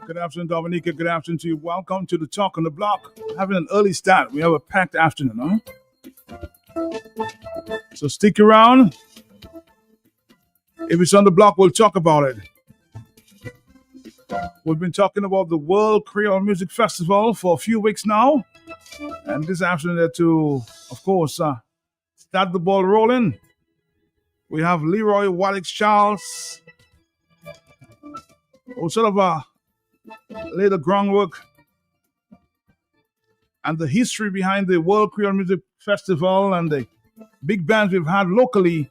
Good afternoon, Dominica. Good afternoon to you. Welcome to the Talk on the Block. Having an early start. We have a packed afternoon, huh? So stick around. If it's on the block, we'll talk about it. We've been talking about the World Creole Music Festival for a few weeks now. And this afternoon, to, of course, start the ball rolling, we have Leroy Wallace Charles, who sort of laid the groundwork and the history behind the World Creole Music Festival and the big bands we've had locally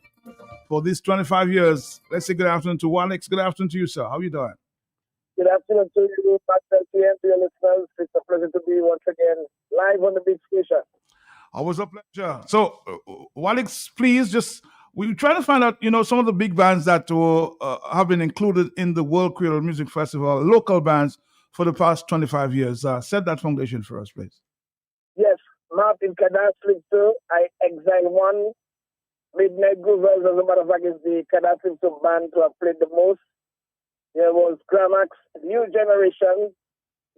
for these 25 years. Let's say good afternoon to Wallace. Good afternoon to you, sir. How are you doing? Good afternoon to you, Pastor TM, to your listeners. It's a pleasure to be once again live on the big station. Always a pleasure. So, Wallace, please we try to find out, some of the big bands that have been included in the World Creole Music Festival, local bands for the past 25 years. Set that foundation for us, please. Yes, Martin Kadas Lipto, I Exile 1, Midnight Groovers, as a matter of fact, is the Kadas Lipto band to have played the most. There was Gramax New Generation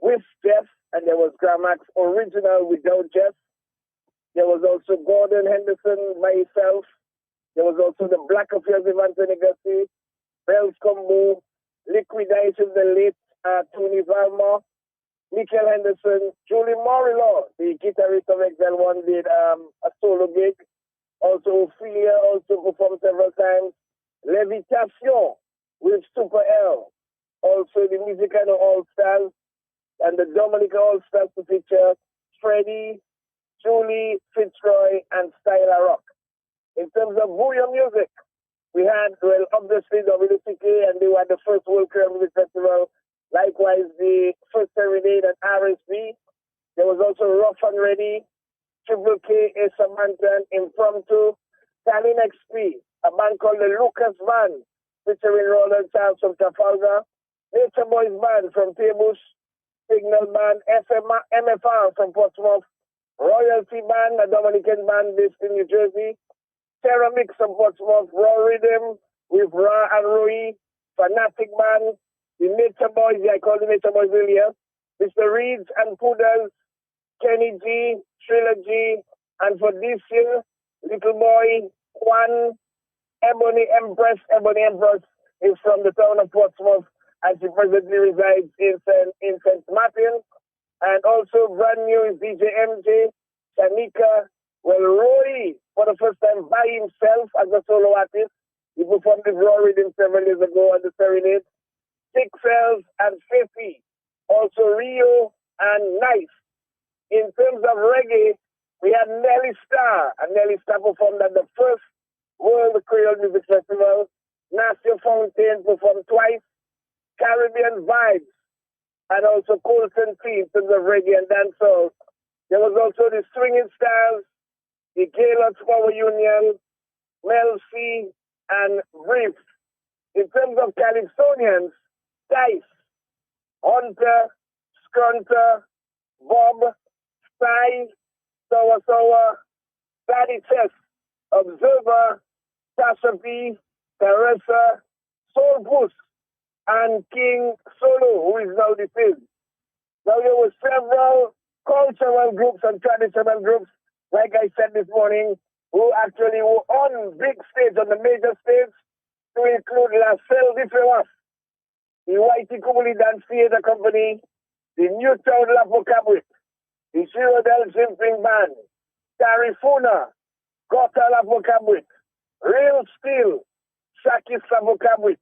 with Jeff, and there was Gramax Original without Jeff. There was also Gordon Henderson, myself. There was also the Black Affairs of Anthony Gassi, Bells Combo, Liquidation, the late Tony Valma, Michael Henderson, Julie Morillon, the guitarist of Exile 1, did a solo gig. Also, Ophelia also performed several times. Levitation with Super L. Also, the Musicano All-Stars and the Dominica All-Stars to feature Freddie, Julie, Fitzroy, and Styla Rock. In terms of Bouillon Music, we had, obviously, WCK, and they were the first World Creole Music Festival. Likewise, the first Serenade at RSB. There was also Rough and Ready, Triple K, A Samantha, Impromptu, Talin XP, a band called the Lucas Band, featuring Roland Charles from Trafalgar, Nature Boys Band from Peebush, Signal Band, MFR from Portsmouth, Royalty Band, a Dominican band based in New Jersey, Terra Mix from Portsmouth, Raw Rhythm with Ra and Rui, Fanatic Band, the Nature Boys, I call the Nature Boys earlier, Mr. Reeds and Poodles, Kenny G, Trilogy, and for this year, Little Boy, Juan, Ebony Empress is from the town of Portsmouth and she presently resides in St. Martin. And also brand new is DJ MJ, Shanika, Roy, for the first time by himself as a solo artist. He performed with Raw Rhythm several years ago on the Serenade. Six Cells and Fifi, also Rio and Nice. In terms of reggae, we had Nelly Star, and Nelly Star performed at the first World Creole Music Festival. Nasir Fountain performed twice. Caribbean Vibes, and also Colson T in terms of reggae and dancehall. There was also the Swinging Stars, the Gaylords Power Union, Mel C, and Brief. In terms of Calypsonians, Dice, Hunter, Scrunter, Bob, Sai, Sour, Daddy Chess, Observer, Tasha P, Teresa, Soul Puss, and King Solo, who is now deceased. Now there were several cultural groups and traditional groups, like I said this morning, who actually were on big stage, on the major stage, to include La Selle de Ferras, the Whitey Cooley Dance Theatre Company, the Newtown Lapocabrit, the Girodel Jimping Band, Tarifuna, Gota Lapocabrit, Real Steel, Shakis Lapocabrit,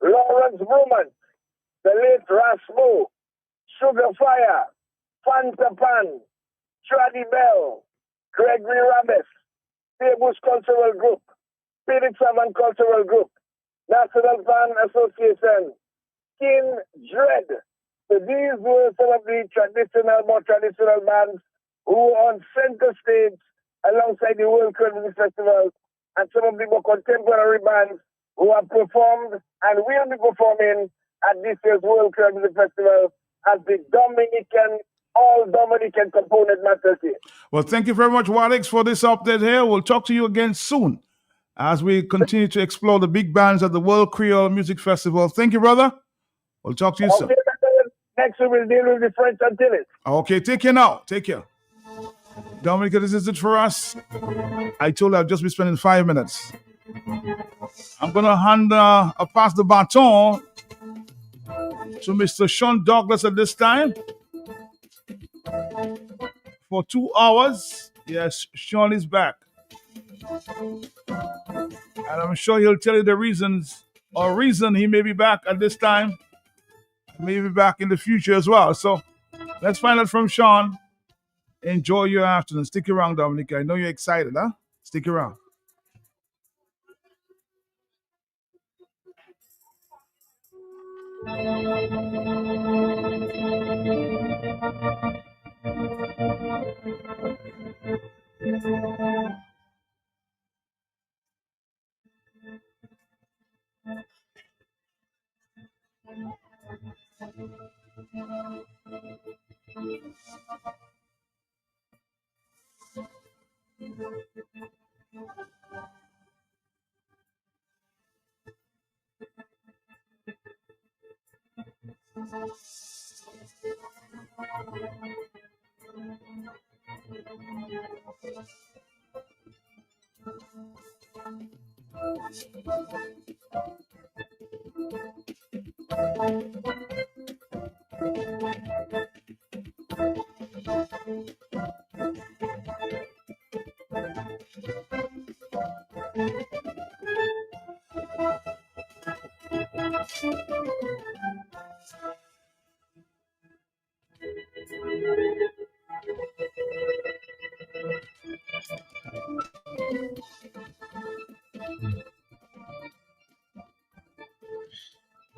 Lawrence Bruman, the late Rasmo, Sugar Fire, Fanta Pan, Traddy Bell, Gregory Rabes, Peebush Cultural Group, Spirit Savan Cultural Group, National Fan Association, Kin Dread. So these were some of the more traditional bands who were on center stage alongside the World Creole Music Festival, and some of the more contemporary bands who have performed and will be performing at this year's World Creole Music Festival as the all Dominican component master team. Well, thank you very much, Wallace, for this update here. We'll talk to you again soon as we continue to explore the big bands at the World Creole Music Festival. Thank you, brother. We'll talk to you soon. Next we will deal with the French Antilles. Okay, take care now. Take care. Dominica, this is it for us. I told you I'll just be spending 5 minutes. I'm going to pass the baton to Mr. Sean Douglas at this time for 2 hours. Yes, Sean is back. And I'm sure he'll tell you the reasons or reason he may be back at this time. Maybe back in the future as well. So let's find out from Sean. Enjoy your afternoon. Stick around, Dominica. I know you're excited, huh? Stick around.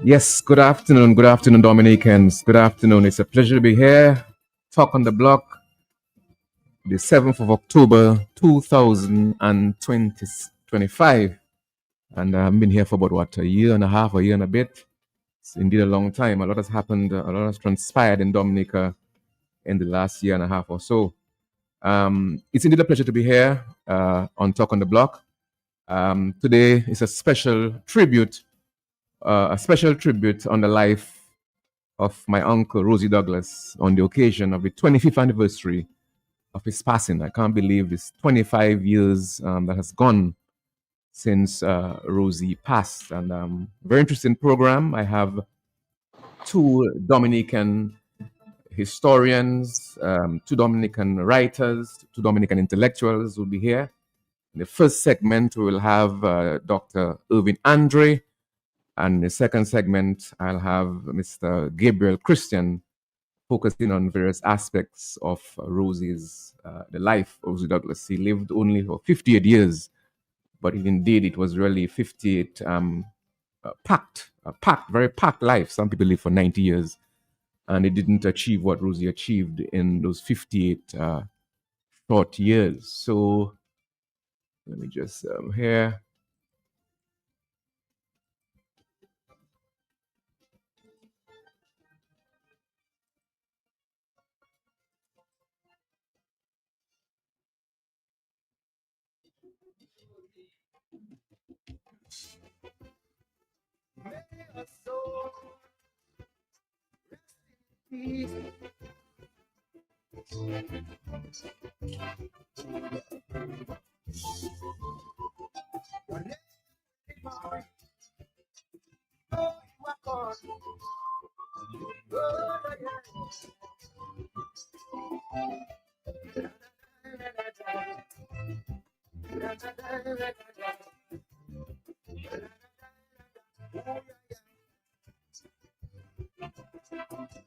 Yes, good afternoon, Dominicans. Good afternoon. It's a pleasure to be here. Talk on the Block, the 7th of October, 2025. And I've been here for about, a year and a half, a year and a bit. It's indeed a long time. A lot has happened, a lot has transpired in Dominica in the last year and a half or so. It's indeed a pleasure to be here on Talk on the Block. Today is a special tribute on the life of my uncle, Rosie Douglas, on the occasion of the 25th anniversary of his passing. I can't believe it's 25 years that has gone since Rosie passed. And very interesting program. I have two Dominican historians, two Dominican writers, two Dominican intellectuals will be here. In the first segment, we will have Dr. Irvin Andre. And the second segment, I'll have Mr. Gabriel Christian focusing on various aspects of Rosie's, the life of Rosie Douglas. He lived only for 58 years, but indeed it was really 58 very packed life. Some people live for 90 years, and he didn't achieve what Rosie achieved in those 58 short years. So let me just here.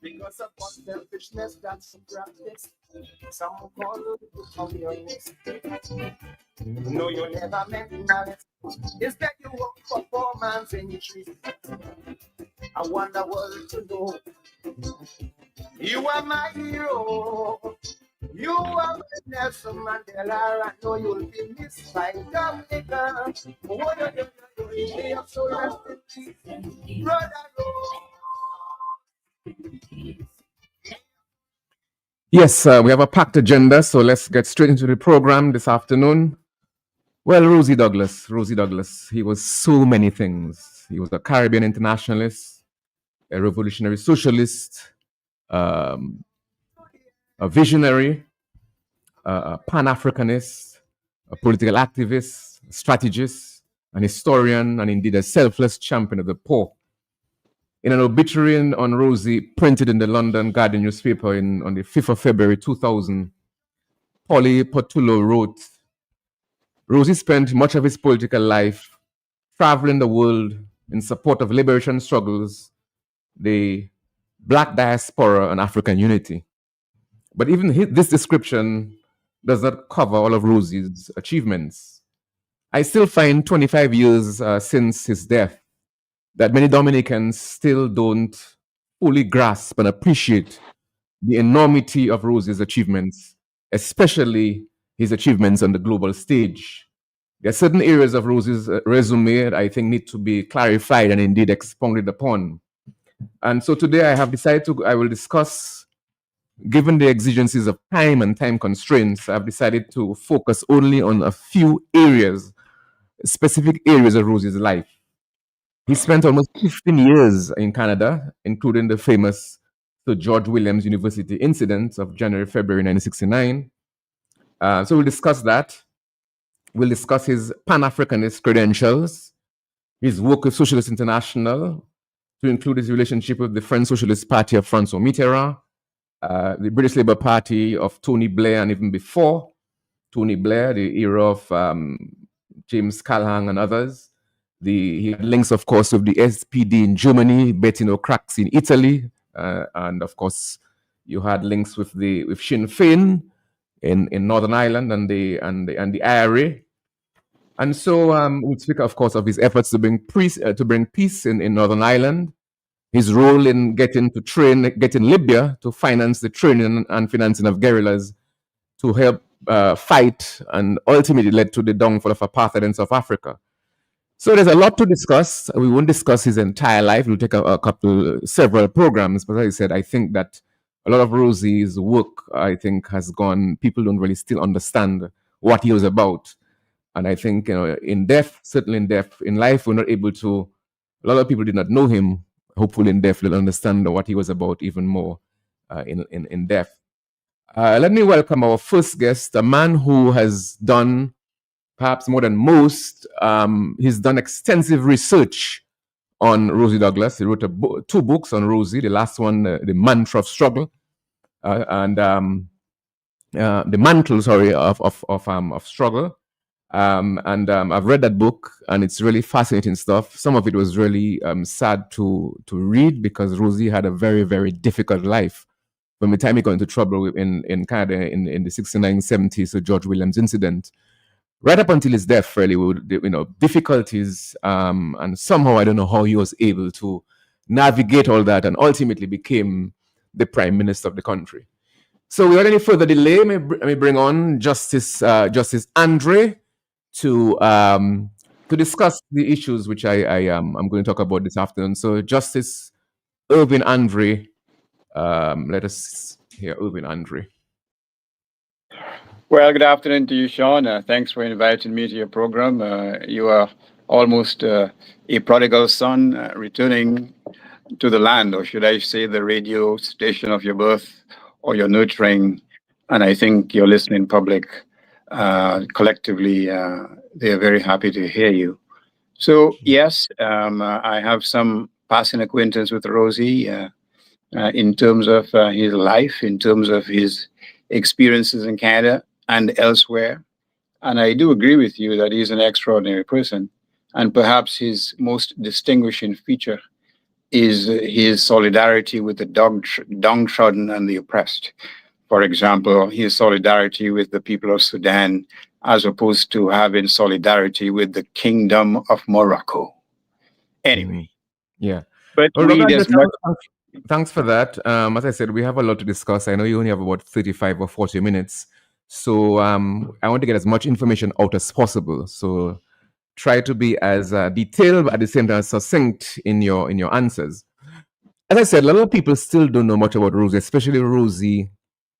Because of unselfishness that's practice, some call you from your list. No, you never meant malice. Instead, you work performance entry. I want the world to know you are my hero. You are my Nelson Mandela. I know you'll be missed by Dominica. What you doing? I'm so rest in peace, brother. Yes, we have a packed agenda, so let's get straight into the program this afternoon. Well, Rosie Douglas, he was so many things. He was a Caribbean internationalist, a revolutionary socialist, um, a visionary, a Pan-Africanist, a political activist, a strategist, an historian, and indeed a selfless champion of the poor. In an obituary on Rosie printed in the London Guardian newspaper on the 5th of February 2000, Polly Portullo wrote, Rosie spent much of his political life traveling the world in support of liberation struggles, the Black diaspora, and African unity. But even this description does not cover all of Rosie's achievements. I still find 25 years since his death that many Dominicans still don't fully grasp and appreciate the enormity of Rosie's achievements, especially his achievements on the global stage. There are certain areas of Rosie's resume that I think need to be clarified and indeed expounded upon. And so today I will discuss, given the exigencies of time and time constraints, I've decided to focus only on a few areas, specific areas of Rosie's life. He spent almost 15 years in Canada, including the famous Sir George Williams University incident of January, February 1969. So we'll discuss that. We'll discuss his Pan-Africanist credentials, his work with Socialist International, to include his relationship with the French Socialist Party of François Mitterrand, the British Labour Party of Tony Blair, and even before Tony Blair, the era of James Callaghan and others. He had links, of course, with the SPD in Germany, Bettino Craxi in Italy, and of course, you had links with Sinn Féin in Northern Ireland and the IRA. And so we'll speak, of course, of his efforts to bring peace in Northern Ireland, his role in getting Libya to finance the training and financing of guerrillas to help fight, and ultimately led to the downfall of apartheid in South Africa. So there's a lot to discuss. We won't discuss his entire life. We'll take several programs. But as I said, I think that a lot of Rosie's work, I think, has gone, people don't really still understand what he was about. And I think, certainly in death, in life, we're not able to, a lot of people did not know him. Hopefully in death, they'll understand what he was about even more in death. Let me welcome our first guest, a man who has done perhaps more than most. He's done extensive research on Rosie Douglas. He wrote two books on Rosie. The last one, The Mantra of Struggle, and The Mantle, of Struggle. I've read that book, and it's really fascinating stuff. Some of it was really sad to read, because Rosie had a very, very difficult life. From the time he got into trouble in Canada in the 69-70, so George Williams incident, right up until his death, really, with difficulties, and somehow I don't know how he was able to navigate all that, and ultimately became the Prime Minister of the country. So without any further delay, let me bring on Justice Andre to discuss the issues which I'm going to talk about this afternoon. So Justice Irvin Andre, let us hear Irvin Andre. Well, good afternoon to you, Sean. Thanks for inviting me to your program. You are almost a prodigal son returning to the land, or should I say the radio station of your birth or your nurturing. And I think your listening public, collectively, they are very happy to hear you. So, yes, I have some passing acquaintance with Rosie in terms of his life, in terms of his experiences in Canada and elsewhere. And I do agree with you that he's an extraordinary person. And perhaps his most distinguishing feature is his solidarity with the downtrodden and the oppressed. For example, his solidarity with the people of Sudan, as opposed to having solidarity with the Kingdom of Morocco. Anyway. Yeah. But thanks for that. As I said, we have a lot to discuss. I know you only have about 35 or 40 minutes. So I want to get as much information out as possible. So try to be as detailed, but at the same time succinct in your answers. As I said, a lot of people still don't know much about Rosie, especially Rosie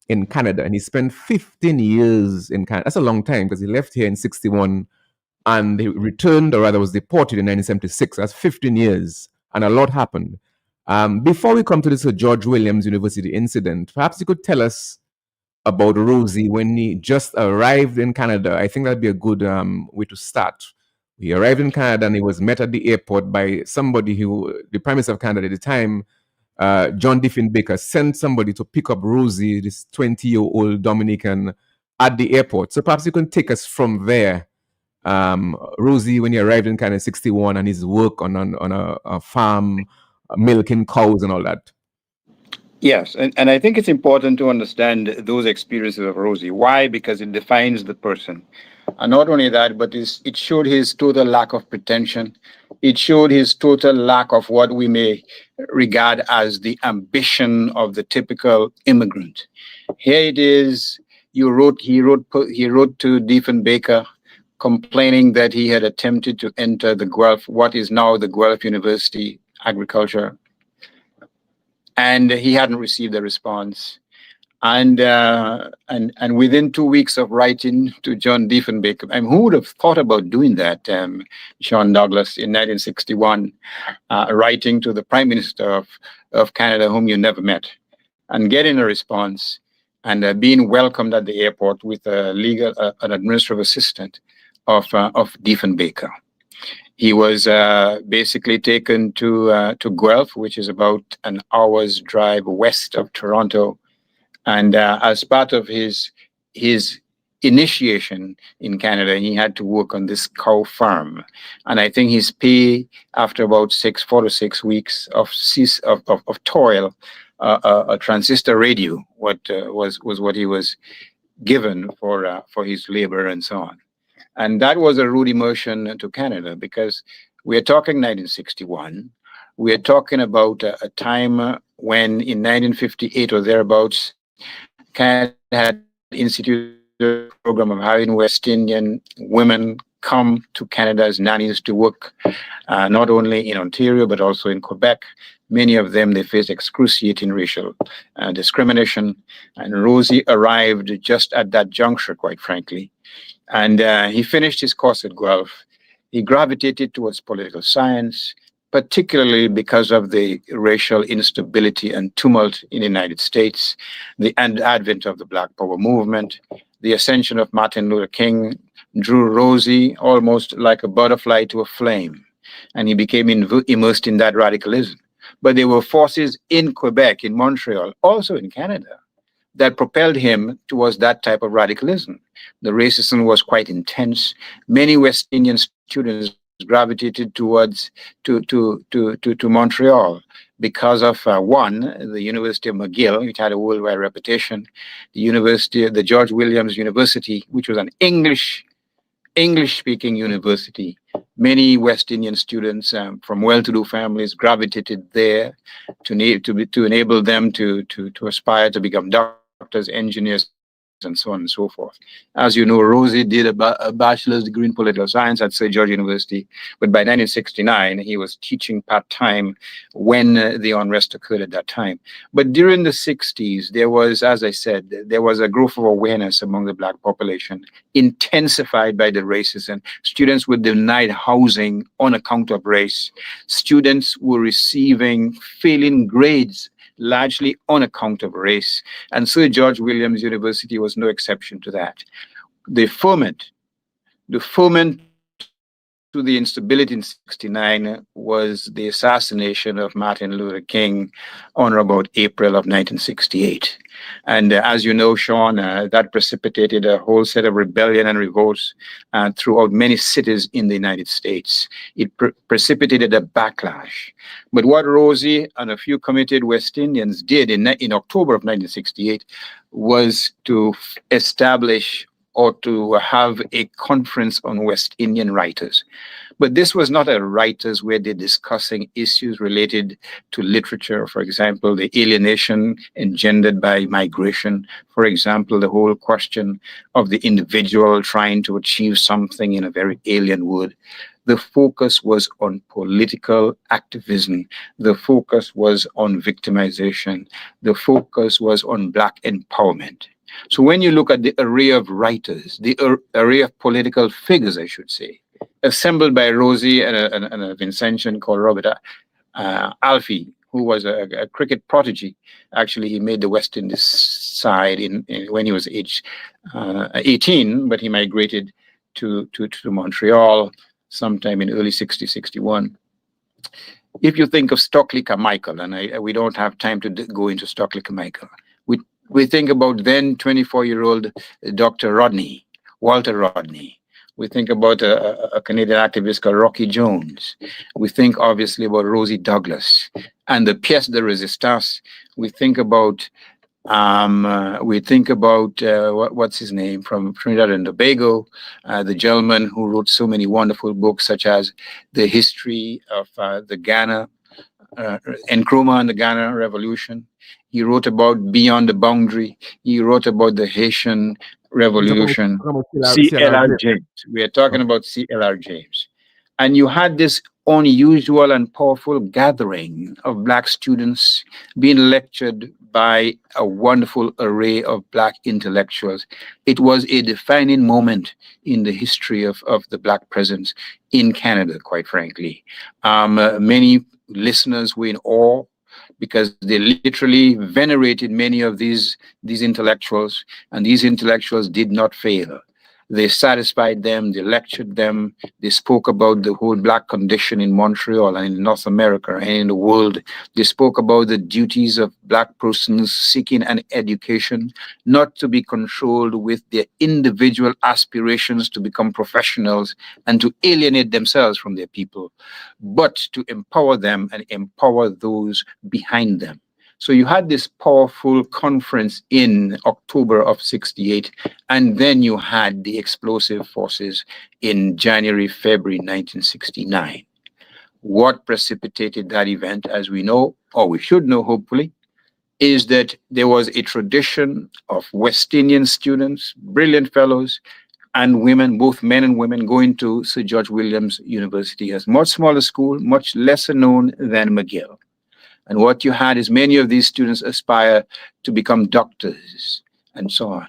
in Canada. And he spent 15 years in Canada. That's a long time, because he left here in 61 and he returned, or rather was deported in 1976. That's 15 years. And a lot happened. Before we come to this George Williams University incident, perhaps you could tell us about Rosie when he just arrived in Canada. I think that'd be a good way to start. He arrived in Canada and he was met at the airport by somebody who, the Prime Minister of Canada at the time, John Diefenbaker, sent somebody to pick up Rosie, this 20-year-old Dominican, at the airport. So perhaps you can take us from there. Rosie, when he arrived in Canada in 1961 and his work on a farm, milking cows and all that. Yes, and I think it's important to understand those experiences of Rosie. Why? Because it defines the person. And not only that, but it showed his total lack of pretension. It showed his total lack of what we may regard as the ambition of the typical immigrant. Here it is. He wrote to Diefenbaker complaining that he had attempted to enter the Guelph, what is now the Guelph University Agriculture, and he hadn't received a response. And within 2 weeks of writing to John Diefenbaker, who would have thought about doing that, Sean Douglas, in 1961, writing to the Prime Minister of Canada, whom you never met, and getting a response, and being welcomed at the airport with an administrative assistant of Diefenbaker. He was basically taken to Guelph, which is about an hour's drive west of Toronto. And as part of his initiation in Canada, he had to work on this cow farm. And I think his pay, after about 4 to 6 weeks of toil, a transistor radio, was what he was given for his labor and so on. And that was a rude immersion to Canada, because we are talking 1961. We are talking about a time when in 1958 or thereabouts, Canada had instituted a program of having West Indian women come to Canada as nannies to work, not only in Ontario, but also in Quebec. Many of them, they faced excruciating racial discrimination. And Rosie arrived just at that juncture, quite frankly. And he finished his course at Guelph. He gravitated towards political science, particularly because of the racial instability and tumult in the United States, the advent of the Black Power movement, the ascension of Martin Luther King drew Rosie almost like a butterfly to a flame, and he became immersed in that radicalism. But there were forces in Quebec, in Montreal, also in Canada, that propelled him towards that type of radicalism. The racism was quite intense. Many West Indian students gravitated towards to Montreal because of one, the University of McGill, which had a worldwide reputation, the George Williams University, which was an English-speaking university. Many West Indian students from well-to-do families gravitated there to enable them to aspire to become doctors, engineers, and so on and so forth. As you know, Rosie did a bachelor's degree in political science at St. George University, but by 1969, he was teaching part-time when the unrest occurred at that time. But during the 60s, there was, as I said, there was a growth of awareness among the Black population, intensified by the racism. Students were denied housing on account of race. Students were receiving failing grades largely on account of race. And Sir George Williams University was no exception to that. The ferment to the instability in 1969 was the assassination of Martin Luther King on or about April of 1968. And as you know, Sean, that precipitated a whole set of rebellion and revolts throughout many cities in the United States. It precipitated a backlash. But what Rosie and a few committed West Indians did in October of 1968 was to establish or to have a conference on West Indian writers. But this was not a writers where they're discussing issues related to literature, for example, the alienation engendered by migration, for example, the whole question of the individual trying to achieve something in a very alien world. The focus was on political activism. The focus was on victimization. The focus was on Black empowerment. So when you look at the array of writers, the array of political figures, I should say, assembled by Rosie and a Vincentian called Robert Alfie, who was a cricket prodigy. Actually, he made the West Indies side when he was age 18, but he migrated to Montreal sometime in early 61. If you think of Stockley Carmichael, and we don't have time to go into Stockley Carmichael, we think about then 24-year-old Dr. Rodney, Walter Rodney. We think about a Canadian activist called Rocky Jones. We think obviously about Rosie Douglas and the pièce de résistance. We think about what's his name from Trinidad and Tobago, the gentleman who wrote so many wonderful books such as The History of the Ghana, Nkrumah and the Ghana Revolution. He wrote about Beyond the Boundary. He wrote about the Haitian Revolution. C.L.R. James. We are talking about C.L.R. James. And you had this unusual and powerful gathering of Black students being lectured by a wonderful array of Black intellectuals. It was a defining moment in the history of the Black presence in Canada, quite frankly. Many listeners were in awe because they literally venerated many of these intellectuals, and these intellectuals did not fail. They satisfied them, they lectured them, they spoke about the whole Black condition in Montreal and in North America and in the world. They spoke about the duties of Black persons seeking an education, not to be controlled with their individual aspirations to become professionals and to alienate themselves from their people, but to empower them and empower those behind them. So you had this powerful conference in October of 68, and then you had the explosive forces in January, February 1969. What precipitated that event, as we know, or we should know hopefully, is that there was a tradition of West Indian students, brilliant fellows, and women, both men and women, going to Sir George Williams University, a much smaller school, much lesser known than McGill. And what you had is many of these students aspire to become doctors and so on.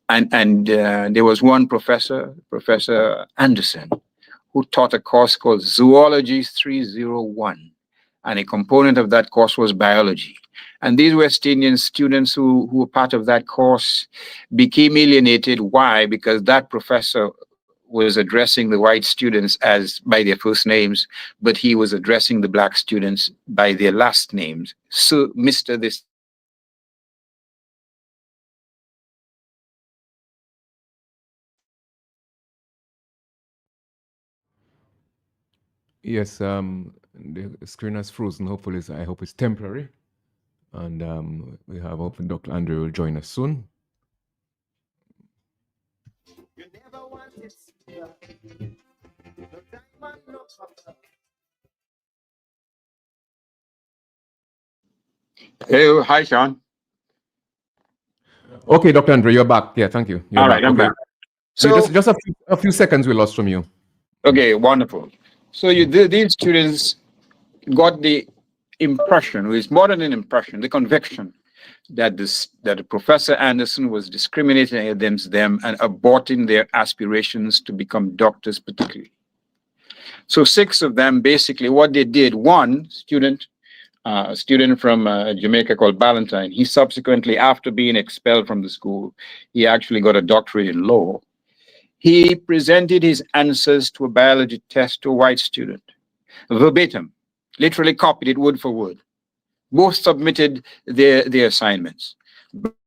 And there was one professor, Professor Anderson, who taught a course called Zoology 301. And a component of that course was biology. And these West Indian students who were part of that course became alienated. Why? Because that professor was addressing the white students as by their first names, but he was addressing the Black students by their last names. So, Mr. This. Yes, the screen has frozen. Hopefully, I hope it's temporary. And we have hoping Dr. Andre will join us soon. You never wanted the diamond no copper. Hey, hi, Sean. Okay, Dr. Andre, you're back. Yeah, thank you. You're All right, I'm back. So just a few seconds we lost from you. Okay, wonderful. So these students got the impression, it's more than an impression, the conviction that Professor Anderson was discriminating against them and aborting their aspirations to become doctors particularly. So 6 of them, basically what they did, one student, a student from Jamaica called Ballantyne, he subsequently, after being expelled from the school, he actually got a doctorate in law. He presented his answers to a biology test to a white student, verbatim, literally copied it word for word. Both submitted their assignments.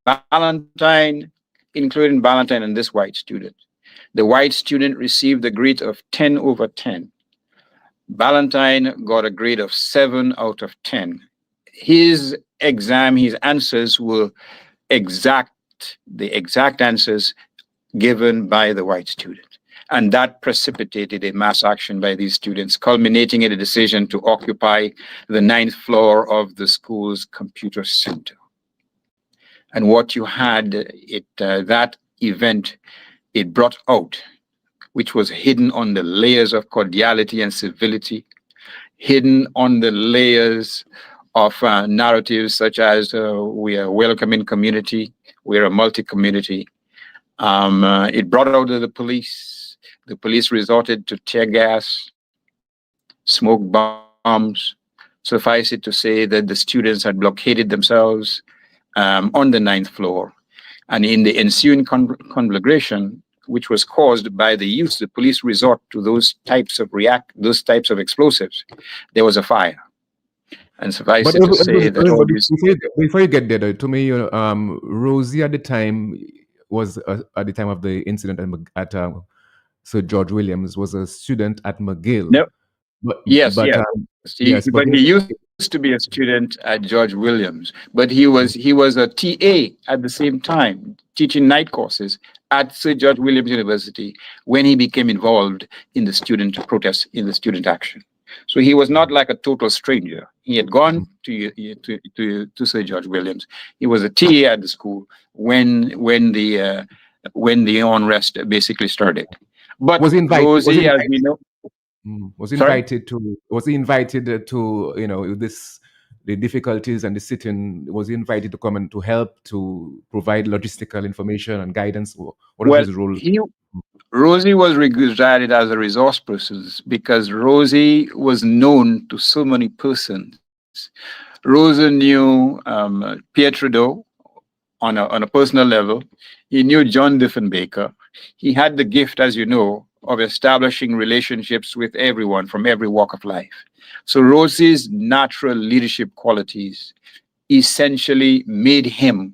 Ballantyne, including Ballantyne and this white student. The white student received a grade of 10 over 10. Ballantyne got a grade of 7 out of 10. His exam, his answers were the exact answers given by the white student. And that precipitated a mass action by these students, culminating in a decision to occupy the 9th floor of the school's computer center. And what you had, that event, it brought out, which was hidden on the layers of cordiality and civility, hidden on the layers of narratives such as we are a welcoming community, we're a multi-community. It brought out the police. The police resorted to tear gas, smoke bombs, Suffice it to say that the students had blockaded themselves on the 9th floor. And in the ensuing conflagration, which was caused by the police resort to those types of explosives, there was a fire. And suffice But it to say that all these... before you get there, though, to me, Rosie at the time was at the time of the incident at Sir George Williams was a student at McGill. No. But He used to be a student at George Williams, but he was a TA at the same time, teaching night courses at Sir George Williams University when he became involved in the student protests, in the student action. So he was not like a total stranger. He had gone to Sir George Williams. He was a TA at the school when the unrest basically started. But was he invited? Rosie, as we know, was he invited to the difficulties and the sitting? Was he invited to come and to help to provide logistical information and guidance? What was his role? Rosie was regarded as a resource person because Rosie was known to so many persons. Rosie knew Pierre Trudeau on a personal level. He knew John Diefenbaker. He had the gift, as you know, of establishing relationships with everyone from every walk of life. So Rosie's natural leadership qualities essentially made him,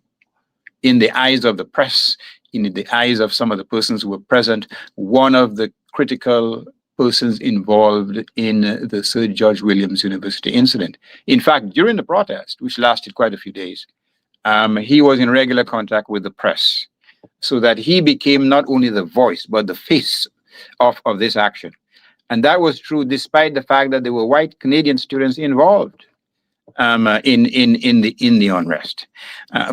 in the eyes of the press, in the eyes of some of the persons who were present, one of the critical persons involved in the Sir George Williams University incident. In fact, during the protest, which lasted quite a few days, he was in regular contact with the press, so that he became not only the voice, but the face of this action. And that was true despite the fact that there were white Canadian students involved in the unrest.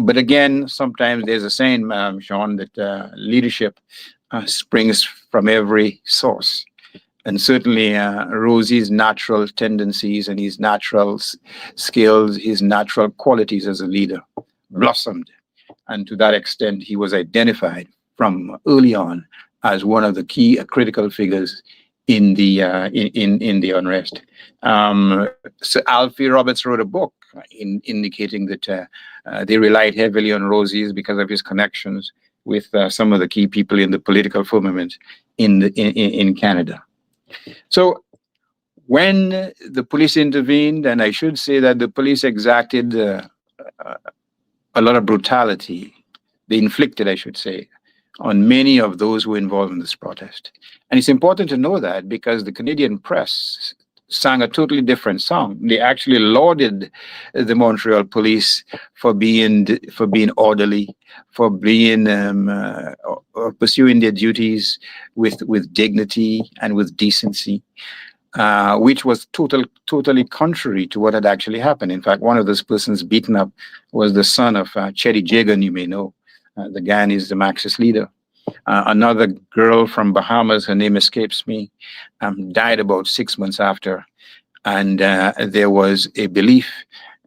But again, sometimes there's a saying, Sean, that leadership springs from every source. And certainly Rosie's natural tendencies and his natural skills, his natural qualities as a leader blossomed. And to that extent, he was identified from early on as one of the key critical figures in the unrest. So Alfie Roberts wrote a book indicating that they relied heavily on Rosie's because of his connections with some of the key people in the political firmament in Canada. So when the police intervened, and I should say that the police exacted a lot of brutality, they inflicted, I should say, on many of those who were involved in this protest. And it's important to know that because the Canadian press sang a totally different song. They actually lauded the Montreal police for being orderly, for being pursuing their duties with dignity and with decency, which was totally contrary to what had actually happened. In fact, one of those persons beaten up was the son of Chetty Jagan, you may know. The Gan is the Marxist leader. Another girl from Bahamas, her name escapes me, died about 6 months after. And there was a belief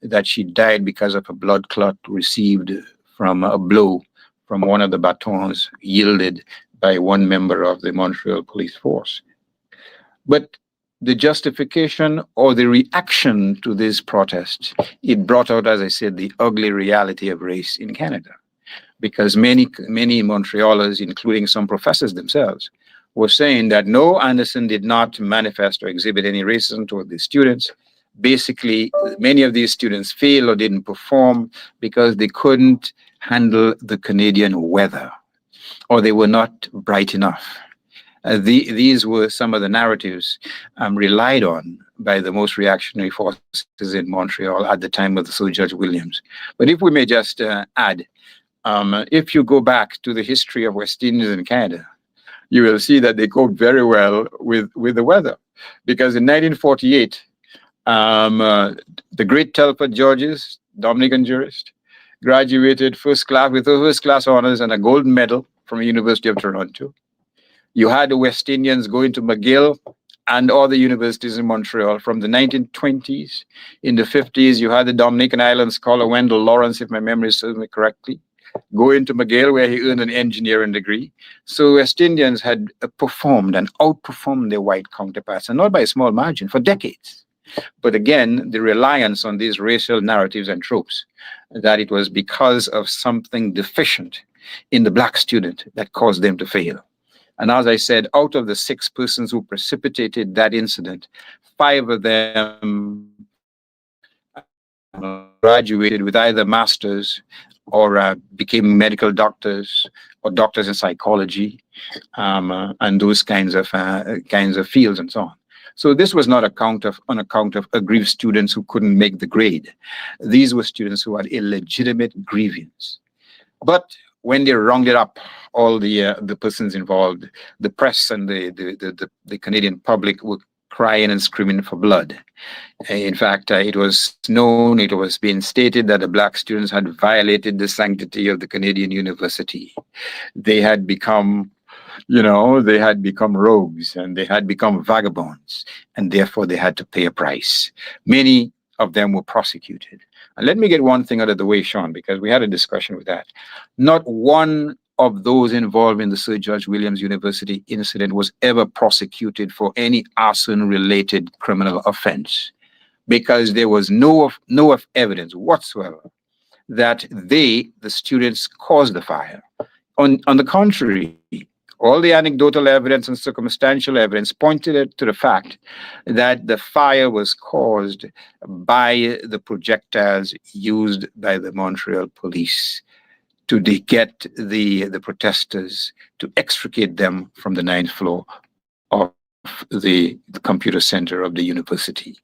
that she died because of a blood clot received from a blow from one of the batons yielded by one member of the Montreal police force. But the justification or the reaction to this protest, it brought out, as I said, the ugly reality of race in Canada. Because many Montrealers, including some professors themselves, were saying that no, Anderson did not manifest or exhibit any racism toward the students. Basically, many of these students failed or didn't perform because they couldn't handle the Canadian weather, or they were not bright enough. These were some of the narratives relied on by the most reactionary forces in Montreal at the time of the Sir George Williams. But if we may just add, if you go back to the history of West Indies in Canada, you will see that they coped very well with the weather. Because in 1948, the great Telford Georges, Dominican jurist, graduated first class honors and a gold medal from the University of Toronto. You had the West Indians going to McGill and other universities in Montreal from the 1920s. In the 50s, you had the Dominican Island scholar Wendell Lawrence, if my memory serves me correctly, going to McGill, where he earned an engineering degree. So West Indians had performed and outperformed their white counterparts, and not by a small margin, for decades. But again, the reliance on these racial narratives and tropes, that it was because of something deficient in the black student that caused them to fail. And as I said, out of the 6 persons who precipitated that incident, 5 of them graduated with either masters or became medical doctors or doctors in psychology, and those kinds of fields and so on. So this was not on account of aggrieved students who couldn't make the grade. These were students who had a legitimate grievance. But when they rounded up all the persons involved, the press and the Canadian public were crying and screaming for blood. In fact, it was known, it was being stated that the black students had violated the sanctity of the Canadian university. They had become, they had become rogues and they had become vagabonds, and therefore they had to pay a price. Many of them were prosecuted. And let me get one thing out of the way, Sean, because we had a discussion with that. Not one of those involved in the Sir George Williams University incident was ever prosecuted for any arson-related criminal offense, because there was no evidence whatsoever that the students, caused the fire. On the contrary, all the anecdotal evidence and circumstantial evidence pointed to the fact that the fire was caused by the projectiles used by the Montreal police to get the protesters, to extricate them from the 9th floor of the computer center of the university.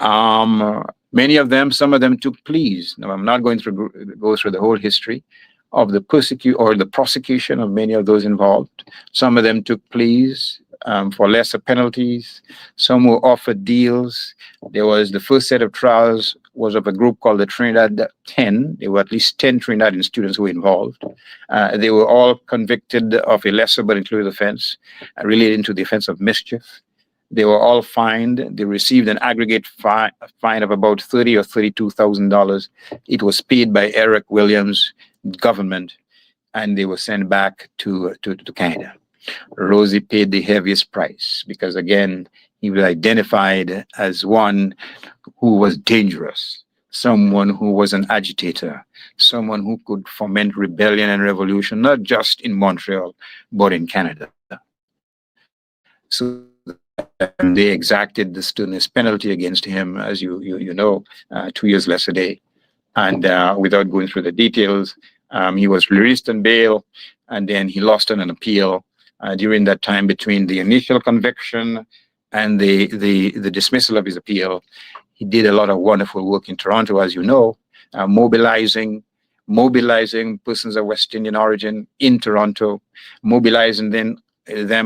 Many of them, some of them took pleas. Now, I'm not going to go through the whole history of the prosecution of many of those involved. Some of them took pleas for lesser penalties. Some were offered deals. There was the first set of trials was of a group called the Trinidad 10. There were at least 10 Trinidadian students who were involved. They were all convicted of a lesser but included offense relating to the offense of mischief. They were all fined. They received an aggregate fine of about $30,000 or $32,000. It was paid by Eric Williams' government, and they were sent back to Canada. Rosie paid the heaviest price because, again, he was identified as one who was dangerous, someone who was an agitator, someone who could foment rebellion and revolution, not just in Montreal, but in Canada. So they exacted the sterness penalty against him, as you know, 2 years less a day. And without going through the details, he was released on bail, and then he lost on an appeal. During that time between the initial conviction and the dismissal of his appeal, he did a lot of wonderful work in Toronto, as you know, mobilizing persons of West Indian origin in Toronto, mobilizing them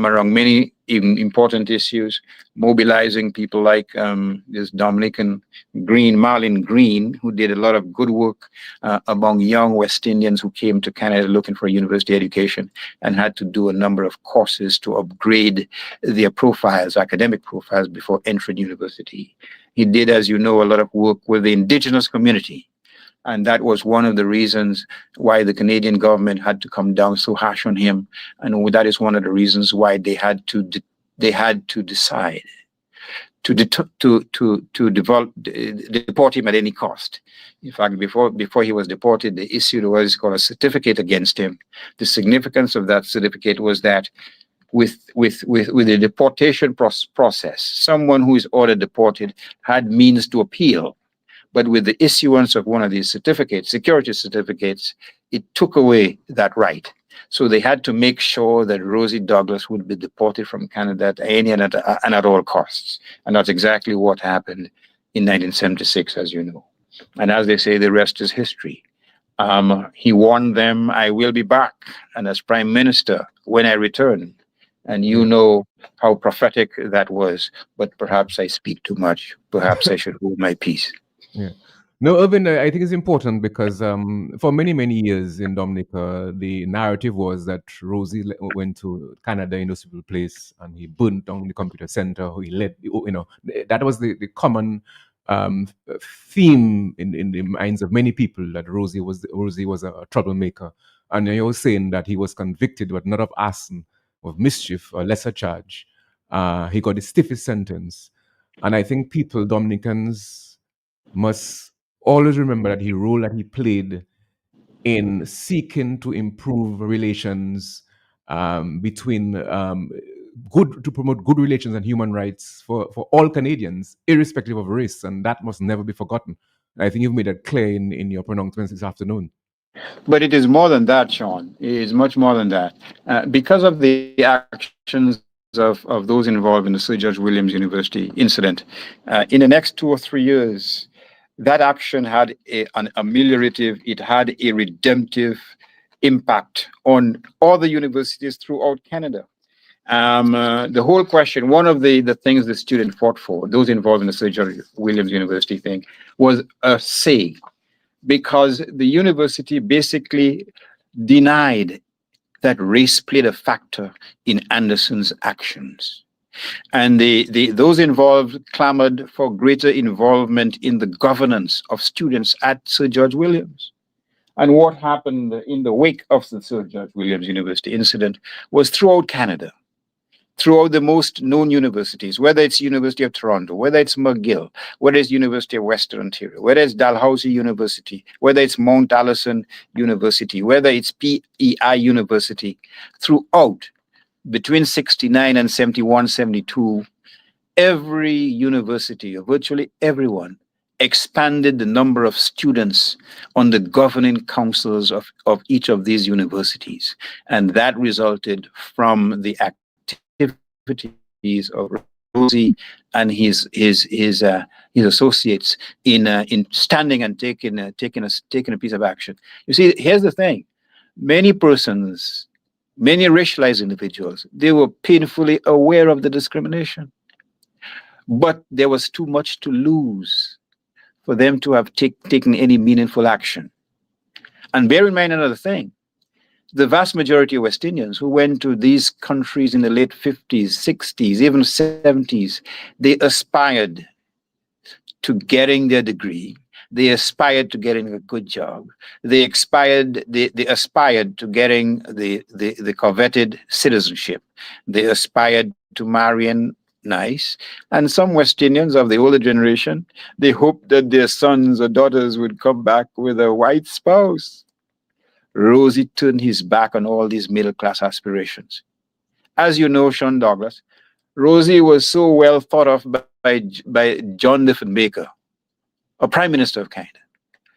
around many important issues, mobilizing people like this Dominican Green, Marlin Green, who did a lot of good work among young West Indians who came to Canada looking for a university education and had to do a number of courses to upgrade their profiles, academic profiles, before entering university. He did, as you know, a lot of work with the Indigenous community. And that was one of the reasons why the Canadian government had to come down so harsh on him. And that is one of the reasons why they had to decide to deport him at any cost. In fact, before he was deported, they issued what is called a certificate against him. The significance of that certificate was that with the deportation process, someone who is ordered deported had means to appeal. But with the issuance of one of these certificates, security certificates, it took away that right. So they had to make sure that Rosie Douglas would be deported from Canada at any and at all costs. And that's exactly what happened in 1976, as you know. And as they say, the rest is history. He warned them, I will be back, and as Prime Minister when I return. And you know how prophetic that was. But perhaps I speak too much. Perhaps I should hold my peace. Yeah. No, Irvin, I think it's important because for many, many years in Dominica, the narrative was that Rosie went to Canada Industrial Place and he burnt down the computer center. He led, that was the common theme in the minds of many people, that Rosie was a troublemaker. And he was saying that he was convicted, but not of arson, of mischief, a lesser charge. He got the stiffest sentence. And I think people, Dominicans, must always remember that the role that he played in seeking to improve relations between to promote good relations and human rights for all Canadians, irrespective of race, and that must never be forgotten. I think you've made that clear in your pronouncements this afternoon. But it is more than that, Sean. It is much more than that. Because of the actions of those involved in the Sir George Williams University incident, in the next 2 or 3 years, that action had an ameliorative, it had a redemptive impact on all the universities throughout Canada. The whole question, one of the things the student fought for, those involved in the Sir George Williams University thing, was a say, because the university basically denied that race played a factor in Anderson's actions. And those involved clamored for greater involvement in the governance of students at Sir George Williams. And what happened in the wake of the Sir George Williams University incident was throughout Canada, throughout the most known universities, whether it's University of Toronto, whether it's McGill, whether it's University of Western Ontario, whether it's Dalhousie University, whether it's Mount Allison University, whether it's PEI University, throughout, between 69 and 71, 72, every university, or virtually everyone, expanded the number of students on the governing councils of each of these universities. And that resulted from the activities of Rosie and his associates in standing and taking a piece of action. You see, here's the thing: many persons, many racialized individuals, they were painfully aware of the discrimination, but there was too much to lose for them to have taken any meaningful action. And bear in mind another thing: the vast majority of West Indians who went to these countries in the late 50s, 60s, even 70s, they aspired to getting their degree. They aspired to getting a good job. They aspired to getting the coveted citizenship. They aspired to marrying nice. And some West Indians of the older generation, they hoped that their sons or daughters would come back with a white spouse. Rosie turned his back on all these middle-class aspirations. As you know, Sean Douglas, Rosie was so well thought of by John Diefenbaker, a Prime Minister of Canada,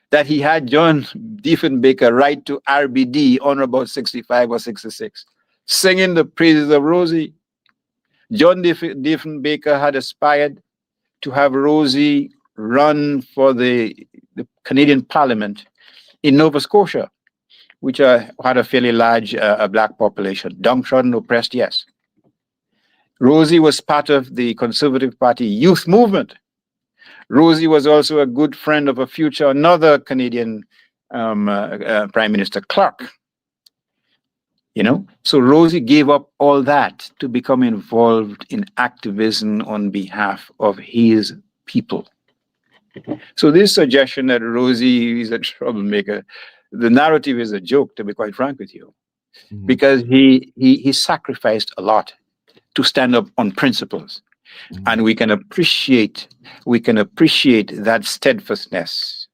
that he had John Diefenbaker write to RBD on about 65 or 66, singing the praises of Rosie. John Diefenbaker had aspired to have Rosie run for the Canadian Parliament in Nova Scotia, which had a fairly large black population. Downtrodden, oppressed, yes. Rosie was part of the Conservative Party youth movement. Rosie was also a good friend of another Canadian Prime Minister, Clark. You know, so Rosie gave up all that to become involved in activism on behalf of his people. So this suggestion that Rosie is a troublemaker, the narrative is a joke, to be quite frank with you, because he sacrificed a lot to stand up on principles. And we can appreciate that steadfastness,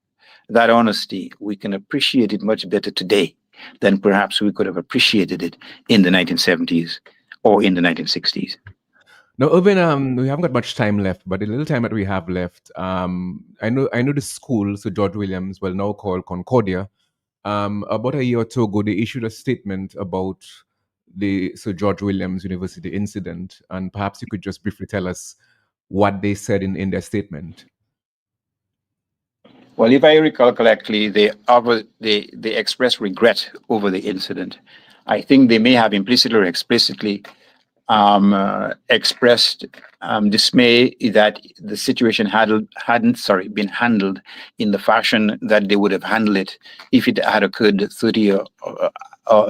that honesty. We can appreciate it much better today than perhaps we could have appreciated it in the 1970s or in the 1960s. Now, Irvin, we haven't got much time left, but the little time that we have left, I know the school, Sir George Williams, well now called Concordia, about a year or two ago, they issued a statement about the Sir George Williams University incident, and perhaps you could just briefly tell us what they said in their statement. Well, if I recall correctly, they expressed regret over the incident. I think they may have implicitly or explicitly expressed dismay that the situation hadn't been handled in the fashion that they would have handled it if it had occurred 30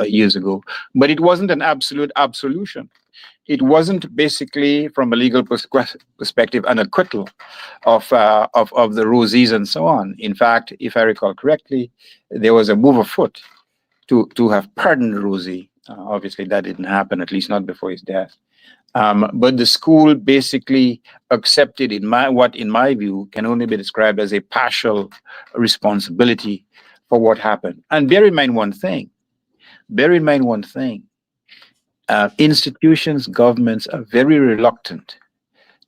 years ago. But it wasn't an absolute absolution. It wasn't basically, from a legal perspective, an acquittal of the Rosies and so on. In fact, if I recall correctly, there was a move afoot to have pardoned Rosie. Obviously, that didn't happen, at least not before his death. But the school basically accepted in my view can only be described as a partial responsibility for what happened. And bear in mind one thing. Institutions, governments are very reluctant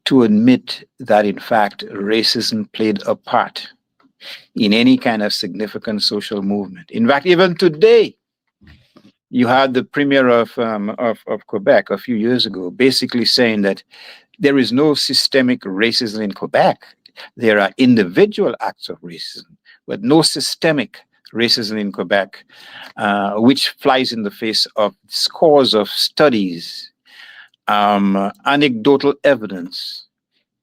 to admit that in fact racism played a part in any kind of significant social movement. In fact, even today, you had the premier of Quebec a few years ago basically saying that there is no systemic racism in Quebec. There are individual acts of racism, but no systemic racism in Quebec, which flies in the face of scores of studies, anecdotal evidence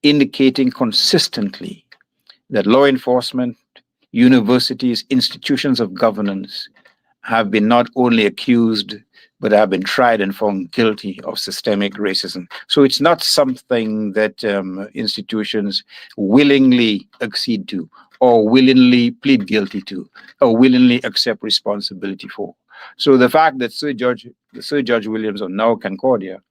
indicating consistently that law enforcement, universities, institutions of governance have been not only accused, but have been tried and found guilty of systemic racism. So it's not something that institutions willingly accede to, or willingly plead guilty to, or willingly accept responsibility for. So the fact that Sir George Williams of now Concordia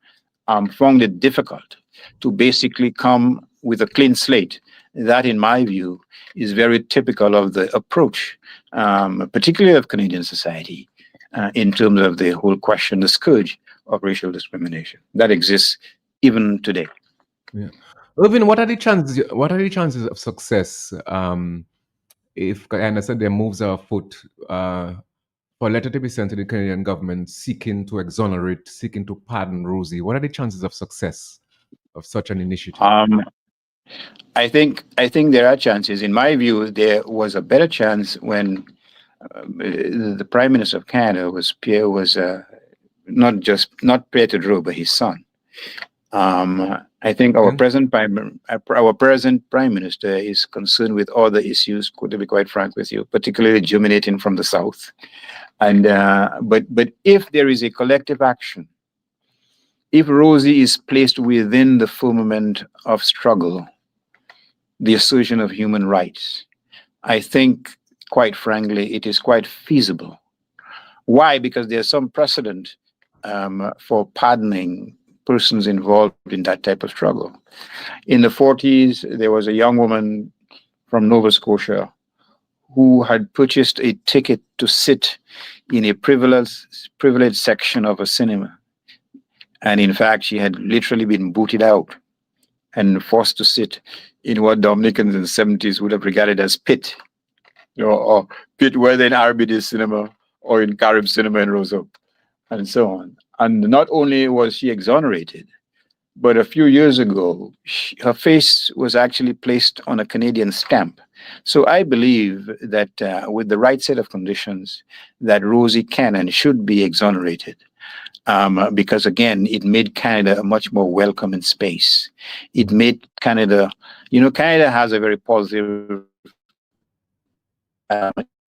found it difficult to basically come with a clean slate, that in my view is very typical of the approach, particularly of Canadian society, in terms of the whole question, the scourge of racial discrimination that exists even today. Yeah. Irvin, what are the chances? What are the chances of success? If I understand their moves are afoot, for a letter to be sent to the Canadian government seeking to exonerate, seeking to pardon Rosie, what are the chances of success of such an initiative? I think there are chances. In my view, there was a better chance when the Prime Minister of Canada was not Pierre Trudeau, but his son. I think our present Prime Minister is concerned with other issues, to be quite frank with you, particularly germinating from the South. And but if there is a collective action, if Rosie is placed within the firmament of struggle, the assertion of human rights, I think, quite frankly, it is quite feasible. Why? Because there's some precedent for pardoning persons involved in that type of struggle. In the 40s, there was a young woman from Nova Scotia who had purchased a ticket to sit in a privileged section of a cinema. And in fact, she had literally been booted out and forced to sit in what Dominicans in the 70s would have regarded as pit, or pit, whether in RBD cinema or in Carib cinema in Roseau, and so on. And not only was she exonerated, but a few years ago, her face was actually placed on a Canadian stamp. So I believe that with the right set of conditions, that Rosie can and should be exonerated. Because again, it made Canada a much more welcoming space. It made Canada, Canada has a very positive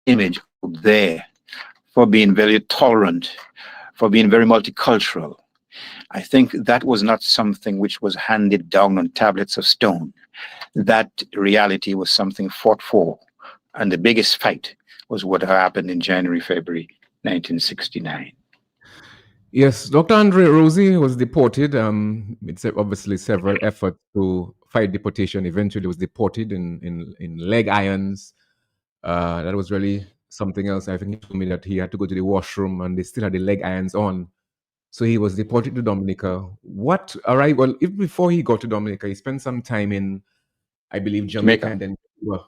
image there for being very tolerant, for being very multicultural. I think that was not something which was handed down on tablets of stone. That reality was something fought for. And the biggest fight was what happened in January, February 1969. Yes, Dr. Andre, Rosie was deported. It's obviously several efforts to fight deportation. Eventually was deported in leg irons. That was really something else. I think he told me that he had to go to the washroom and they still had the leg irons on. So he was deported to Dominica. Well, if before he got to Dominica, he spent some time in, I believe, Jamaica and then Cuba.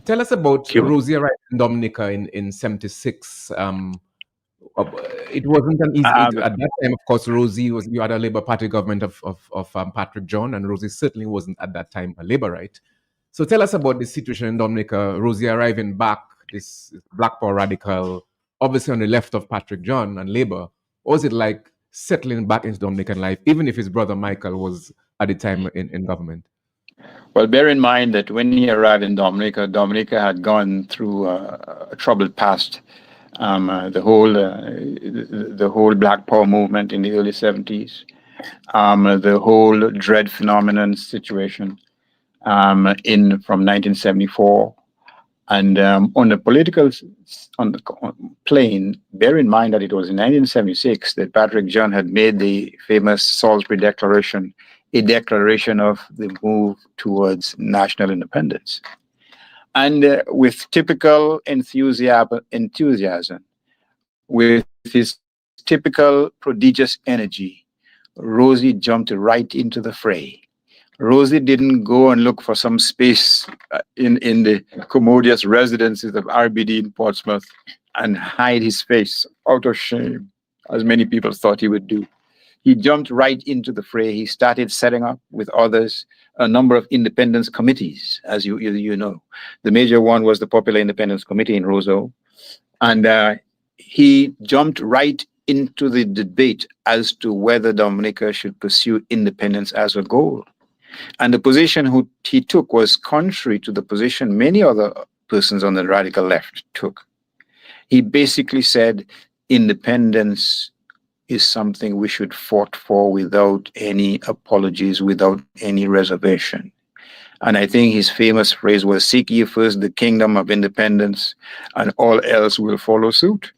Tell us about Cuba. Rosie arrived in Dominica in 76. It wasn't an easy, at that time, of course, you had a Labour Party government of Patrick John, and Rosie certainly wasn't at that time a Labourite. So tell us about the situation in Dominica, Rosie arriving back, this Black Power radical, obviously on the left of Patrick John and Labour. What was it like settling back into Dominican life, even if his brother Michael was at the time in government? Well, bear in mind that when he arrived in Dominica, Dominica had gone through a troubled past. The whole Black Power movement in the early 70s, the whole dread phenomenon situation from 1974, And on the political plane, bear in mind that it was in 1976 that Patrick John had made the famous Salisbury Declaration, a declaration of the move towards national independence. And with typical enthusiasm, with his typical prodigious energy, Rosie jumped right into the fray. Rosie didn't go and look for some space in the commodious residences of RBD in Portsmouth and hide his face out of shame, as many people thought he would do. He jumped right into the fray. He started setting up with others a number of independence committees, as you know. The major one was the Popular Independence Committee in Roseau. And he jumped right into the debate as to whether Dominica should pursue independence as a goal. And the position he took was contrary to the position many other persons on the radical left took. He basically said independence is something we should fight for without any apologies, without any reservation. And I think his famous phrase was, "Seek ye first the kingdom of independence, and all else will follow suit."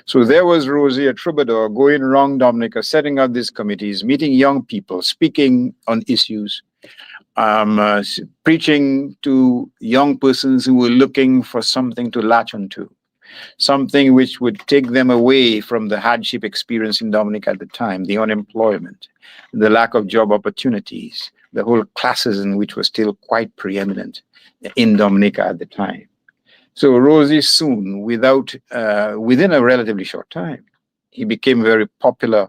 So there was Rosie, a troubadour, going around Dominica, setting up these committees, meeting young people, speaking on issues, preaching to young persons who were looking for something to latch onto, something which would take them away from the hardship experience in Dominica at the time, the unemployment, the lack of job opportunities, the whole classism which was still quite preeminent in Dominica at the time. So Rosie soon, within a relatively short time, he became very popular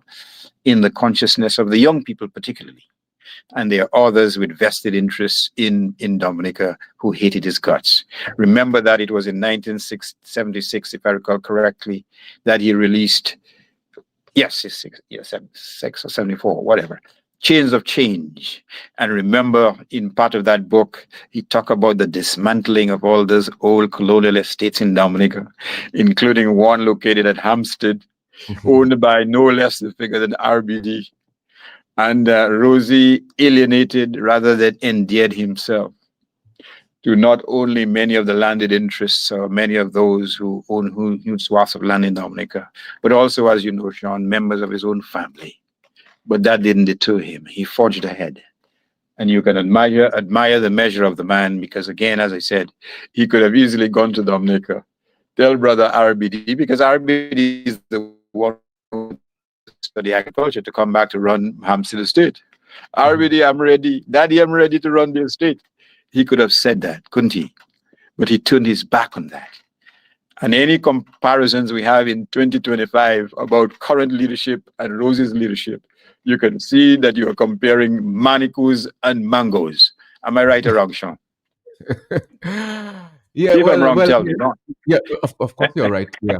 in the consciousness of the young people particularly. And there are others with vested interests in Dominica who hated his guts. Remember that it was in 1976, if I recall correctly, that he released, 76 or 74, whatever, Chains of Change. And remember, in part of that book, he talked about the dismantling of all those old colonial estates in Dominica, including one located at Hampstead, owned by no less the figure than RBD. And Rosie alienated rather than endeared himself to not only many of the landed interests or many of those who own huge swaths of land in Dominica, but also, as you know, Sean, members of his own family. But that didn't deter him. He forged ahead. And you can admire the measure of the man because, again, as I said, he could have easily gone to Dominica, tell brother RBD, because RBD is the one who study agriculture, to come back to run Hampstead Estate. RBD, I'm ready. Daddy, I'm ready to run the estate. He could have said that, couldn't he? But he turned his back on that. And any comparisons we have in 2025 about current leadership and Rosie's leadership, you can see that you are comparing manicus and mangoes. Am I right or wrong, Sean? Yeah, If I'm wrong, tell me. Yeah, of course you're right. Yeah,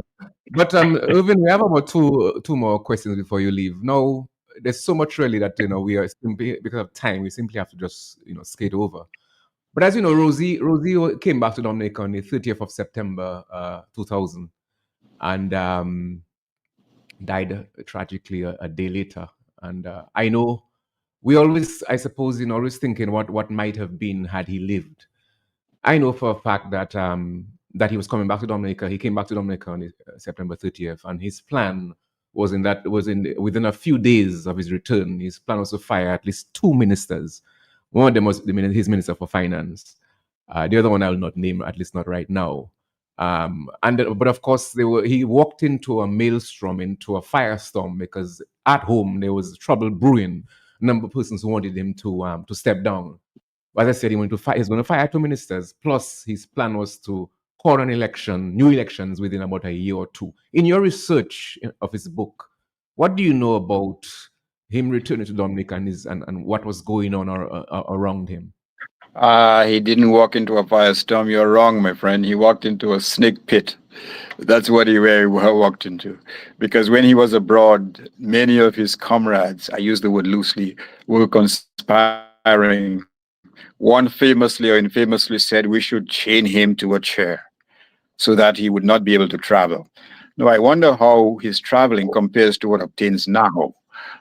but Irvin, we have about two more questions before you leave. Now, there's so much really that we are simply, because of time, we simply have to just skate over. But as you know, Rosie came back to Dominica on the 30th of September, 2000, and died tragically a day later. And I know we always, I suppose, always thinking what might have been had he lived. I know for a fact that that he was coming back to Dominica. He came back to Dominica on September 30th, and his plan was within a few days of his return. His plan was to fire at least two ministers. One of them was his Minister for Finance. The other one I will not name, at least not right now. But of course, he walked into a maelstrom, into a firestorm, because at home there was trouble brewing. A number of persons who wanted him to step down. As I said, he's going to fire two ministers. Plus, his plan was to call an election, new elections, within about a year or two. In your research of his book, what do you know about him returning to Dominica and what was going on around him? He didn't walk into a firestorm. You're wrong, my friend. He walked into a snake pit. That's what he walked into. Because when he was abroad, many of his comrades, I use the word loosely, were conspiring. One famously or infamously said we should chain him to a chair so that he would not be able to travel. Now, I wonder how his traveling compares to what obtains now.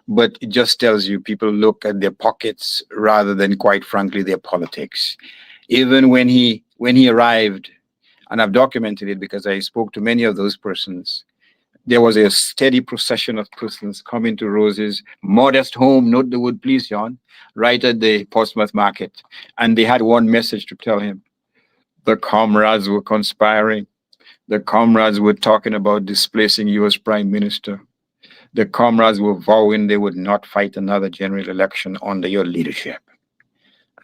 But it just tells you people look at their pockets rather than, quite frankly, their politics. Even when he arrived, and I've documented it because I spoke to many of those persons. There was a steady procession of persons coming to Rosie's modest home, note the word please, John, right at the Portsmouth market. And they had one message to tell him. The comrades were conspiring. The comrades were talking about displacing US Prime Minister. The comrades were vowing they would not fight another general election under your leadership.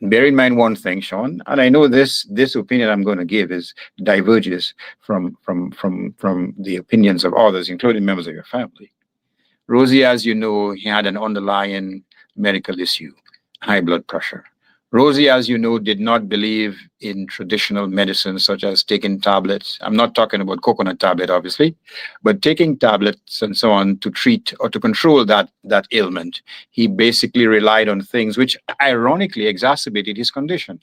And bear in mind one thing, Sean, and I know this opinion I'm going to give diverges from the opinions of others, including members of your family. Rosie, as you know, he had an underlying medical issue, high blood pressure. Rosie, as you know, did not believe in traditional medicine, such as taking tablets. I'm not talking about coconut tablet, obviously, but taking tablets and so on to treat or to control that ailment. He basically relied on things which ironically exacerbated his condition.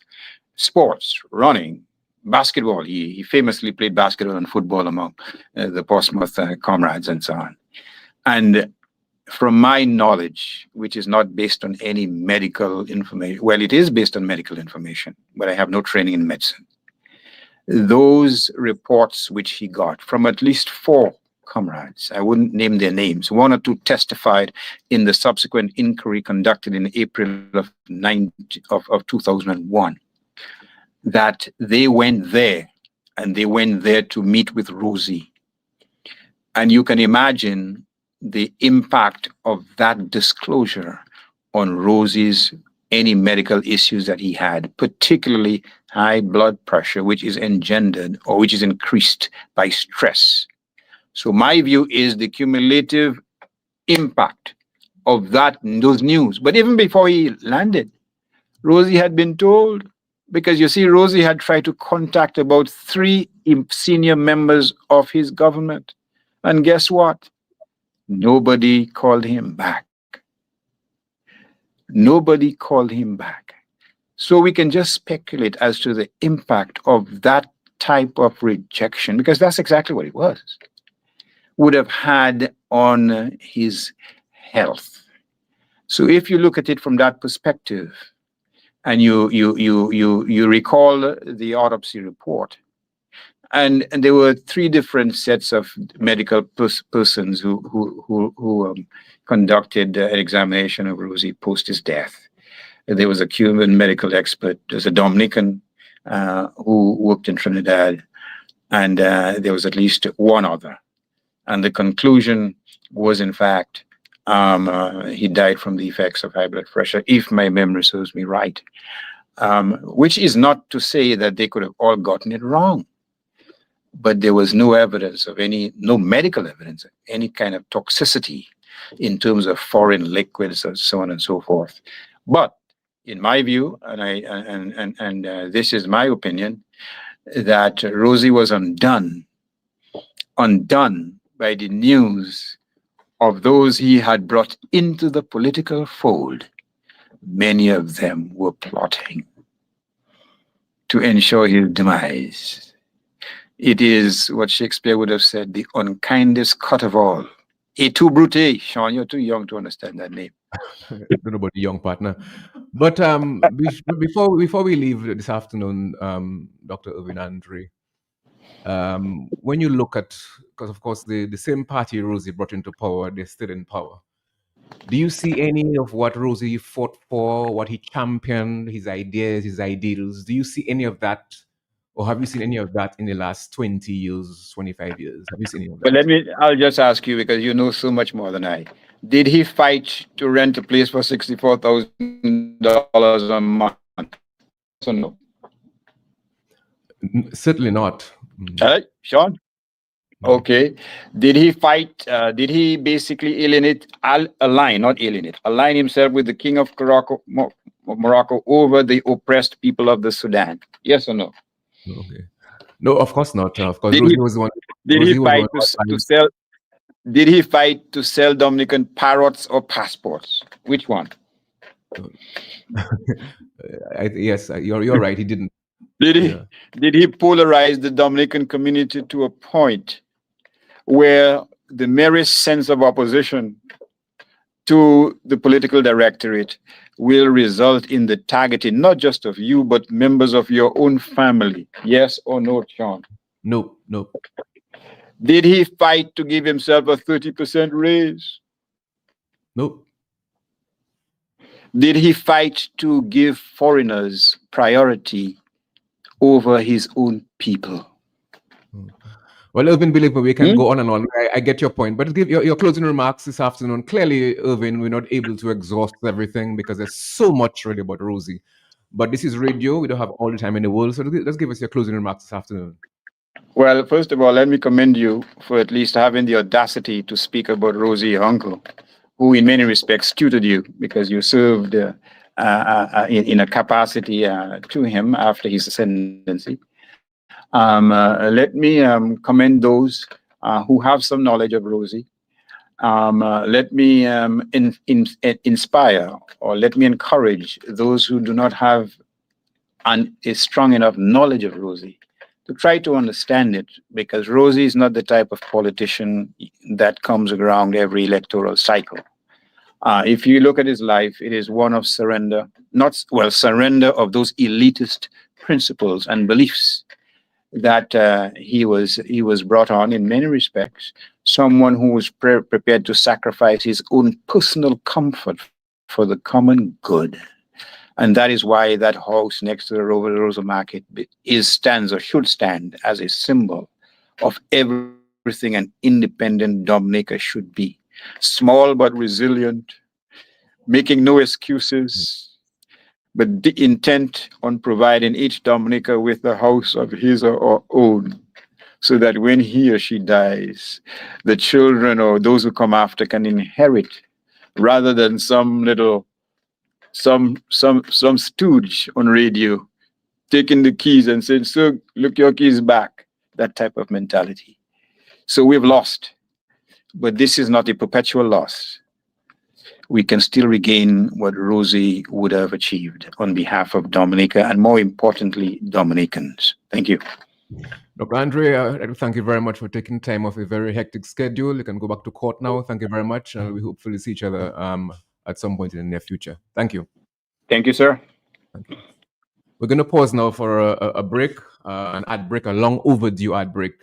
Sports, running, basketball. He famously played basketball and football among the Portsmouth comrades and so on. And from my knowledge, which is not based on any medical information, well, it is based on medical information, but I have no training in medicine. Those reports which he got from at least 4 comrades, I wouldn't name their names, 1 or 2 testified in the subsequent inquiry conducted in April of 2001, that they went there, and they went there to meet with Rosie. And you can imagine the impact of that disclosure on Rosie's any medical issues that he had, particularly high blood pressure, which is engendered or which is increased by stress. So my view is the cumulative impact of those news. But even before he landed, Rosie had been told, because you see, Rosie had tried to contact about 3 senior members of his government. And guess what? Nobody called him back. Nobody called him back. So we can just speculate as to the impact of that type of rejection, because that's exactly what it was, would have had on his health. So if you look at it from that perspective, and you recall the autopsy report, and there were 3 different sets of medical persons who conducted an examination of Rosie post his death. There was a Cuban medical expert, there's a Dominican who worked in Trinidad, and there was at least 1 other. And the conclusion was, in fact, he died from the effects of high blood pressure, if my memory serves me right. Which is not to say that they could have all gotten it wrong. But there was no evidence of no medical evidence of any kind of toxicity in terms of foreign liquids and so on and so forth. But in my view, and this is my opinion, that Rosie was undone by the news of those he had brought into the political fold. Many of them were plotting to ensure his demise. It is what Shakespeare would have said, the unkindest cut of all. Et tu, Brute. Sean, you're too young to understand that name. I don't know about the young partner. But before we leave this afternoon, Dr. Irvin Andre, when you look at, because of course the same party Rosie brought into power, they're still in power. Do you see any of what Rosie fought for, what he championed, his ideas, his ideals? Do you see any of that? Or have you seen any of that in the last 20 years, 25 years? Have you seen any of that? But I'll just ask you, because you know so much more than I. Did he fight to rent a place for $64,000 a month? So no. Certainly not. Sean? Okay. Did he fight, did he basically align himself with the king of Morocco over the oppressed people of the Sudan? Yes or no? Okay. No, of course not. Of course, Did he fight to sell Dominican parrots or passports? Which one? Yes, you're right. He didn't. Did he polarize the Dominican community to a point where the merest sense of opposition to the political directorate will result in the targeting not just of you, but members of your own family? Yes or no, Sean? Nope. Did he fight to give himself a 30% raise? Nope. Did he fight to give foreigners priority over his own people? Well, Irvin, believe me, we can go on and on. I get your point, but give your closing remarks this afternoon. Clearly, Irvin, we're not able to exhaust everything because there's so much really about Rosie. But this is radio. We don't have all the time in the world. So let's give us your closing remarks this afternoon. Well, first of all, let me commend you for at least having the audacity to speak about Rosie, your uncle, who in many respects tutored you because you served in a capacity to him after his ascendancy. Let me commend those who have some knowledge of Rosie. Let me inspire, or let me encourage those who do not have a strong enough knowledge of Rosie to try to understand it, because Rosie is not the type of politician that comes around every electoral cycle. If you look at his life, it is one of surrender of those elitist principles and beliefs that he was brought on in many respects. Someone who was prepared to sacrifice his own personal comfort for the common good. And that is why that house next to the Rosa Market stands or should stand as a symbol of everything an independent Dominica should be. Small but resilient, making no excuses, but the intent on providing each Dominica with a house of his or her own, so that when he or she dies, the children or those who come after can inherit, rather than some stooge on radio taking the keys and saying, "Sir, look, your keys back." That type of mentality. So we've lost, but this is not a perpetual loss. We can still regain what Rosie would have achieved on behalf of Dominica, and more importantly, Dominicans. Thank you. Dr. Andre, thank you very much for taking time off a very hectic schedule. You can go back to court now. Thank you very much. And we hopefully see each other at some point in the near future. Thank you. Thank you, sir. Thank you. We're going to pause now for a break, an ad break, a long overdue ad break.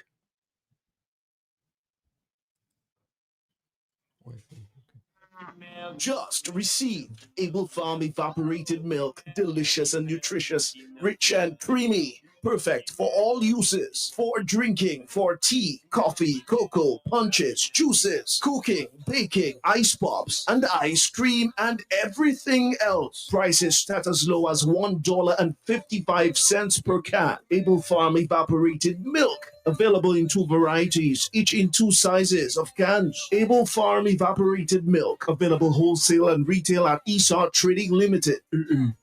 Just received Able Farm evaporated milk, delicious and nutritious, rich and creamy. Perfect for all uses, for drinking, for tea, coffee, cocoa, punches, juices, cooking, baking, ice pops, and ice cream, and everything else. Prices start as low as $1.55 per can. Able Farm evaporated milk. Available in 2 varieties, each in 2 sizes of cans. Able Farm evaporated milk. Available wholesale and retail at Esau Trading Limited.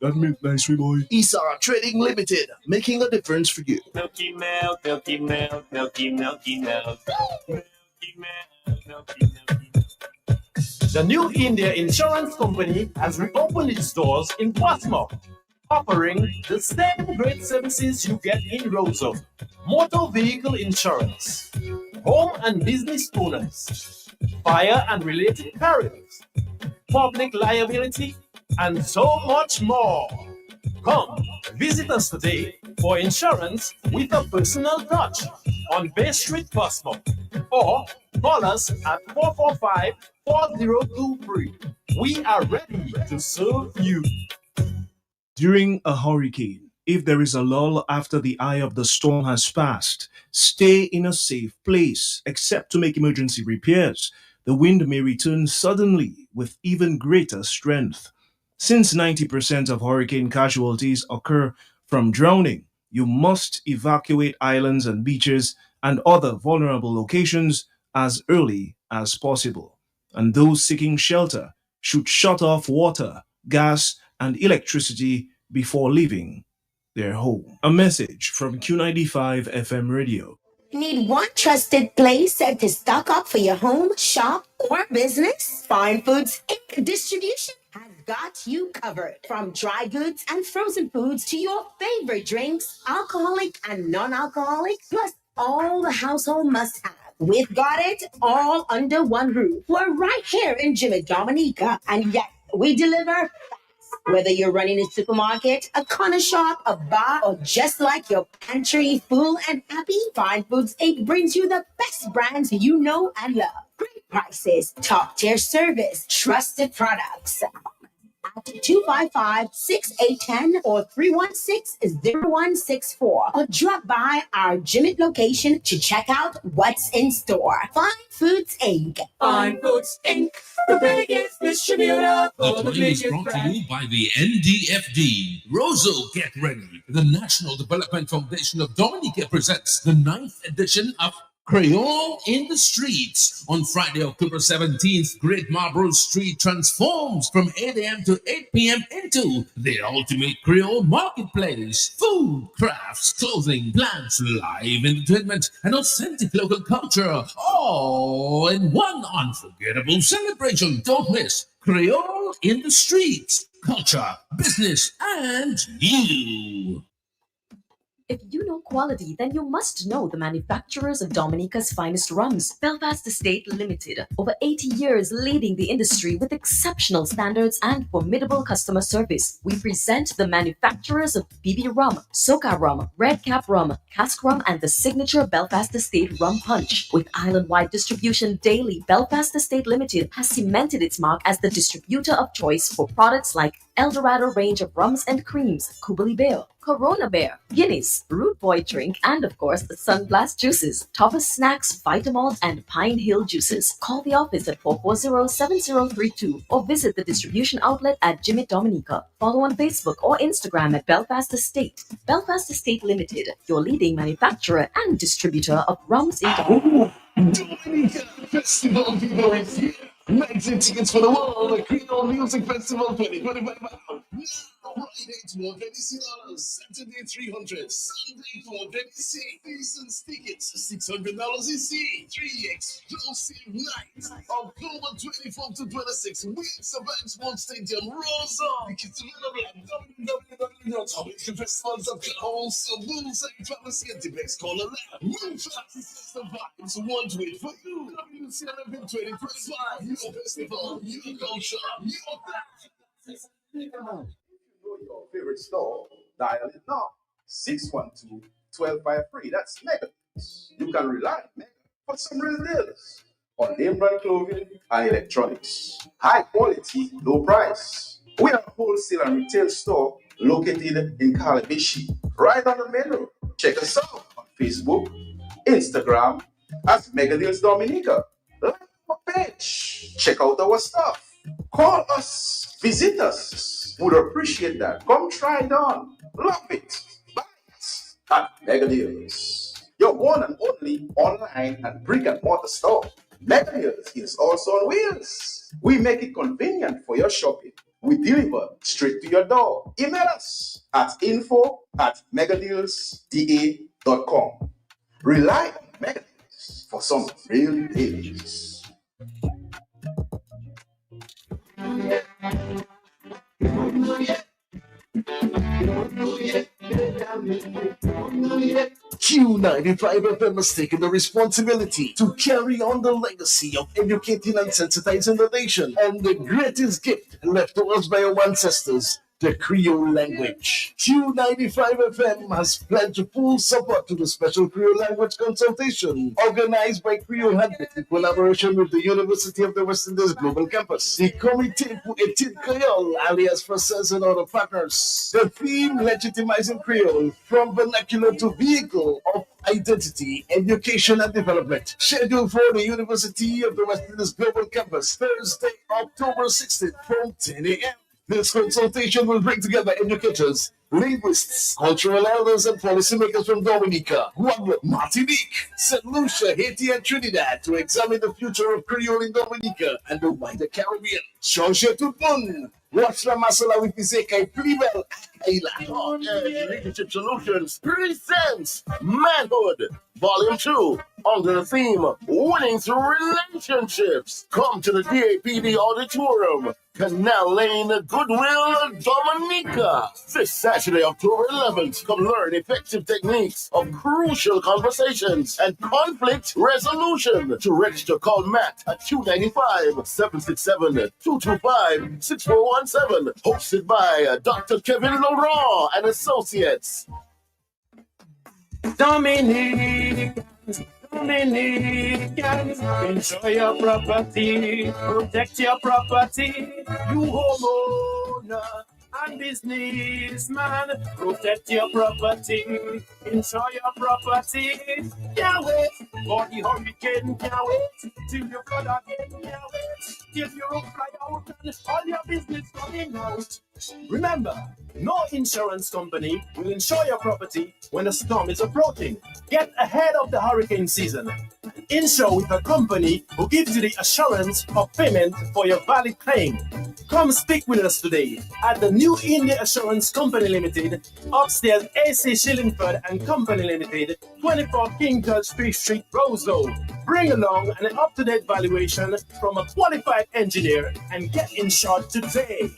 That milk nice, boy. Esau Trading Limited, making a difference for you. Milky milk, milky milk, milky, milky milk. Milky milk, milky, milky milk. The New India Insurance Company has reopened its doors in Portsmouth, offering the same great services you get in Roseau. Motor vehicle insurance, home and business owners, fire and related perils, public liability, and so much more. Come, visit us today for insurance with a personal touch on Bay Street, Portsmouth, or call us at 445-4023. We are ready to serve you. During a hurricane, if there is a lull after the eye of the storm has passed, stay in a safe place, except to make emergency repairs. The wind may return suddenly with even greater strength. Since 90% of hurricane casualties occur from drowning, you must evacuate islands and beaches and other vulnerable locations as early as possible. And those seeking shelter should shut off water, gas, and electricity before leaving their home. A message from Q95 FM Radio. Need one trusted place to stock up for your home, shop, or business? Fine Foods Inc. Distribution has got you covered. From dry goods and frozen foods to your favorite drinks, alcoholic and non-alcoholic, plus all the household must-have. We've got it all under one roof. We're right here in Jimmy Dominica, and yet we deliver Whether you're running a supermarket, a corner shop, a bar, or just like your pantry full and happy, Fine Foods Inc. brings you the best brands you know and love. Great prices, top tier service, trusted products. At 255-6810 or 316-0164, or drop by our Jimmet location to check out what's in store. Fine Foods Inc. Fine Foods Inc., the biggest distributor. The claim is brought to you by the NDFD. Roseau, get ready. The National Development Foundation of Dominica presents the 9th edition of Creole in the Streets. On Friday, October 17th, Great Marlborough Street transforms from 8 a.m. to 8 p.m. into the ultimate Creole marketplace. Food, crafts, clothing, plants, live entertainment, and authentic local culture, all in one unforgettable celebration. Don't miss Creole in the Streets. Culture, business, and you. If you know quality, then you must know the manufacturers of Dominica's finest rums. Belfast Estate Limited, over 80 years leading the industry with exceptional standards and formidable customer service. We present the manufacturers of BB Rum, Soca Rum, Red Cap Rum, Cask Rum, and the signature Belfast Estate Rum Punch. With island-wide distribution daily, Belfast Estate Limited has cemented its mark as the distributor of choice for products like Eldorado range of rums and creams, Kubali Bear, Corona Bear, Guinness, Root Boy drink, and of course the Sunblast juices, Toffee Snacks, Vitamalt, and Pine Hill juices. Call the office at 440-7032 or visit the distribution outlet at Jimmy Dominica. Follow on Facebook or Instagram at Belfast Estate. Belfast Estate Limited, your leading manufacturer and distributor of rums in Dominica. Dominica Festival people is here. 19 tickets for the world, the Creole Music Festival 2025. Friday $226, Saturday $300, Sunday $426. Decent tickets $600 each. 3 explosive nights, October 24th to 26th. Weeks of Expo Stadium, Roseau. Tickets available at www.tominicafestivals.com. Also, Bullseye Palace Antiplex. Call a lab. Move fast, it's the vibes. One to wait for you. WCLF 2025. Your festival, your culture, your your favorite store, dial it now. 612-1253. That's Mega. You can rely on Mega for some real deals on name brand clothing and electronics. High quality, low price. We are a wholesale and retail store located in Calabishi, right on the main road. Check us out on Facebook, Instagram as Mega Deals Dominica. Like our page. Check out our stuff. Call us. Visit us. Would appreciate that. Come try it on. Love it. Buy it at Mega Deals. Your one and only online and brick and mortar store. Mega Deals is also on wheels. We make it convenient for your shopping. We deliver straight to your door. Email us at info@megadealsda.com. Rely on Mega Deals for some real deals. Q95 FM has taken the responsibility to carry on the legacy of educating and sensitizing the nation on the greatest gift left to us by our ancestors, the Creole language. Q95 FM has pledged full support to the Special Creole Language Consultation organized by Creole Handbook in collaboration with the University of the West Indies Global Campus, the Comité pour Études Creole, alias Française, and other partners. The theme, legitimizing Creole from vernacular to vehicle of identity, education, and development. Scheduled for the University of the West Indies Global Campus, Thursday, October 16th from 10 a.m. This consultation will bring together educators, linguists, cultural elders, and policymakers from Dominica, Guadeloupe, Martinique, St. Lucia, Haiti, and Trinidad to examine the future of Creole in Dominica and the wider Caribbean. Changez tout le monde! Watch la masala with Iseka Plibel Leadership Solutions presents Manhood, Volume 2, under the theme Winning Through Relationships. Come to the DAPD Auditorium, Canal Lane, Goodwill, Dominica. This Saturday, October 11th, come learn effective techniques of crucial conversations and conflict resolution. To register, call Matt at 295-767-225-6417. Hosted by Dr. Kevin Laurent and Associates. Dominicans, enjoy your property, protect your property. You homeowner and businessman, protect your property, enjoy your property. Can't wait for the hurricane, can't wait till you flood again, can't wait till you fly out and all your business coming out. Remember, no insurance company will insure your property when a storm is approaching. Get ahead of the hurricane season. Insure with a company who gives you the assurance of payment for your valid claim. Come speak with us today at the New India Assurance Company Limited, upstairs AC Shillingford and Company Limited, 24 King George Street, Roseau. Bring along an up-to-date valuation from a qualified engineer and get insured today.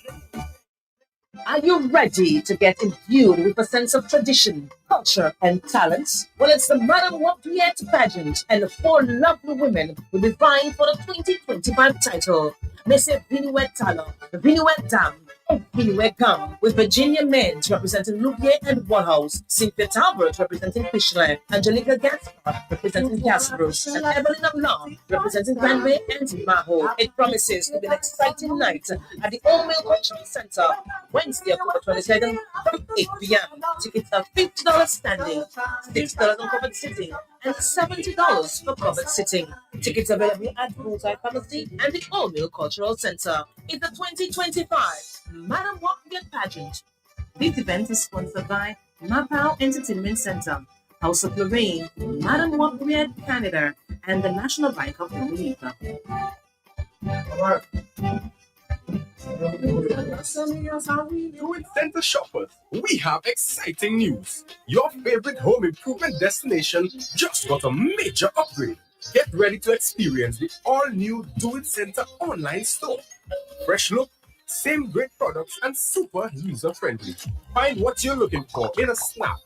Are you ready to get imbued with a sense of tradition, culture, and talents? Well, it's the Madam Wapiet pageant, and the 4 lovely women will be vying for the 2025 title. Messe Vinuet Tala, Vinuet Dam, and Vinuet Gum, with Virginia Menz representing Louvier and Waterhouse, Cynthia Talbot representing Fischler, Angelica Gaspar representing Gasparus, and Evelyn Blanc representing Granway and Maho. It promises to be an exciting night at the Old Mill Cultural Center, Wednesday, October 22nd from 8 p.m. Tickets are $50 standing, $6 on covered sitting, and $70 for covered sitting. Tickets available at Bullseye Pharmacy and the Old Mill Cultural Center. It's the 2025 Madam Wapiet pageant. This event is sponsored by Mapao Entertainment Center, House of Lorraine, Madam Wapiet Canada, and the National Bank of Dominica. With Center shoppers, we have exciting news. Your favorite home improvement destination just got a major upgrade. Get ready to experience the all-new Do It Center online store. Fresh look, same great products, and super user-friendly. Find what you're looking for in a snap.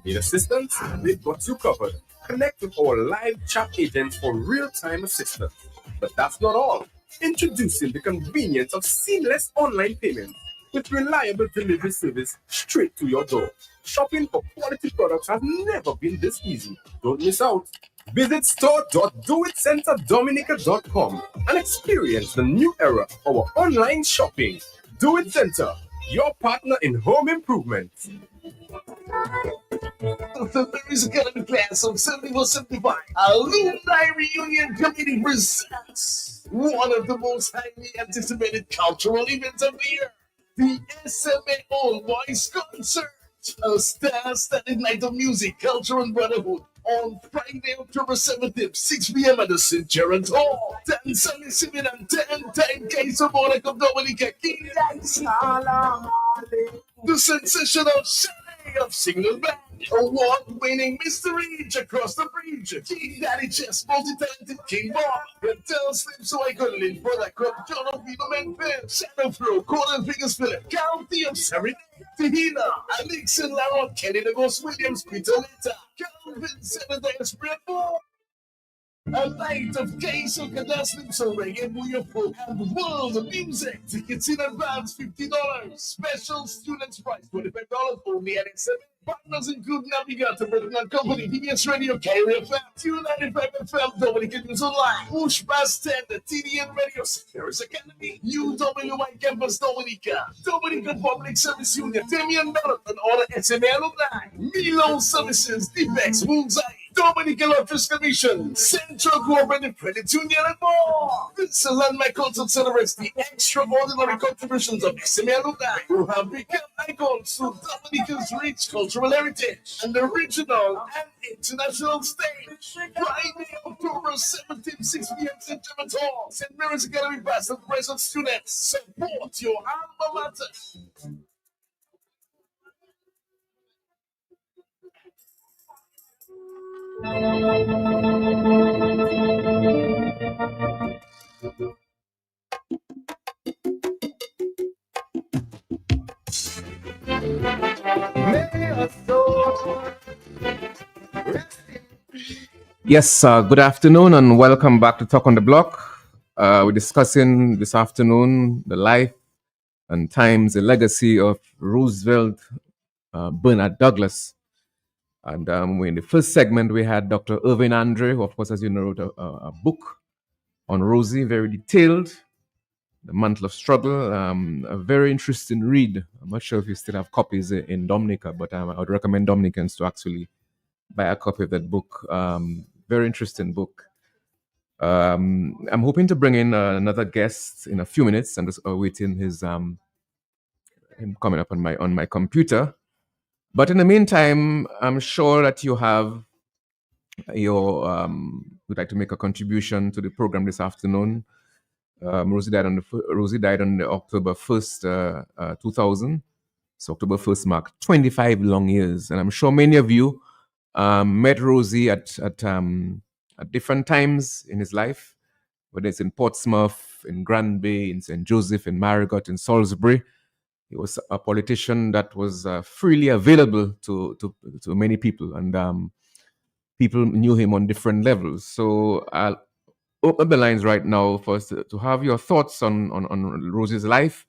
Need assistance? We've got you covered. Connect with our live chat agents for real-time assistance. But that's not all. Introducing the convenience of seamless online payments with reliable delivery service straight to your door. Shopping for quality products has never been this easy. Don't miss out. Visit store.doitcenterdominica.com and experience the new era of our online shopping. Do It Center, your partner in home improvement. The Mary's Academy class of 71-75 Alumni Reunion Committee presents one of the most highly anticipated cultural events of the year, the SMA All Boys Concert, a star-studded night of music, culture, and brotherhood on Friday, October 17th, 6 p.m. at the St. Gerard's Hall. Tansani Simin and 10-time Kaiser Monarch of Dominica, King the sensational Chalet of Single Band, award-winning Mr. Reach across the bridge, King Daddy Chess, multi-talented King Bob, Gatel Slim So I Could Live, Brother Club, John Oviedo Menfeld, Shadow Flow, Colin Fingers Philip, County of Serenity, Tahina, Alex and Laron, Kenny the Ghost Williams, Peter Lita, Calvin Senators, Brett Moore. A night of gay soca dance, so reggae, booyah, and world of music. Tickets in advance, $50. Special students price, $25 only at XM. Partners include Navigator, Britain Company, PBS Radio, Carrier FM, 295 FM, Dominica News Online, Push Past 10, the TDN Radio, Paris Academy, UWI Campus Dominica, Dominica Public Service Union, Damian Bennett, and all the SMA alumni, Milo Services, Deepex, Bullseye, Dominica Lotteries Commission, Central Cooperative Credit Union, and more. This landmark concert celebrates the extraordinary contributions of SMA alumni who have become icons to Dominica's rich cultural heritage and the regional and international stage. Friday, October 17th, 6 p.m. St. Gerard's Hall. St. Mary's Academy past and present students. Support your alma mater. Yes, good afternoon and welcome back to Talk on the Block. We're discussing this afternoon the life and times, the legacy of Roosevelt Bernard Douglas. And in the first segment, we had Dr. Irvin Andre, who, of course, as you know, wrote a book on Rosie, very detailed, The Mantle of Struggle, a very interesting read. I'm not sure if you still have copies in Dominica, but I would recommend Dominicans to actually buy a copy of that book. Very interesting book. I'm hoping to bring in another guest in a few minutes. I'm just awaiting him coming up on my computer. But in the meantime, I'm sure that you have would like to make a contribution to the program this afternoon. Rosie died on October 1st, 2000. So October 1st marked 25 long years, and I'm sure many of you met Rosie at different times in his life, whether it's in Portsmouth, in Granby, in St. Joseph, in Marigot, in Salisbury. He was a politician that was freely available to many people, and people knew him on different levels. So I'll open the lines right now for us to have your thoughts on Rosie's life,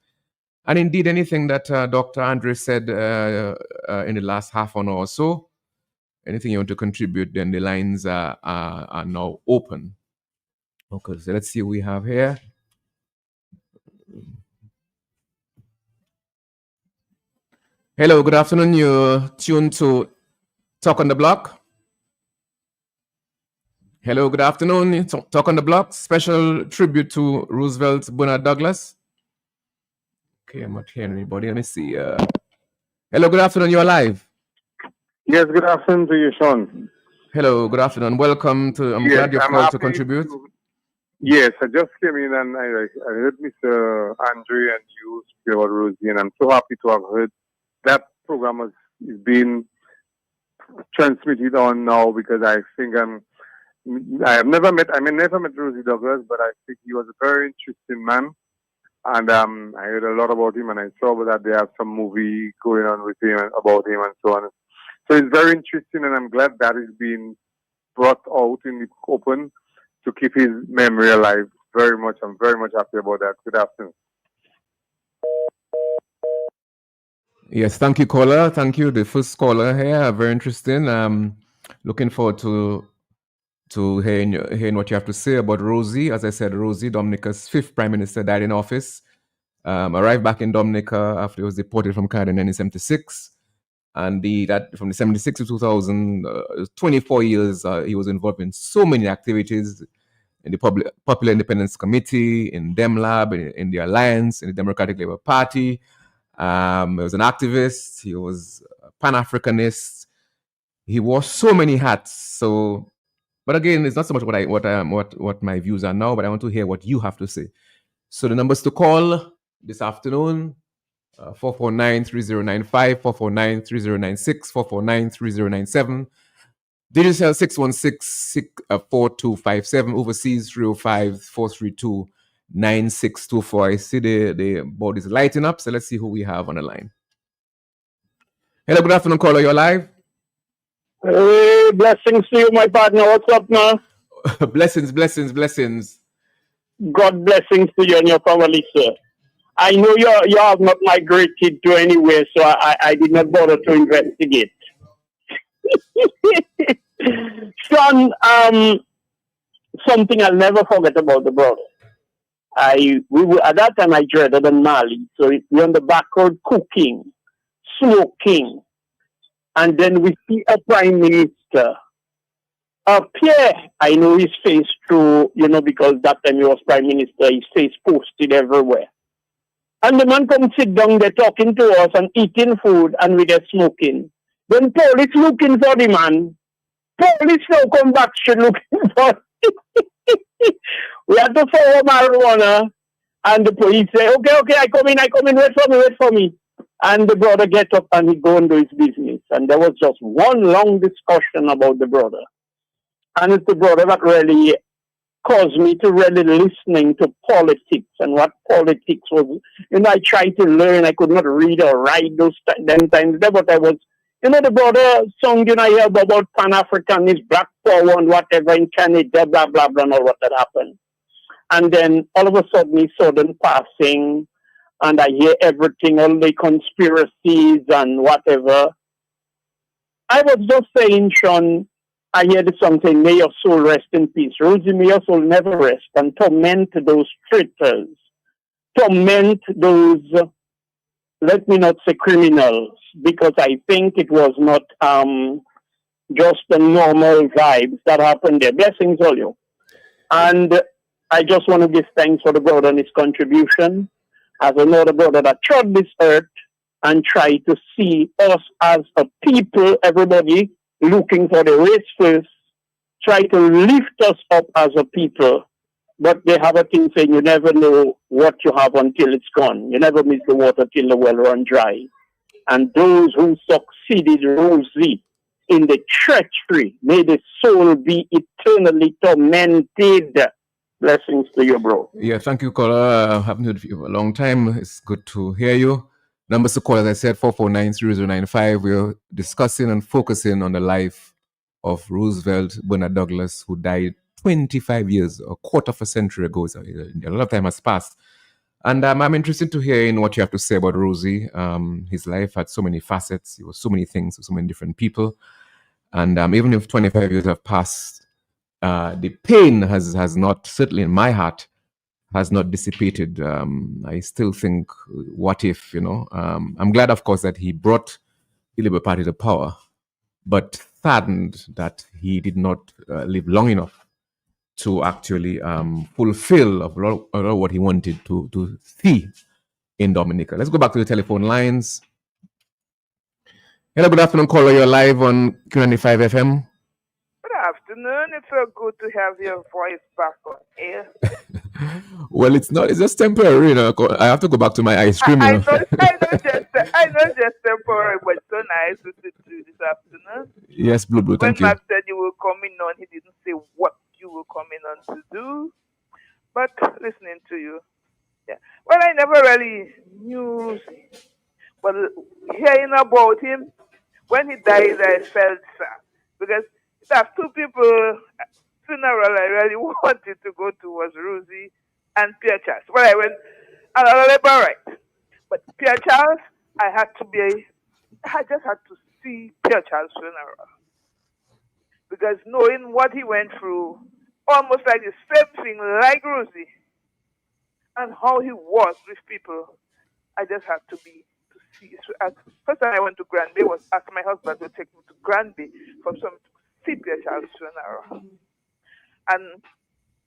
and indeed anything that Dr. Andre said in the last half an hour or so. Anything you want to contribute, then the lines are now open. Okay, so let's see what we have here. Hello, good afternoon. You're tuned to Talk on the Block. Hello, good afternoon. Talk on the Block. Special tribute to Roosevelt Bernard Douglas. Okay, I'm not hearing anybody. Let me see. Hello, good afternoon. You're live. Yes, good afternoon to you, Sean. Hello, good afternoon. Welcome to. I'm glad you've called to contribute. Yes, I just came in and I heard Mr. Andre and you speak about Rosie, and I'm so happy to have heard that program is being transmitted on now, because I think I never met Rosie Douglas, but I think he was a very interesting man, and I heard a lot about him, and I saw that they have some movie going on with him and about him and so on. So it's very interesting, and I'm glad that is being brought out in the open to keep his memory alive. Very much, I'm very much happy about that. Good afternoon. Yes, thank you, caller. Thank you, the first caller here. Very interesting. Looking forward to hearing what you have to say about Rosie. As I said, Rosie, Dominica's 5th Prime Minister, died in office. Arrived back in Dominica after he was deported from Canada in 1976. And that from the 76 to 2000, 24 years, he was involved in so many activities in the Popular Independence Committee, in DemLab, in the Alliance, in the Democratic Labour Party. He was an activist. He was a Pan-Africanist. He wore so many hats. So, but again, it's not so much what my views are now, but I want to hear what you have to say. So the numbers to call this afternoon. 449-3095, 449-3096, 449-3097. Digital 616-4257, overseas 305-432-9624. I see the board is lighting up, so let's see who we have on the line. Hello, good afternoon, caller. You're live. Hey, blessings to you, my partner. What's up now? Blessings. God blessings to you and your family, sir. I know you have not migrated to anywhere, so I did not bother to investigate. Sean, something I'll never forget about the brother. At that time I dreaded on Mali, so we on the back road cooking, smoking, and then we see a prime minister appear. I know his face through, because that time he was prime minister, his face posted everywhere. And the man come sit down there talking to us and eating food, and we get smoking. Then police looking for the man. Police now come back straight looking for We had to follow marijuana, and the police say, okay, I come in, wait for me. And the brother get up and he go and do his business. And there was just one long discussion about the brother. And it's the brother that really caused me to really listening to politics and what politics was. I tried to learn. I could not read or write them times there, but I was, the brother song, I hear about Pan-Africanism, Black Power and whatever in Canada, blah, blah, blah, and all what that happened. And then all of a sudden he saw them passing, and I hear everything, all the conspiracies and whatever. I was just saying, Sean, I hear the song saying, may your soul rest in peace. Rosie, may your soul never rest, and torment those traitors. Torment those, let me not say criminals, because I think it was not just the normal vibes that happened there. Blessings all you. And I just want to give thanks for the brother and his contribution. As another brother that trod this earth and try to see us as a people, everybody looking for the race first, try to lift us up as a people. But they have a thing saying you never know what you have until it's gone. You never miss the water till the well run dry. And those who succeeded Rosie in the treachery, may the soul be eternally tormented. Blessings to you, bro. Yeah, thank you, caller. I haven't heard of you for a long time. It's good to hear you. Numbers to call, as I said, 449-0095. We're discussing and focusing on the life of Roosevelt Bernard Douglas, who died 25 years, a quarter of a century ago. So a lot of time has passed. And I'm interested to hear in what you have to say about Rosie. His life had so many facets. He was so many things to so many different people. And even if 25 years have passed, the pain has not, certainly in my heart, has not dissipated. I still think, what if, I'm glad, of course, that he brought the Labour Party to power, but saddened that he did not live long enough to actually fulfill a lot of what he wanted to see in Dominica. Let's go back to the telephone lines. Hello, good afternoon, caller. You're live on Q95 FM. Good afternoon. It's so good to have your voice back on air. Well, it's not. It's just temporary. I have to go back to my ice cream. I know just temporary, but it's so nice to sit through this afternoon. Yes, Blue, When thank you. Matt said you were coming on, he didn't say what you were coming on to do, but listening to you. Yeah. Well, I never really knew, but hearing about him, when he died, I felt sad because there's two people funeral I really wanted to go to was Rosie and Pierre Charles. Well, I went and I was right. But Pierre Charles, I just had to see Pierre Charles' funeral. Because knowing what he went through, almost like the same thing like Rosie, and how he was with people, I just had to see. First time I went to Granby was ask my husband to take me to Granby for some see Pierre Charles' funeral. And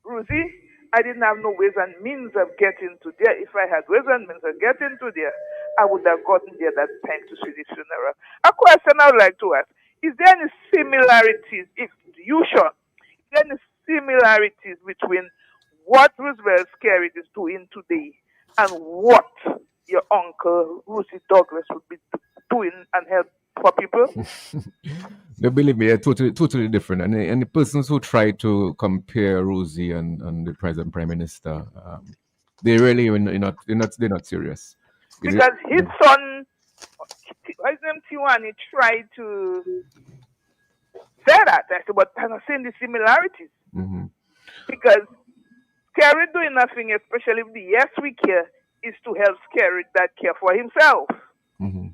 Rosie, I didn't have no ways and means of getting to there. If I had ways and means of getting to there, I would have gotten there that time to see the funeral. A question I would like to ask, is there any similarities, if you sure, is there any similarities between what Roosevelt Skerrit is doing today and what your uncle Rosie Douglas would be doing and help for people? They believe me, they're totally different. And the persons who try to compare Rosie and the present Prime Minister, they really they're not serious. Because his son, his name Tiwani, tried to say that. I said, but I'm not seeing the similarities. Mm-hmm. Because Skerrit doing nothing, especially with the Yes We Care, is to help Skerrit that care for himself. Mm-hmm.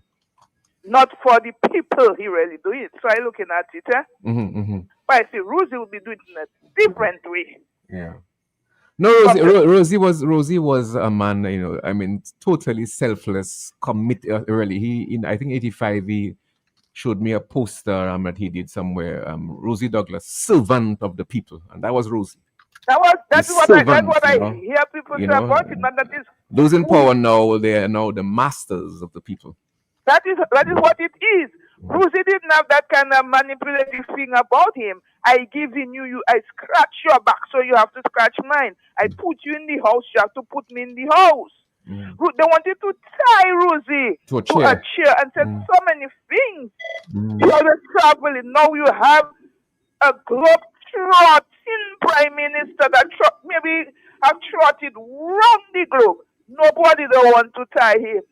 Not for the people he really do it. So I looking at it, Mm-hmm, mm-hmm. but I see Rosie will be doing it in a different way. Yeah. No, Rosie was a man, I mean, totally selfless, committed. Really, I think 85, he showed me a poster that he did somewhere. Rosie Douglas, servant of the people, and that was Rosie. That's what I hear people say about it. But that is those in power now. They are now the masters of the people. That is what it is. Rosie didn't have that kind of manipulative thing about him. I give in you, I scratch your back, so you have to scratch mine. I put you in the house, you have to put me in the house. Mm. They wanted to tie Rosie to a chair and said so many things. You are traveling. Now you have a globe trotting prime minister that maybe have trotted round the globe. Nobody don't want to tie him.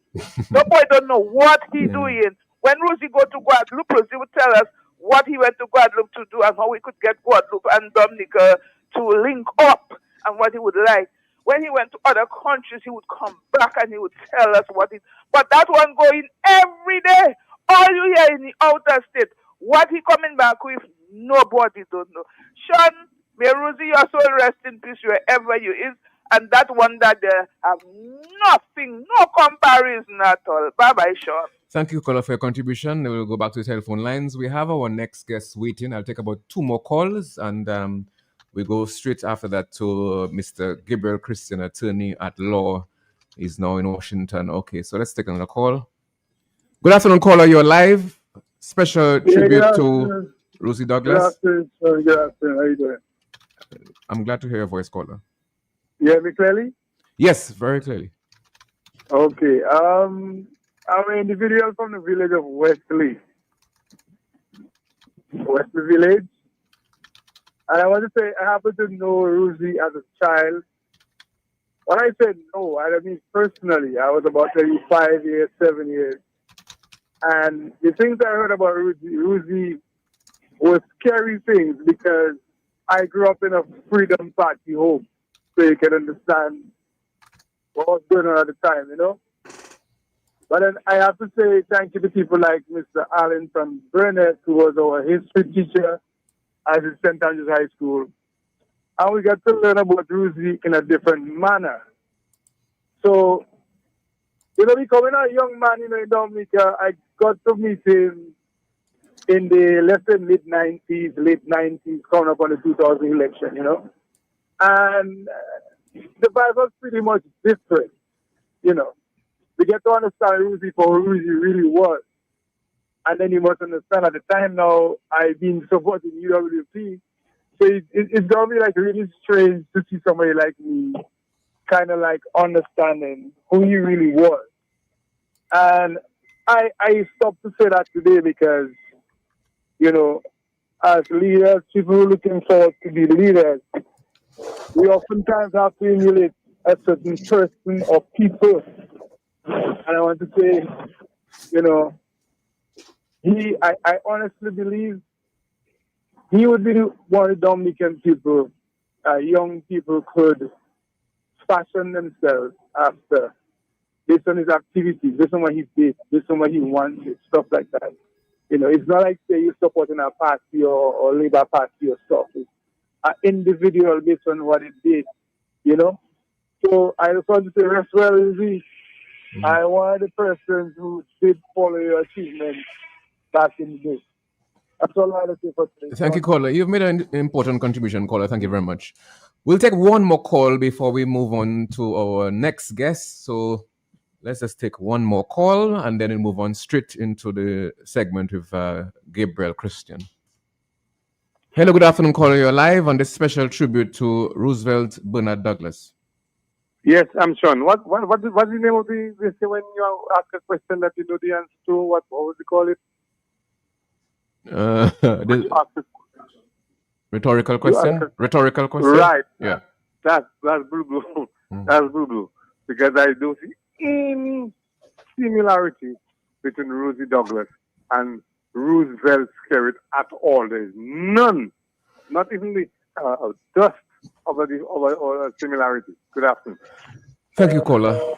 Nobody don't know what he doing. When Rosie go to Guadeloupe, Rosie would tell us what he went to Guadeloupe to do and how we could get Guadeloupe and Dominica to link up and what he would like. When he went to other countries, he would come back and he would tell us what it. But that one going every day. All you hear in the outer state. What he coming back with, nobody don't know. Sean, may Rosie, your soul rest in peace wherever you is. And that one that they have nothing, no comparison at all. Bye-bye, Sean. Thank you, caller, for your contribution. We'll go back to the telephone lines. We have our next guest waiting. I'll take about 2 more calls, and we go straight after that to Mr. Gabriel Christian, attorney at law. He's now in Washington. Okay, so let's take another call. Good afternoon, caller. You're live. Special tribute to Rosie Douglas. Good afternoon. Good afternoon. How you doing? I'm glad to hear your voice, caller. You hear me clearly? Yes, very clearly. Okay. I'm an individual from the village of Wesley Village. And I want to say I happen to know Rosie as a child. When I said no, I mean personally. I was about 35 years, 7 years. And the things I heard about Rosie were scary things because I grew up in a Freedom Party home. So you can understand what was going on at the time, you know? But then I have to say thank you to people like Mr. Arlington Burnett, who was our history teacher at St. Andrews High School. And we got to learn about Rosie in a different manner. So, you know, becoming a young man, in Dominica, I got to meet him in the, let's say, mid-90s, late 90s, coming up on the 2000 election, you know? And the vibe was pretty much different, you know. We get to understand Rosie for who Rosie really was. And then you must understand at the time now, I've been supporting UWP. So it's going to be like really strange to see somebody like me kind of like understanding who he really was. And I stopped to say that today because, you know, as leaders, people who are looking forward to be leaders, we oftentimes have to emulate a certain person or people. And I want to say, you know, I honestly believe he would be one of the Dominican people, young people could fashion themselves after, based on his activities, based on what he did, based on what he wanted, stuff like that. You know, it's not like, say, you're supporting a party or Labour Party or stuff. It's an individual based on what it did, you know? So I just want to say, rest well, Rosie. I want the person who did follow your achievements back in the day. That's all I have to say for today. Thank you, caller. You've made an important contribution, caller. Thank you very much. We'll take one more call before we move on to our next guest. So let's just take one more call and then we'll move on straight into the segment with Gabriel Christian. Hello, good afternoon, caller. You're live on this special tribute to Roosevelt Bernard Douglas. Yes, I'm Sean. What's the name of the when you ask a question that you know the answer to? What would you call it? Rhetorical question. Rhetorical question. Right. Yeah. That's blue. That's blue. Because I don't see any similarity between Rosie Douglas and Roosevelt Skerrit at all. There is none. Not even the dust of a similarity. Good afternoon. Thank you, caller.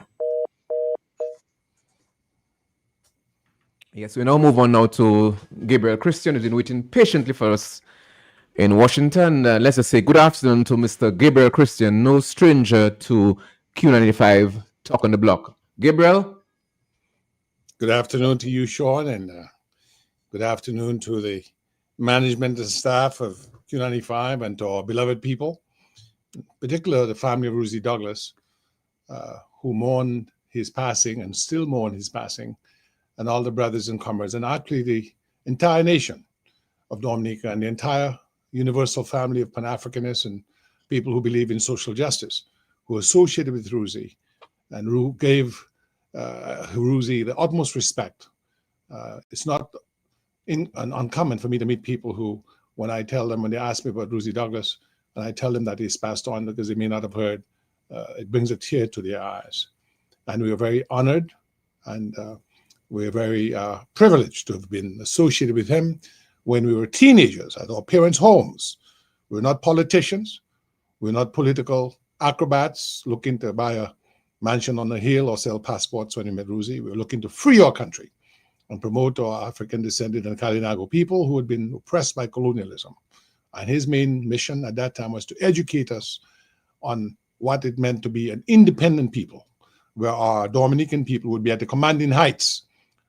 Yes, we now move on now to Gabriel Christian, who's been waiting patiently for us in Washington. Let's just say good afternoon to Mr. Gabriel Christian, no stranger to Q95 Talk on the Block. Gabriel? Good afternoon to you, Sean, and good afternoon to the management and staff of Q95 and to our beloved people, in particular the family of Rosie Douglas, who mourn his passing and still mourn his passing, and all the brothers and comrades, and actually the entire nation of Dominica and the entire universal family of Pan-Africanists and people who believe in social justice, who associated with Rosie and who gave Rosie the utmost respect. It's not uncommon for me to meet people who when I tell them, when they ask me about Rosie Douglas, and I tell them that he's passed on because they may not have heard, it brings a tear to their eyes. And we are very honored, and we're very privileged to have been associated with him when we were teenagers at our parents' homes. We're not politicians. We're not political acrobats looking to buy a mansion on a hill or sell passports when we met Rosie. We were looking to free our country and promote our African-descended and Kalinago people who had been oppressed by colonialism. And his main mission at that time was to educate us on what it meant to be an independent people, where our Dominican people would be at the commanding heights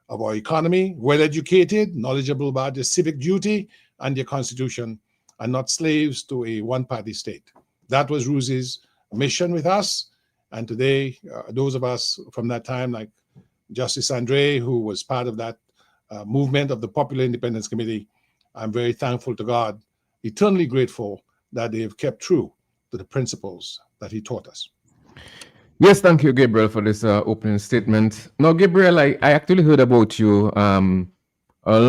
of our economy, well-educated, knowledgeable about their civic duty and their constitution, and not slaves to a one-party state. That was Rosie's mission with us. And today, those of us from that time, like Justice Andre, who was part of that movement of the Popular Independence Committee, I'm very thankful to God, eternally grateful that they have kept true to the principles that he taught us. Yes, thank you, Gabriel, for this opening statement. Now, Gabriel, I actually heard about you for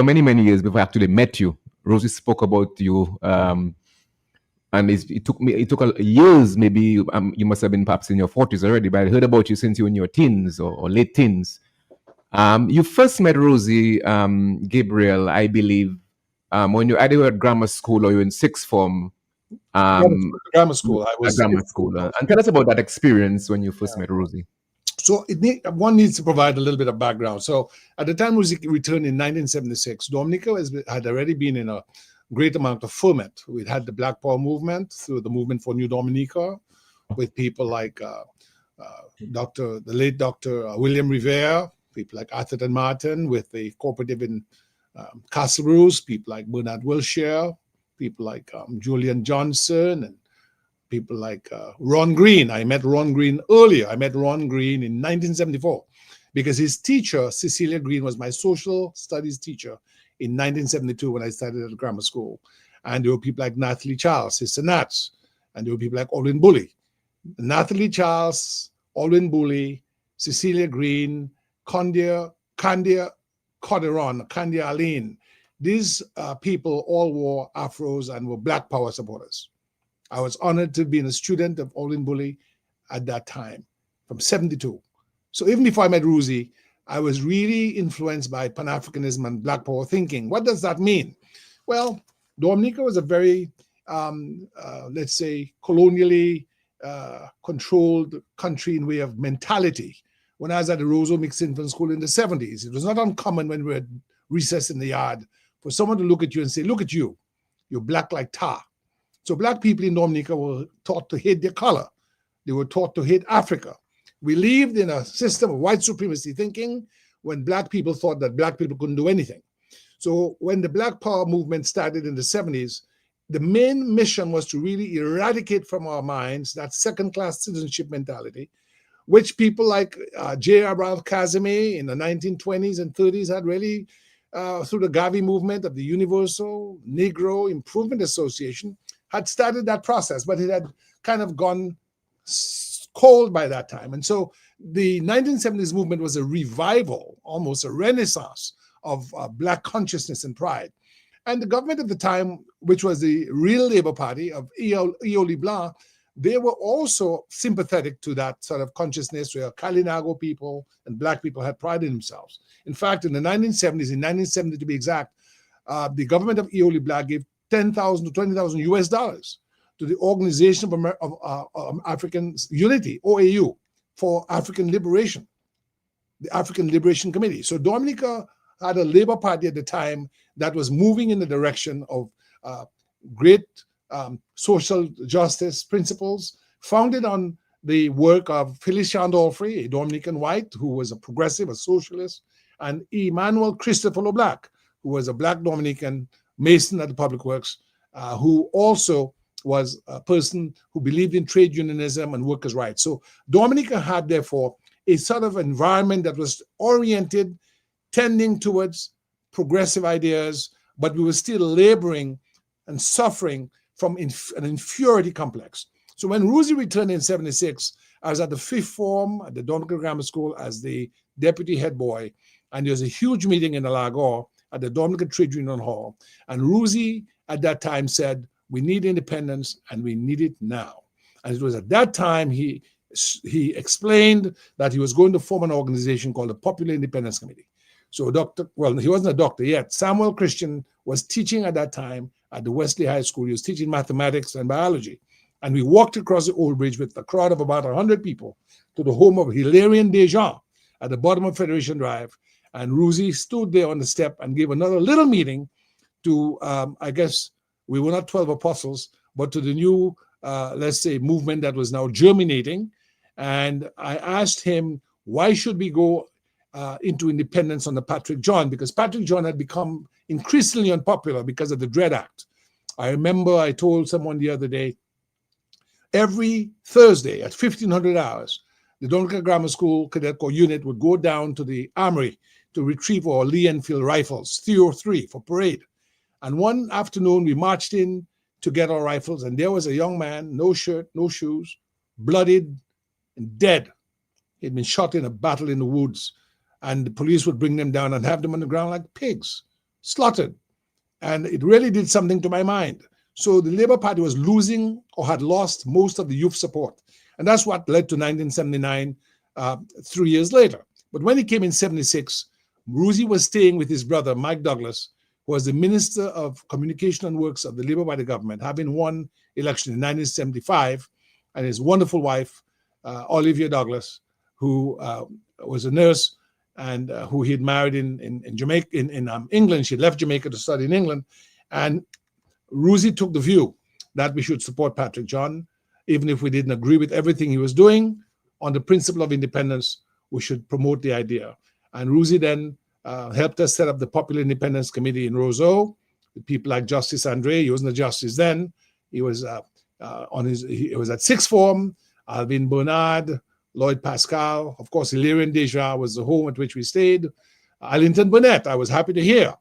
many years before I actually met you. Rosie spoke about you, and it took years. Maybe you must have been perhaps in your 40s already, but I heard about you since you were in your teens or late teens. You first met Rosie, Gabriel, I believe, when you either were at grammar school or you were in sixth form. Grammar school. I was grammar school. And tell us about that experience when you first met Rosie. So one needs to provide a little bit of background. So at the time Rosie returned in 1976, Dominica had already been in a great amount of ferment. We'd had the Black Power movement through the Movement for New Dominica, with people like the late Dr. William Rivera, people like Atherton Martin with the cooperative in Castle Rouse, people like Bernard Wilshire, people like Julian Johnson, and people like Ron Green. I met Ron Green earlier. I met Ron Green in 1974 because his teacher, Cecilia Green, was my social studies teacher in 1972 when I started at grammar school. And there were people like Natalie Charles, Sister Nats, and there were people like Alwyn Bully. Natalie Charles, Alwyn Bully, Cecilia Green, Candia Corderon, Candia Aline. These people all wore afros and were Black Power supporters. I was honored to be a student of Alwyn Bully at that time, from 72. So even before I met Rosie, I was really influenced by Pan-Africanism and Black Power thinking. What does that mean? Well, Dominica was a very, let's say, colonially controlled country in way of mentality. When I was at the Roseau Mixed Infant School in the 70s, it was not uncommon when we were at recess in the yard for someone to look at you and say, look at you, you're black like tar. So Black people in Dominica were taught to hate their color. They were taught to hate Africa. We lived in a system of white supremacy thinking when Black people thought that Black people couldn't do anything. So when the Black Power movement started in the 70s, the main mission was to really eradicate from our minds that second-class citizenship mentality, which people like J. Ralph Kazemi in the 1920s and 30s had really, through the Gavi movement of the Universal Negro Improvement Association, had started that process, but it had kind of gone cold by that time. And so the 1970s movement was a revival, almost a renaissance of Black consciousness and pride. And the government at the time, which was the real Labour Party of Ioli Blanc, they were also sympathetic to that sort of consciousness where Kalinago people and Black people had pride in themselves. In fact, in the 1970s, in 1970 to be exact, the government of Ioli Blanc gave $10,000 to $20,000 US to the Organization of African Unity, OAU, for African Liberation, the African Liberation Committee. So Dominica had a Labour Party at the time that was moving in the direction of great social justice principles, founded on the work of Phyllis Chandolfrey, a Dominican white who was a progressive, a socialist, and Emmanuel Christopher LeBlanc, who was a Black Dominican Mason at the Public Works, who also was a person who believed in trade unionism and workers' rights. So Dominica had, therefore, a sort of environment that was oriented, tending towards progressive ideas, but we were still laboring and suffering from an inferiority complex. So when Rosie returned in 76, I was at the fifth form at the Dominica Grammar School as the deputy head boy, and there was a huge meeting in Alagor, at the Dominica Trade Union Hall. And Ruzi at that time said, we need independence and we need it now. And it was at that time he explained that he was going to form an organization called the Popular Independence Committee. So he wasn't a doctor yet. Samuel Christian was teaching at that time at the Wesley High School. He was teaching mathematics and biology. And we walked across the Old Bridge with a crowd of about 100 people to the home of Hilarion Dejean at the bottom of Federation Drive. And Ruzi stood there on the step and gave another little meeting to, I guess, we were not 12 apostles, but to the new, let's say, movement that was now germinating. And I asked him, why should we go into independence under Patrick John? Because Patrick John had become increasingly unpopular because of the Dread Act. I remember I told someone the other day, every Thursday at 1500 hours, the Dominica Grammar School Cadet Corps unit would go down to the armory to retrieve our Lee Enfield rifles, 303, for parade. And one afternoon, we marched in to get our rifles, and there was a young man, no shirt, no shoes, bloodied and dead. He'd been shot in a battle in the woods, and the police would bring them down and have them on the ground like pigs, slaughtered. And it really did something to my mind. So the Labour Party was losing or had lost most of the youth support. And that's what led to 1979, 3 years later. But when he came in 76, Ruzi was staying with his brother, Mike Douglas, who was the Minister of Communication and Works of the Labour Party government, having won election in 1975, and his wonderful wife, Olivia Douglas, who was a nurse and who he had married in Jamaica, in England. She left Jamaica to study in England. And Ruzi took the view that we should support Patrick John, even if we didn't agree with everything he was doing. On the principle of independence, we should promote the idea. And Ruzi then helped us set up the Popular Independence Committee in Roseau, with people like Justice Andre. He wasn't a justice then. He was he was at Sixth Form, Alvin Bernard, Lloyd Pascal. Of course, Hilarion Dejean was the home at which we stayed. Arlington Burnett, I was happy to hear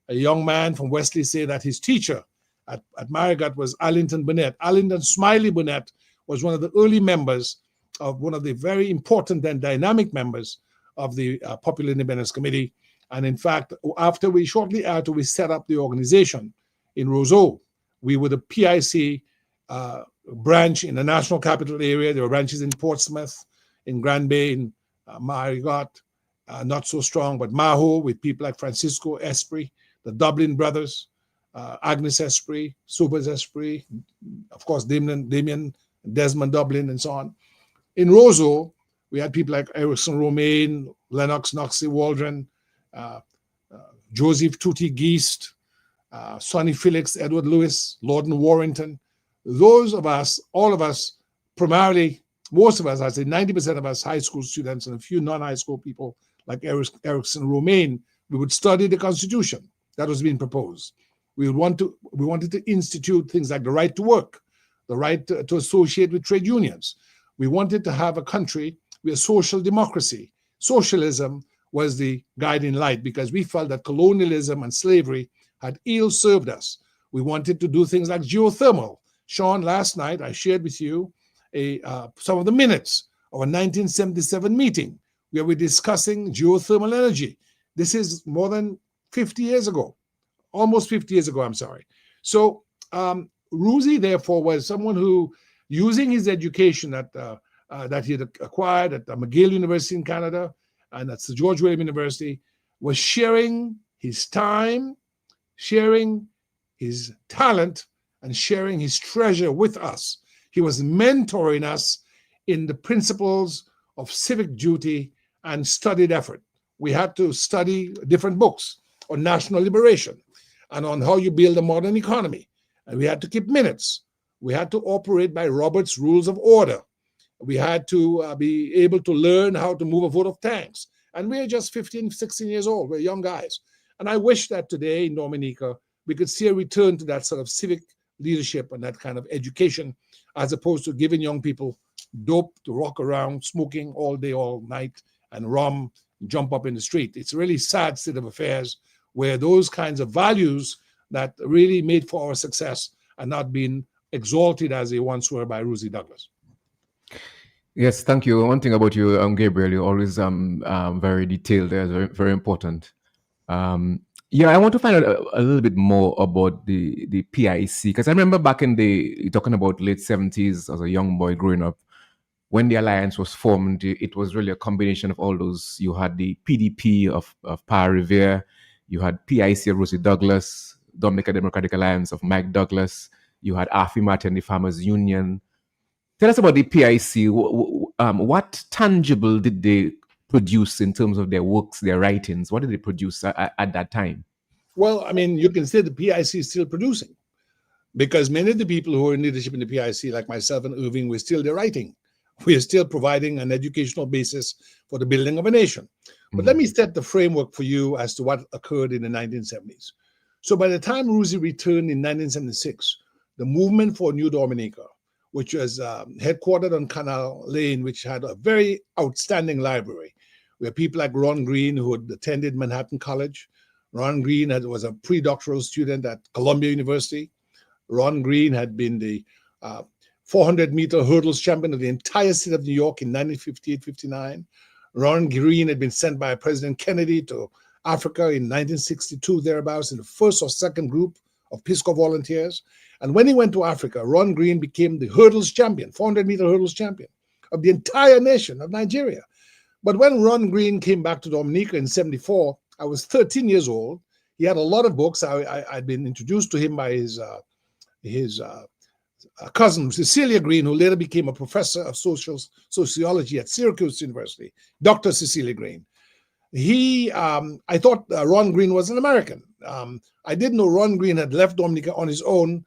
a young man from Wesley say that his teacher at Marigot was Arlington Burnett. Arlington Smiley Burnett was one of the early members of one of the very important and dynamic members of the Popular Independence Committee. And in fact, shortly after we set up the organization in Roseau, we were the PIC branch in the National Capital Area. There were branches in Portsmouth, in Grand Bay, in Marigot, not so strong, but Maho, with people like Francisco Esprit, the Dublin brothers, Agnes Esprit, Subas Esprit, of course, Damien, Desmond Dublin, and so on. In Roseau, we had people like Erickson Romaine, Lennox Noxie Waldron, Joseph Tutti Geist, Sonny Felix, Edward Lewis, Lorden Warrington. Those of us, all of us, primarily, most of us, I'd say 90% of us high school students and a few non-high school people like Erickson Romaine, we would study the Constitution that was being proposed. We wanted to institute things like the right to work, the right to associate with trade unions. We wanted to have a country where social democracy, socialism was the guiding light, because we felt that colonialism and slavery had ill-served us. We wanted to do things like geothermal. Sean, last night I shared with you some of the minutes of a 1977 meeting where we're discussing geothermal energy. This is more than 50 years ago, almost 50 years ago, I'm sorry. So Ruzi, therefore, was someone who, using his education that he had acquired at McGill University in Canada and at Sir George William University, was sharing his time, sharing his talent, and sharing his treasure with us. He was mentoring us in the principles of civic duty and studied effort. We had to study different books on national liberation and on how you build a modern economy. And we had to keep minutes. We had to operate by Robert's Rules of Order. We had to be able to learn how to move a vote of thanks. And we're just 15, 16 years old. We're young guys. And I wish that today in Dominica, we could see a return to that sort of civic leadership and that kind of education, as opposed to giving young people dope to rock around, smoking all day, all night, and rum, jump up in the street. It's a really sad state of affairs where those kinds of values that really made for our success are not being exalted as they once were by Ruzi Douglas. Yes, thank you. One thing about you, Gabriel, you're always very detailed. There, very, very important. Yeah, I want to find out a little bit more about the PIC, because I remember back in the talking about late 70s as a young boy growing up, when the alliance was formed, it was really a combination of all those. You had the PDP of Para Revere, you had PIC of Rosie Douglas, Dominica Democratic Alliance of Mike Douglas, you had Afi Martin, the Farmers Union. Tell us about the PIC. What tangible did they produce in terms of their works, their writings? What did they produce at that time? Well, I mean, you can say the PIC is still producing, because many of the people who are in leadership in the PIC, like myself and Irving, we're still there writing. We are still providing an educational basis for the building of a nation. But let me set the framework for you as to what occurred in the 1970s. So by the time Rosie returned in 1976, the movement for New Dominica, which was headquartered on Canal Lane, which had a very outstanding library, where people like Ron Green, who had attended Manhattan College. Ron Green was a pre-doctoral student at Columbia University. Ron Green had been the 400-meter hurdles champion of the entire city of New York in 1958-59. Ron Green had been sent by President Kennedy to Africa in 1962, thereabouts, in the first or second group of Peace Corps volunteers. And when he went to Africa, Ron Green became the hurdles champion, 400-meter hurdles champion of the entire nation of Nigeria. But when Ron Green came back to Dominica in 74, I was 13 years old. He had a lot of books. I'd been introduced to him by his cousin, Cecilia Green, who later became a professor of sociology at Syracuse University, Dr. Cecilia Green. I thought Ron Green was an American. I didn't know Ron Green had left Dominica on his own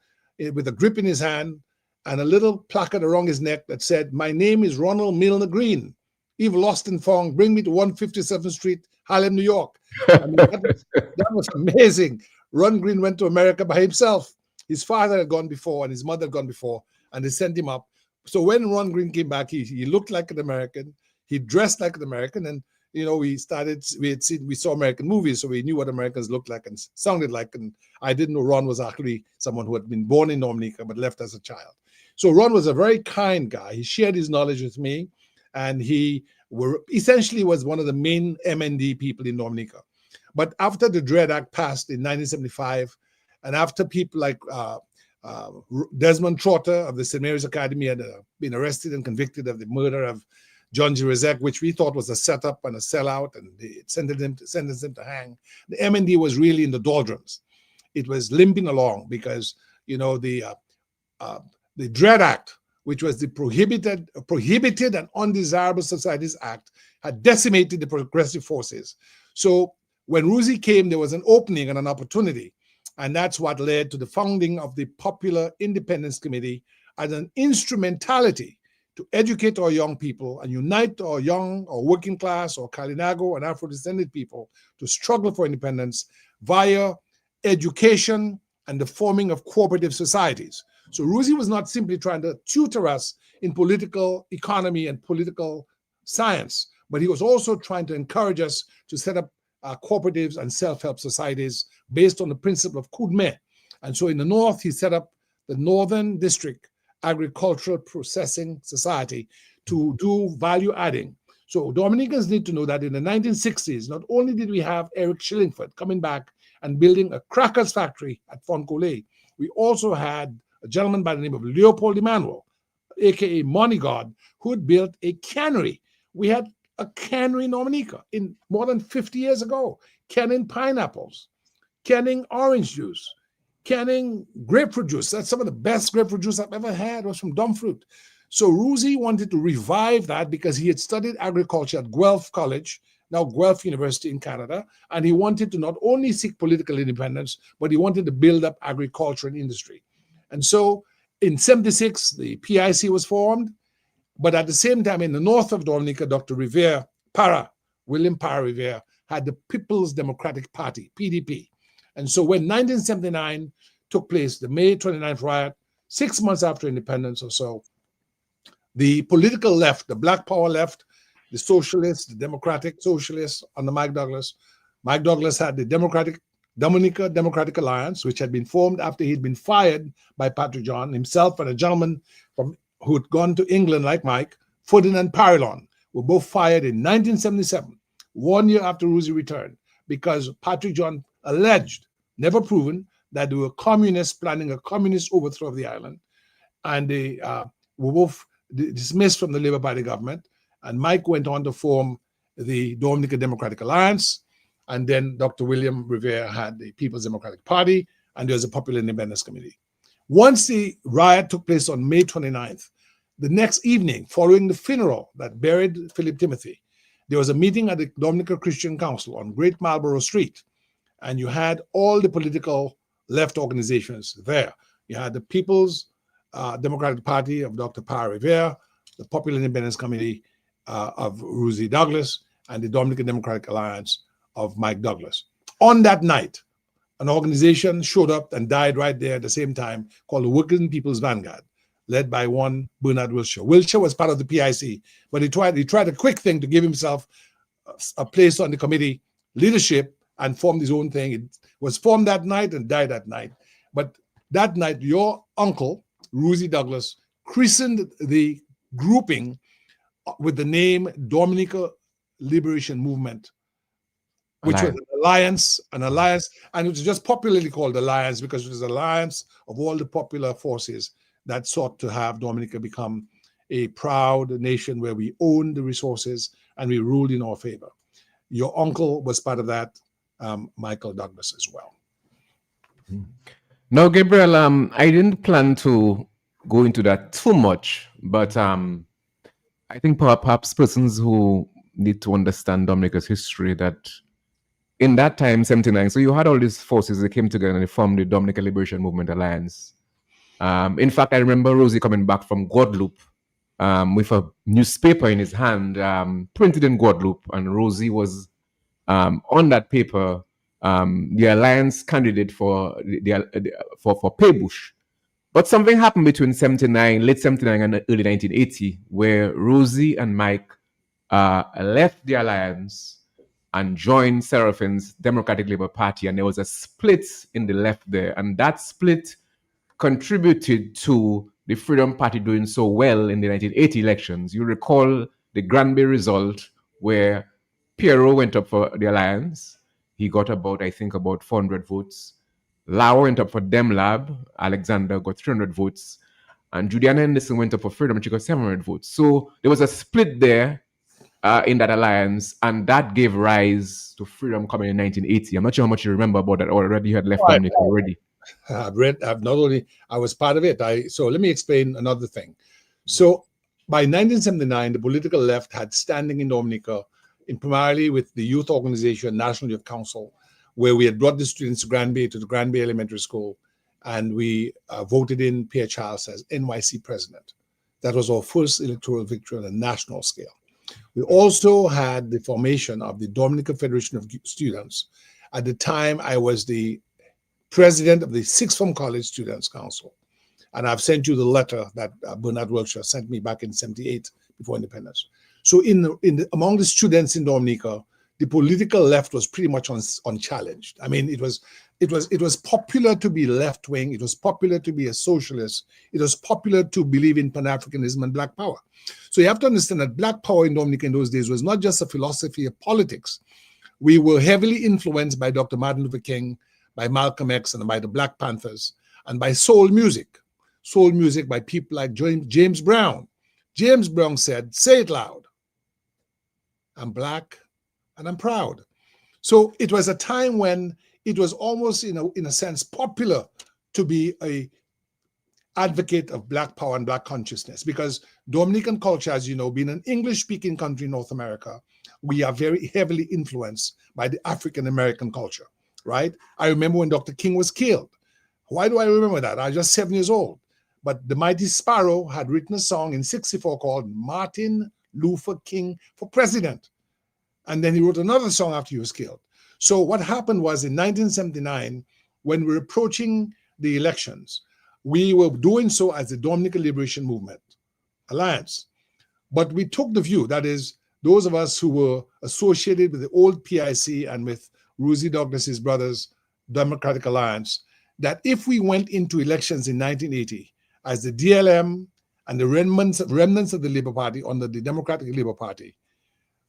with a grip in his hand and a little placard around his neck that said, "My name is Ronald Milner Green. If lost and found, bring me to 157th Street, Harlem, New York." I mean, that was amazing. Ron Green went to America by himself. His father had gone before and his mother had gone before, and they sent him up. So when Ron Green came back, he looked like an American. He dressed like an American, and we saw American movies, so we knew what Americans looked like and sounded like. And I didn't know Ron was actually someone who had been born in Dominica but left as a child. So Ron was a very kind guy. He shared his knowledge with me, and he essentially was one of the main MND people in Dominica. But after the Dread Act passed in 1975, and after people like Desmond Trotter of the St. Mary's Academy had been arrested and convicted of the murder of John G. Rezek, which we thought was a setup and a sellout, and they sentenced him to hang, the MND was really in the doldrums. It was limping along because, the Dread Act, which was the Prohibited and Undesirable Societies Act, had decimated the progressive forces. So when Rosie came, there was an opening and an opportunity. And that's what led to the founding of the Popular Independence Committee as an instrumentality to educate our young people and unite our young or working class or Kalinago and Afro-descended people to struggle for independence via education and the forming of cooperative societies. So Rosie was not simply trying to tutor us in political economy and political science, but he was also trying to encourage us to set up cooperatives and self-help societies based on the principle of Kudme. And so in the North, he set up the Northern District Agricultural Processing Society to do value adding. So Dominicans need to know that in the 1960s, not only did we have Eric Shillingford coming back and building a crackers factory at Foncolay, we also had a gentleman by the name of Leopold Emanuel, aka Money God, who had built a cannery. We had a cannery in Dominica in more than 50 years ago, canning pineapples, canning orange juice, canning grapefruit juice. That's some of the best grapefruit juice I've ever had was from Dumfruit. So Rosie wanted to revive that because he had studied agriculture at Guelph College, now Guelph University in Canada, and he wanted to not only seek political independence, but he wanted to build up agriculture and industry. And so in 76, the PIC was formed, but at the same time, in the north of Dominica, Dr. Revere, William Para Revere, had the People's Democratic Party, PDP. And so when 1979 took place, the May 29th riot, 6 months after independence or so, the political left, the Black Power left, the socialists, the Democratic Socialists under Mike Douglas had the Dominica Democratic Alliance, which had been formed after he'd been fired by Patrick John, himself and a gentleman who had gone to England like Mike, Ferdinand Parillon, were both fired in 1977, 1 year after Rosie returned, because Patrick John alleged, never proven, that they were communists planning a communist overthrow of the island. And they were both dismissed from the Labour Party government. And Mike went on to form the Dominica Democratic Alliance. And then Dr. William Rivera had the People's Democratic Party, and there was a Popular Independence Committee. Once the riot took place on May 29th, the next evening, following the funeral that buried Philip Timothy, there was a meeting at the Dominica Christian Council on Great Marlborough Street, and you had all the political left organizations there. You had the People's Democratic Party of Dr. Parra Rivera, the Popular Independence Committee of Rosie Douglas, and the Dominican Democratic Alliance of Mike Douglas. On that night, an organization showed up and died right there at the same time called the Working People's Vanguard, led by one Bernard Wilshire. Wilshire was part of the PIC, but he tried a quick thing to give himself a place on the committee leadership and formed his own thing. It was formed that night and died that night. But that night, your uncle, Rosie Douglas, christened the grouping with the name Dominica Liberation Movement, which was an alliance, and it was just popularly called Alliance because it was an alliance of all the popular forces that sought to have Dominica become a proud nation where we owned the resources and we ruled in our favor. Your uncle was part of that, Michael Douglas as well. Now, Gabriel, I didn't plan to go into that too much, but I think perhaps persons who need to understand Dominica's history, that in that time, 79, so you had all these forces that came together and they formed the Dominica Liberation Movement Alliance. In fact, I remember Rosie coming back from Guadeloupe with a newspaper in his hand, printed in Guadeloupe, and Rosie was on that paper, the alliance candidate for Paybush. But something happened between late 79 and early 1980, where Rosie and Mike left the alliance and joined Seraphine's Democratic Labour Party, and there was a split in the left there, and that split contributed to the Freedom Party doing so well in the 1980 elections. You recall the Granby result where Pierrot went up for the alliance. He got about 400 votes. Lau went up for DemLab. Alexander got 300 votes. And Juliana Henderson went up for Freedom, and she got 700 votes. So there was a split there in that alliance, and that gave rise to Freedom coming in 1980. I'm not sure how much you remember about that already. You had left Dominica already. I was part of it. So let me explain another thing. So by 1979, the political left had standing in Dominica, primarily with the youth organization, National Youth Council, where we had brought the students to the Granby Elementary School, and we voted in Pierre Charles as NYC president. That was our first electoral victory on a national scale. We also had the formation of the Dominica Federation of Students. At the time, I was the president of the Sixth Form College Students Council. And I've sent you the letter that Bernard Wilshire sent me back in 78 before independence. So among the students in Dominica, the political left was pretty much unchallenged. I mean, it was popular to be left-wing. It was popular to be a socialist. It was popular to believe in Pan-Africanism and Black power. So you have to understand that Black power in Dominica in those days was not just a philosophy of politics. We were heavily influenced by Dr. Martin Luther King, by Malcolm X, and by the Black Panthers, and by soul music by people like James Brown. James Brown said, "Say it loud. I'm Black and I'm proud." So it was a time when it was almost, in a sense, popular to be a advocate of Black power and Black consciousness, because Dominican culture, as you know, being an English-speaking country in North America, we are very heavily influenced by the African-American culture, right? I remember when Dr. King was killed. Why do I remember that? I was just 7 years old. But the Mighty Sparrow had written a song in 64 called Martin Luther King for President. And then he wrote another song after he was killed. So what happened was in 1979, when we were approaching the elections, we were doing so as the Dominica Liberation Movement Alliance. But we took the view, that is, those of us who were associated with the old PIC and with Rosie Douglas's brothers, Democratic Alliance, that if we went into elections in 1980 as the DLM and the remnants of the Labour Party under the Democratic Labour Party,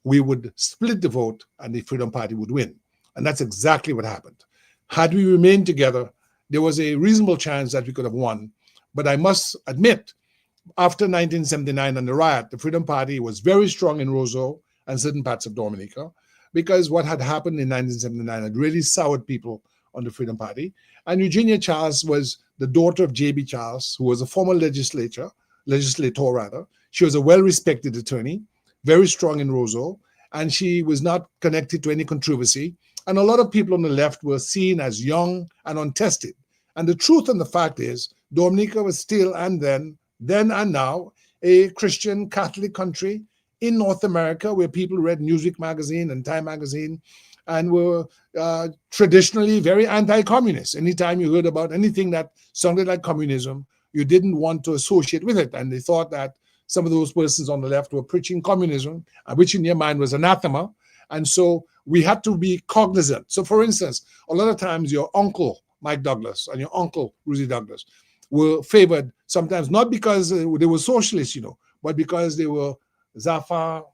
we would split the vote and the Freedom Party would win. And that's exactly what happened. Had we remained together, there was a reasonable chance that we could have won. But I must admit, after 1979 and the riot, the Freedom Party was very strong in Roseau and certain parts of Dominica, because what had happened in 1979 had really soured people on the Freedom Party. And Eugenia Charles was the daughter of J.B. Charles, who was a former legislator. She was a well-respected attorney, very strong in Roseau, and she was not connected to any controversy. And a lot of people on the left were seen as young and untested. And the truth and the fact is, Dominica was still and then and now, a Christian Catholic country in North America where people read Newsweek magazine and Time magazine and were traditionally very anti-communist. Anytime you heard about anything that sounded like communism, you didn't want to associate with it. And they thought that some of those persons on the left were preaching communism, which in their mind was anathema. And so we had to be cognizant. So for instance, a lot of times your uncle, Mike Douglas, and your uncle, Rosie Douglas, were favored sometimes not because they were socialists, but because they were Zafar,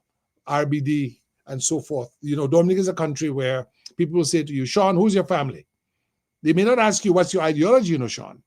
RBD, and so forth. Dominica is a country where people will say to you, Sean, who's your family? They may not ask you what's your ideology, Sean.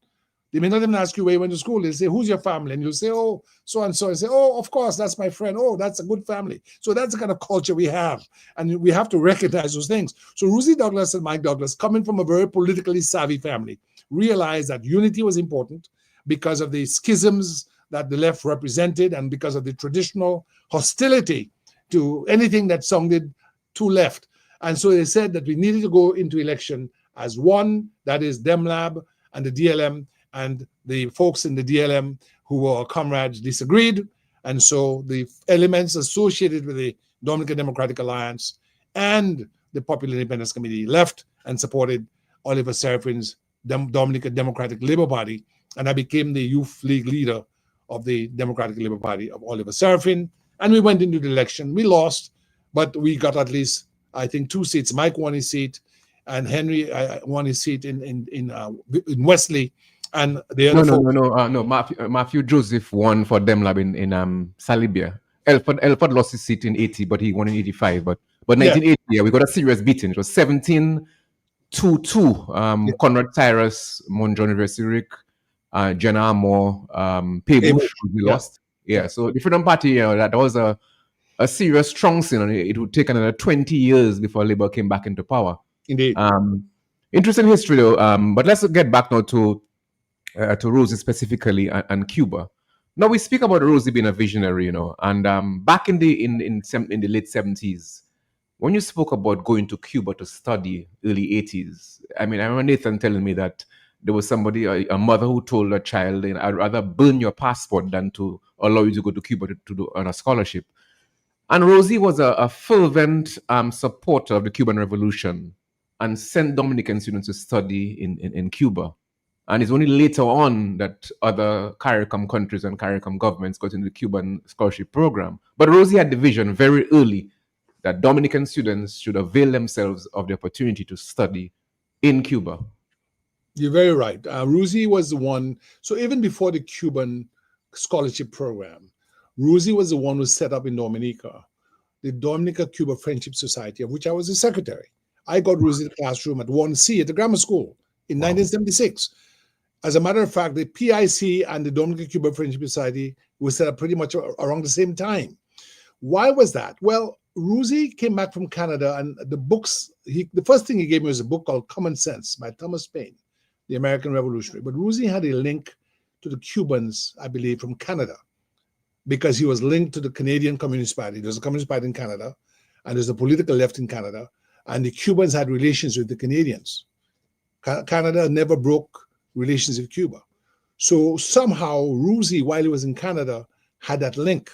They may not even ask you where you went to school. They say, who's your family? And you'll say, oh, so-and-so. And say, oh, of course, that's my friend. Oh, that's a good family. So that's the kind of culture we have. And we have to recognize those things. So Rosie Douglas and Mike Douglas, coming from a very politically savvy family, realized that unity was important because of the schisms that the left represented and because of the traditional hostility to anything that sounded too left. And so they said that we needed to go into election as one, that is DemLab and the DLM, and the folks in the DLM who were comrades disagreed. And so the elements associated with the Dominica Democratic Alliance and the Popular Independence Committee left and supported Oliver Seraphin's Dominica Democratic Labour Party. And I became the youth league leader of the Democratic Labour Party of Oliver Seraphin. And we went into the election. We lost, but we got at least, I think, 2 seats. Mike won his seat, and Henry won his seat in Wesley. And the other No. Matthew Joseph won for DemLab in Salibia. Elford lost his seat in 80, but he won in 85. But 1980, we got a serious beating. It was 17-2-2. Conrad Tyrus, Monjohn Rivers-Sirik, Jenna Amor, Paybush, we lost. Yeah, so the Freedom Party, that was a serious strong sin, and it would take another 20 years before Labour came back into power. Indeed. Interesting history, though. But let's get back now to Rosie specifically and Cuba. Now we speak about Rosie being a visionary, and back in the late 70s, when you spoke about going to Cuba to study, early 80s, I remember Nathan telling me that there was somebody, a mother, who told her child, I'd rather burn your passport than to allow you to go to Cuba to do on a scholarship. And Rosie was a fervent supporter of the Cuban Revolution and sent Dominican students to study in Cuba. And it's only later on that other CARICOM countries and CARICOM governments got into the Cuban scholarship program. But Rosie had the vision very early that Dominican students should avail themselves of the opportunity to study in Cuba. You're very right. Rosie was the one. So even before the Cuban scholarship program, Rosie was the one who set up in Dominica the Dominica-Cuba Friendship Society, of which I was the secretary. I got Rosie the classroom at 1C at the grammar school in 1976. As a matter of fact, the PIC and the Dominica-Cuba Friendship Society were set up pretty much around the same time. Why was that? Well, Rosie came back from Canada, and the books, the first thing he gave me was a book called Common Sense by Thomas Paine, the American Revolutionary. But Rosie had a link to the Cubans, I believe, from Canada, because he was linked to the Canadian Communist Party. There's a Communist Party in Canada, and there's a political left in Canada, and the Cubans had relations with the Canadians. Canada never broke relations with Cuba. So somehow Rosie, while he was in Canada, had that link.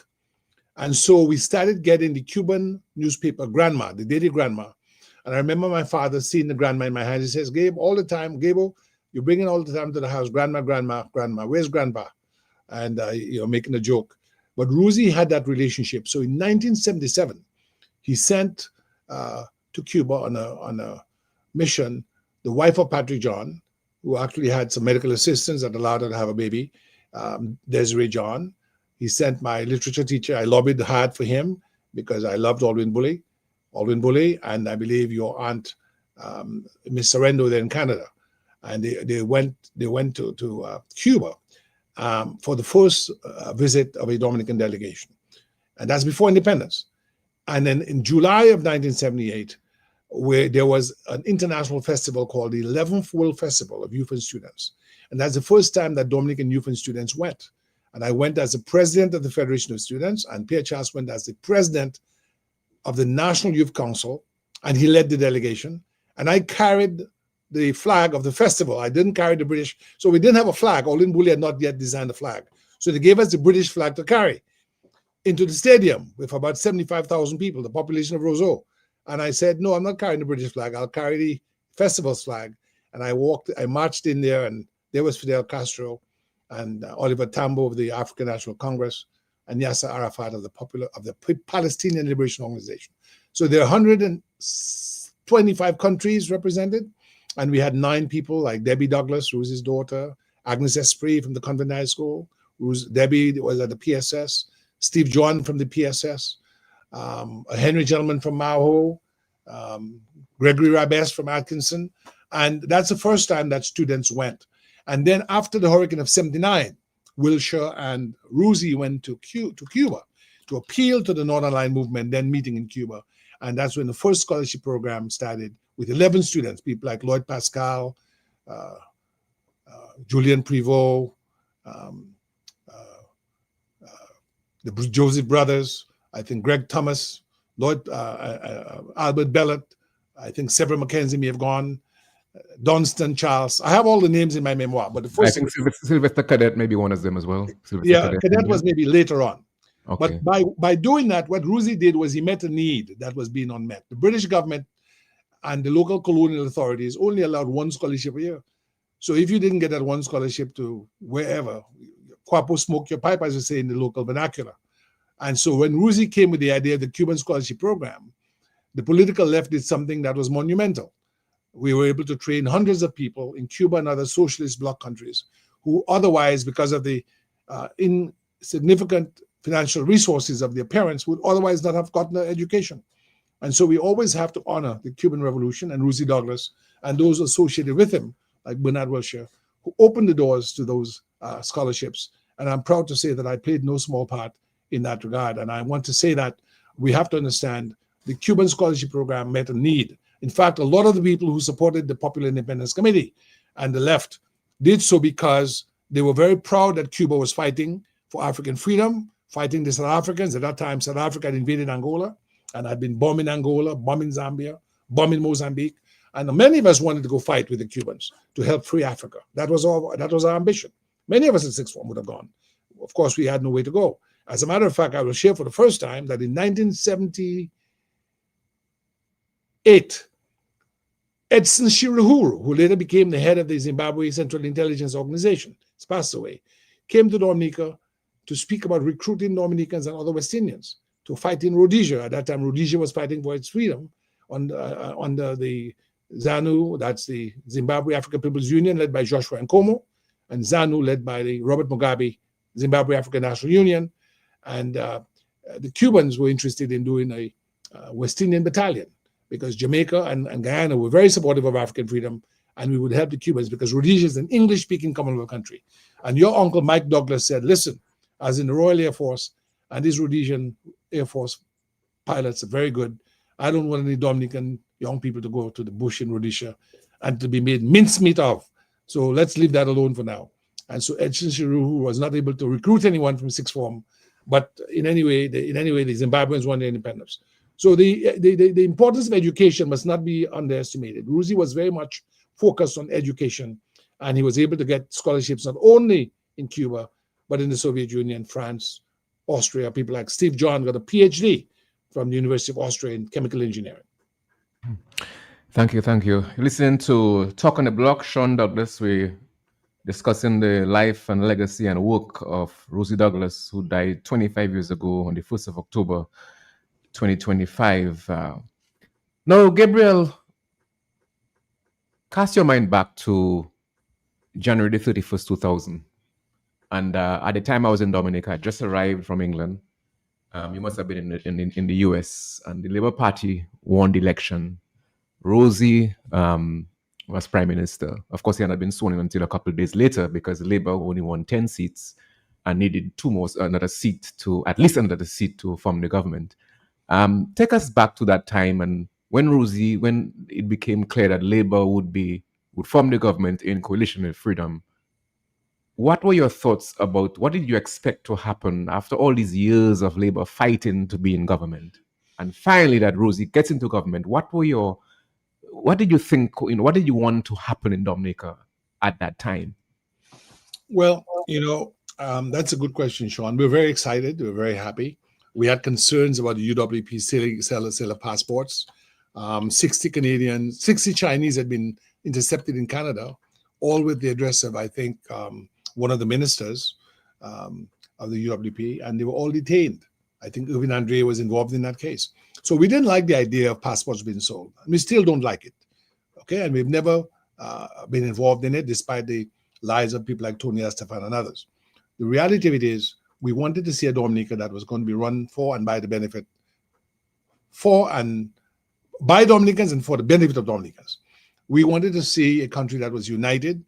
And so we started getting the Cuban newspaper, Grandma, the daily Grandma. And I remember my father seeing the Grandma in my hand. He says, Gabe, all the time, Gable, you bring it all the time to the house, Grandma, Grandma, Grandma, where's Grandpa? And, making a joke. But Rosie had that relationship. So in 1977, he sent to Cuba on a mission the wife of Patrick John, who actually had some medical assistance that allowed her to have a baby, Desiree John. He sent my literature teacher. I lobbied hard for him because I loved Alwyn Bully, and I believe your aunt Miss Sorrento there in Canada, and they went to Cuba for the first visit of a Dominican delegation, and that's before independence. And then in July of 1978, where there was an international festival called the 11th World Festival of Youth and Students, and that's the first time that Dominican youth and students went. And I went as the president of the Federation of Students, and Pierre Charles went as the president of the National Youth Council, and he led the delegation. And I carried the flag of the festival. I didn't carry the British, so we didn't have a flag. Olin Bully had not yet designed a flag. So they gave us the British flag to carry into the stadium with about 75,000 people, the population of Roseau. And I said, no, I'm not carrying the British flag. I'll carry the festival's flag. And I marched in there, and there was Fidel Castro and Oliver Tambo of the African National Congress and Yasser Arafat of the Palestinian Liberation Organization. So there are 125 countries represented, and we had 9 people like Debbie Douglas, Rosie's daughter, Agnes Esprit from the Convent High School, Debbie was at the PSS, Steve John from the PSS, a Henry Gentleman from Maho, Gregory Rabes from Atkinson, and that's the first time that students went. And then after the hurricane of 79, Wilshire and Rosie went to Cuba to appeal to the Northern Line movement, then meeting in Cuba. And that's when the first scholarship program started with 11 students, people like Lloyd Pascal, Julian Privot, the Joseph brothers, I think Greg Thomas, Albert Bellot, I think Severin Mackenzie may have gone, Dunstan Charles. I have all the names in my memoir, but the first I think Sylvester Cadet may be one of them as well. Cadet was maybe later on. Okay. But by doing that, what Rosie did was he met a need that was being unmet. The British government and the local colonial authorities only allowed 1 scholarship a year. So if you didn't get that 1 scholarship to wherever, Quapo smoke your pipe, as you say in the local vernacular. And so when Rosie came with the idea of the Cuban scholarship program, the political left did something that was monumental. We were able to train hundreds of people in Cuba and other socialist bloc countries who otherwise, because of the insignificant financial resources of their parents, would otherwise not have gotten an education. And so we always have to honor the Cuban Revolution and Rosie Douglas and those associated with him, like Bernard Wilshire, who opened the doors to those scholarships. And I'm proud to say that I played no small part in that regard. And I want to say that we have to understand the Cuban scholarship program met a need. In fact, a lot of the people who supported the Popular Independence Committee and the left did so because they were very proud that Cuba was fighting for African freedom, fighting the South Africans. At that time, South Africa had invaded Angola and had been bombing Angola, bombing Zambia, bombing Mozambique. And many of us wanted to go fight with the Cubans to help free Africa. That was our ambition. Many of us in sixth form would have gone. Of course, we had no way to go. As a matter of fact, I will share for the first time that in 1978, Edson Shirahuru, who later became the head of the Zimbabwe Central Intelligence Organization, has passed away, came to Dominica to speak about recruiting Dominicans and other West Indians to fight in Rhodesia. At that time, Rhodesia was fighting for its freedom under the ZANU, that's the Zimbabwe African People's Union, led by Joshua Nkomo, and ZANU, led by the Robert Mugabe Zimbabwe African National Union. And the Cubans were interested in doing a West Indian battalion because Jamaica and Guyana were very supportive of African freedom, and we would help the Cubans because Rhodesia is an English-speaking Commonwealth country. And your uncle Mike Douglas said, listen, as in the Royal Air Force, and these Rhodesian Air Force pilots are very good, I don't want any Dominican young people to go to the bush in Rhodesia and to be made mincemeat of. So let's leave that alone for now. And so Edson Shirahuru was not able to recruit anyone from sixth form, but in any way, the Zimbabweans won their independence. So the importance of education must not be underestimated. Rosie was very much focused on education, and he was able to get scholarships not only in Cuba, but in the Soviet Union, France, Austria. People like Steve John got a PhD from the University of Austria in chemical engineering. Thank you. You're listening to Talk on the Block. Sean Douglas, we're discussing the life and legacy and work of Rosie Douglas, who died 25 years ago on the 1st of October, 2025. Now, Gabriel, cast your mind back to January the 31st, 2000. And at the time I was in Dominica, I just arrived from England. You must have been in the US, and the Labour Party won the election Rosie was prime minister. Of course, he had not been sworn in until a couple of days later because Labour only won 10 seats and needed another seat to form the government. Take us back to that time and when it became clear that Labour would form the government in coalition with Freedom. What were your thoughts about what did you expect to happen after all these years of Labour fighting to be in government? And finally that Rosie gets into government. What did you think, what did you want to happen in Dominica at that time? Well, that's a good question, Sean. We're very excited. We're very happy. We had concerns about the UWP sale of passports. 60 Chinese had been intercepted in Canada, all with the address of, I think, one of the ministers of the UWP, and they were all detained. I think Irvin Andre was involved in that case. So we didn't like the idea of passports being sold. We still don't like it. Okay, and we've never been involved in it, despite the lies of people like Tony Estefan and others. The reality of it is, we wanted to see a Dominica that was going to be run for and by the benefit by Dominicans and for the benefit of Dominicans. We wanted to see a country that was united.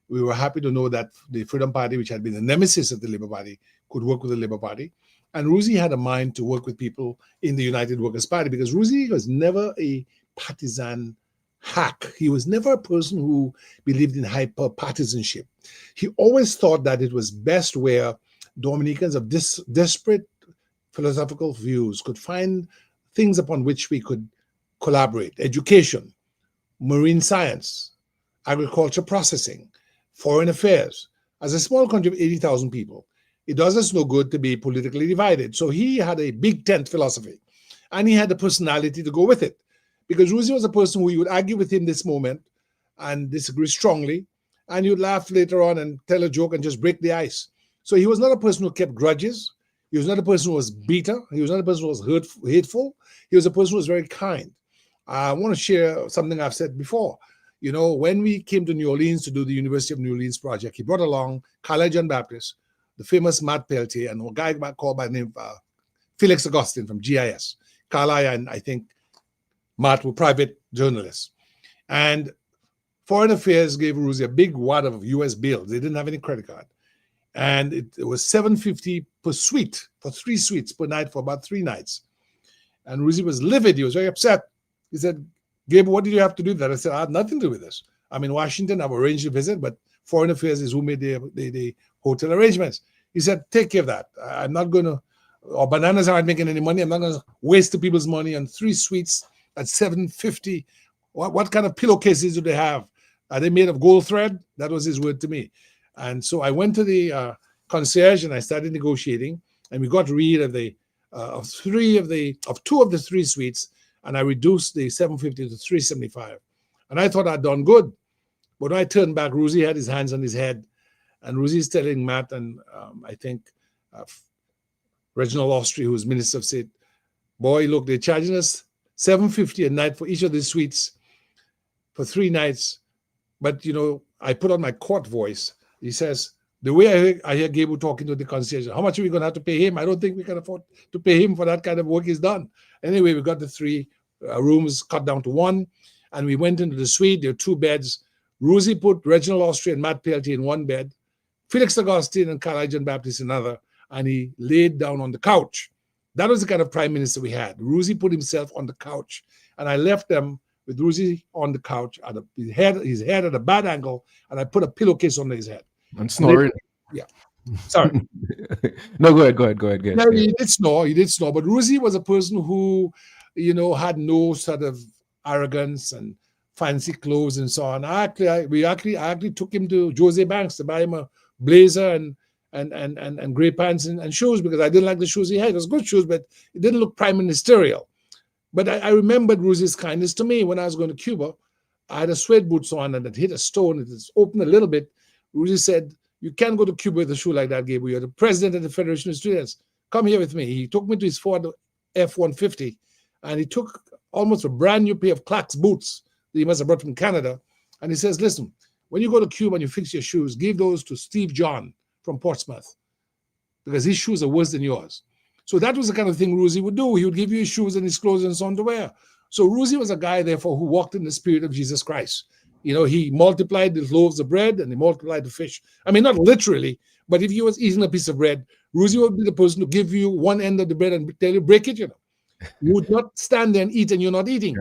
We were happy to know that the Freedom Party, which had been the nemesis of the Labour Party, could work with the Labour Party. And Rosie had a mind to work with people in the United Workers' Party because Rosie was never a partisan hack. He was never a person who believed in hyper-partisanship. He always thought that it was best where Dominicans of disparate philosophical views could find things upon which we could collaborate: education, marine science, agriculture processing, foreign affairs. As a small country of 80,000 people, it does us no good to be politically divided. So he had a big tent philosophy, and he had the personality to go with it. Because Rosie was a person who you would argue with him this moment and disagree strongly, and you'd laugh later on and tell a joke and just break the ice. So he was not a person who kept grudges. He was not a person who was bitter. He was not a person who was hateful. He was a person who was very kind. I want to share something I've said before. When we came to New Orleans to do the University of New Orleans project, he brought along Carlisle John Baptist, the famous Matt Peltier, and a guy called by the name Felix Augustine from GIS. Carlisle and I think Matt were private journalists. And Foreign Affairs gave Rosie a big wad of US bills. They didn't have any credit card. And it was $750 per suite, for 3 suites per night for about 3 nights. And Rosie was livid. He was very upset. He said, "Gabe, what did you have to do with that?" I said, "I had nothing to do with this. I'm in Washington. I've arranged a visit, but Foreign Affairs is who made the hotel arrangements." He said, "Take care of that. I'm not going to, or bananas aren't making any money. I'm not going to waste the people's money on 3 suites at $750. What kind of pillowcases do they have? Are they made of gold thread?" That was his word to me. And so I went to the concierge and I started negotiating, and we got rid of of 2 of the 3 suites, and I reduced the $750 to $375. And I thought I'd done good. But when I turned back, Rosie had his hands on his head, and Rosie's telling Matt and I think Reginald Austri, who was Minister of State, "Boy, look, they're charging us $750 a night for each of the suites for 3 nights." But, I put on my court voice. He says, the way I hear Gable talking to the concierge, "How much are we going to have to pay him? I don't think we can afford to pay him for that kind of work he's done." Anyway, we got the 3 rooms cut down to 1, and we went into the suite. There were 2 beds. Rosie put Reginald Austri and Matt Peltier in 1 bed, Felix Augustine and Carlisle John Baptist in another, and he laid down on the couch. That was the kind of prime minister we had. Rosie put himself on the couch, and I left them with Rosie on the couch, at his head at a bad angle, and I put a pillowcase under his head. And snoring. Yeah. Sorry. No, go ahead. Yeah, he did snore, but Rosie was a person who, had no sort of arrogance and fancy clothes and so on. I actually took him to Jose Banks to buy him a blazer and gray pants and shoes, because I didn't like the shoes he had. It was good shoes, but it didn't look prime ministerial. But I remembered Rosie's kindness to me when I was going to Cuba. I had a suede boots on and it hit a stone. It was opened a little bit. Rosie said, "You can't go to Cuba with a shoe like that, Gabriel. You're the president of the Federation of Students. Come here with me." He took me to his Ford F-150, and he took almost a brand new pair of Clark's boots that he must have brought from Canada. And he says, "Listen, when you go to Cuba and you fix your shoes, give those to Steve John from Portsmouth, because his shoes are worse than yours." So that was the kind of thing Rosie would do. He would give you his shoes and his clothes and so on to wear. So Ruzi was a guy, therefore, who walked in the spirit of Jesus Christ. You know, he multiplied the loaves of bread and he multiplied the fish. I mean, not literally, but if you was eating a piece of bread, Ruzi would be the person to give you one end of the bread and tell you, break it, you know. You would not stand there and eat and you're not eating.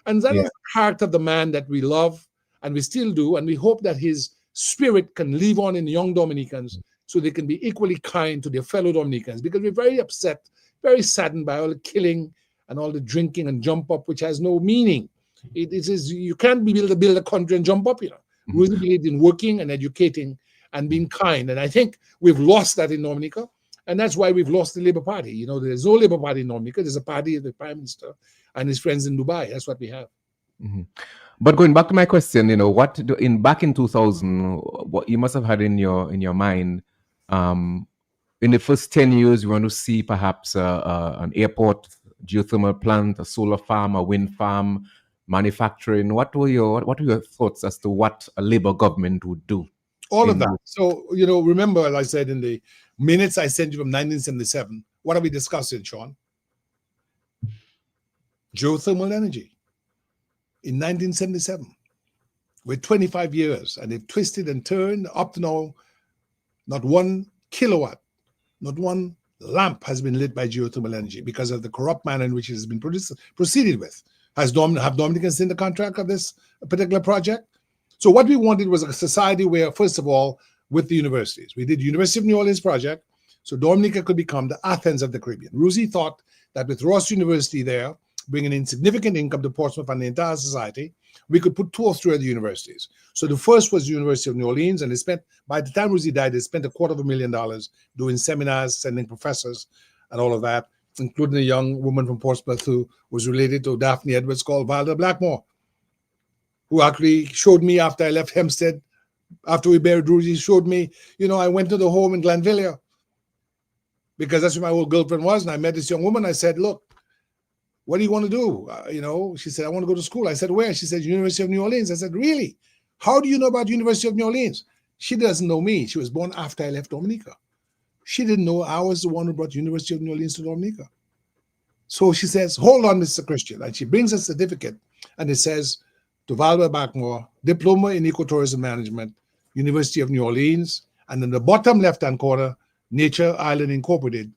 And that is the heart of the man that we love and we still do. And we hope that his spirit can live on in the young Dominicans so they can be equally kind to their fellow Dominicans, because we're very upset, very saddened by all the killing and all the drinking and jump up, which has no meaning. It is, you can't build a country and jump up, you know. We really believe in working and educating and being kind. And I think we've lost that in Dominica. And that's why we've lost the Labour Party. You know, there's no Labour Party in Dominica. There's a party of the Prime Minister and his friends in Dubai. That's what we have. But going back to my question, you know, back in 2000, what you must have had in your mind, in the first 10 years, you want to see perhaps an airport, geothermal plant, a solar farm, a wind farm, manufacturing. What were your thoughts as to what a Labour government would do? All of that. So, you know, remember, as I said in the minutes I sent you from 1977, what are we discussing, Sean? Geothermal energy. In 1977, with 25 years, and they've twisted and turned up to now, not 1 kilowatt, not one lamp has been lit by geothermal energy because of the corrupt manner in which it has been proceeded with. Have Dominicans seen the contract of this particular project? So what we wanted was a society where, first of all, with the universities, we did University of New Orleans project, so Dominica could become the Athens of the Caribbean. Ruzi thought that with Ross University there, bringing in significant income to Portsmouth and the entire society, we could put 2 or 3 of the universities. So the first was the University of New Orleans, and they spent, by the time Ruzi died, they spent $250,000 doing seminars, sending professors, and all of that, including a young woman from Portsmouth who was related to Daphne Edwards called Valda Blackmore, who actually showed me after I left Hempstead, after we buried Ruzi, showed me, you know, I went to the home in Glenvilla because that's where my old girlfriend was, and I met this young woman. I said, look, what do you want to do? You know, she said, I want to go to school. I said, where? She said, University of New Orleans. I said, really? How do you know about University of New Orleans? She doesn't know me. She was born after I left Dominica. She didn't know I was the one who brought University of New Orleans to Dominica. So she says, hold on, Mr. Christian. And she brings a certificate, and it says, to Valda Blackmore, Diploma in Ecotourism Management, University of New Orleans. And in the bottom left-hand corner, Nature Island Incorporated.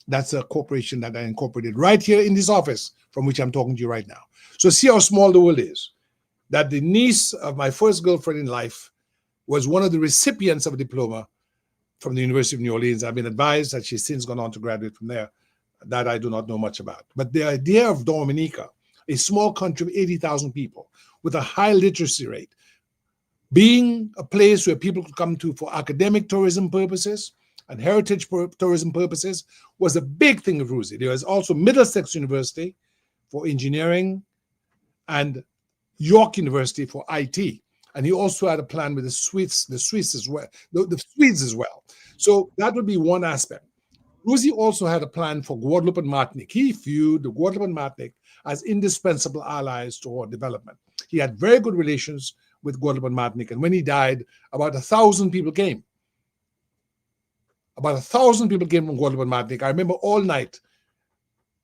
That's a corporation that I incorporated right here in this office from which I'm talking to you right now. So see how small the world is. That the niece of my first girlfriend in life was one of the recipients of a diploma from the University of New Orleans. I've been advised that she's since gone on to graduate from there. That I do not know much about. But the idea of Dominica, a small country of 80,000 people with a high literacy rate, being a place where people could come to for academic tourism purposes and heritage tourism purposes, was a big thing of Ruzi. There was also Middlesex University for engineering and York University for IT. And he also had a plan with the Swiss as well, the Swedes as well. So that would be one aspect. Ruzi also had a plan for Guadeloupe and Martinique. He viewed the Guadeloupe and Martinique as indispensable allies to our development. He had very good relations with Guadeloupe and Martinique. And when he died, about 1,000 people came. About 1,000 people came from Guadeloupe and Martinique. I remember all night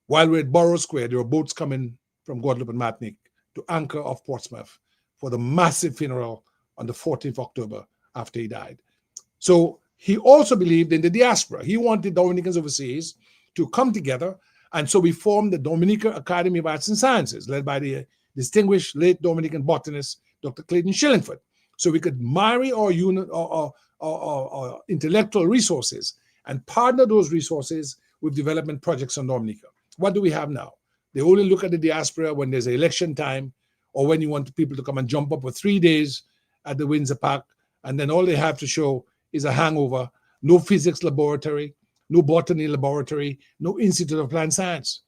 while we were at Borough Square, there were boats coming from Guadeloupe and Martinique to anchor off Portsmouth for the massive funeral on the 14th of October after he died. So he also believed in the diaspora. He wanted Dominicans overseas to come together. And so we formed the Dominica Academy of Arts and Sciences, led by the distinguished late Dominican botanist, Dr. Clayton Shillingford. So we could marry our intellectual resources and partner those resources with development projects on Dominica. What do we have now? They only look at the diaspora when there's an election time or when you want people to come and jump up for 3 days at the Windsor Park, and then all they have to show is a hangover, no physics laboratory, no botany laboratory, no Institute of Plant Science.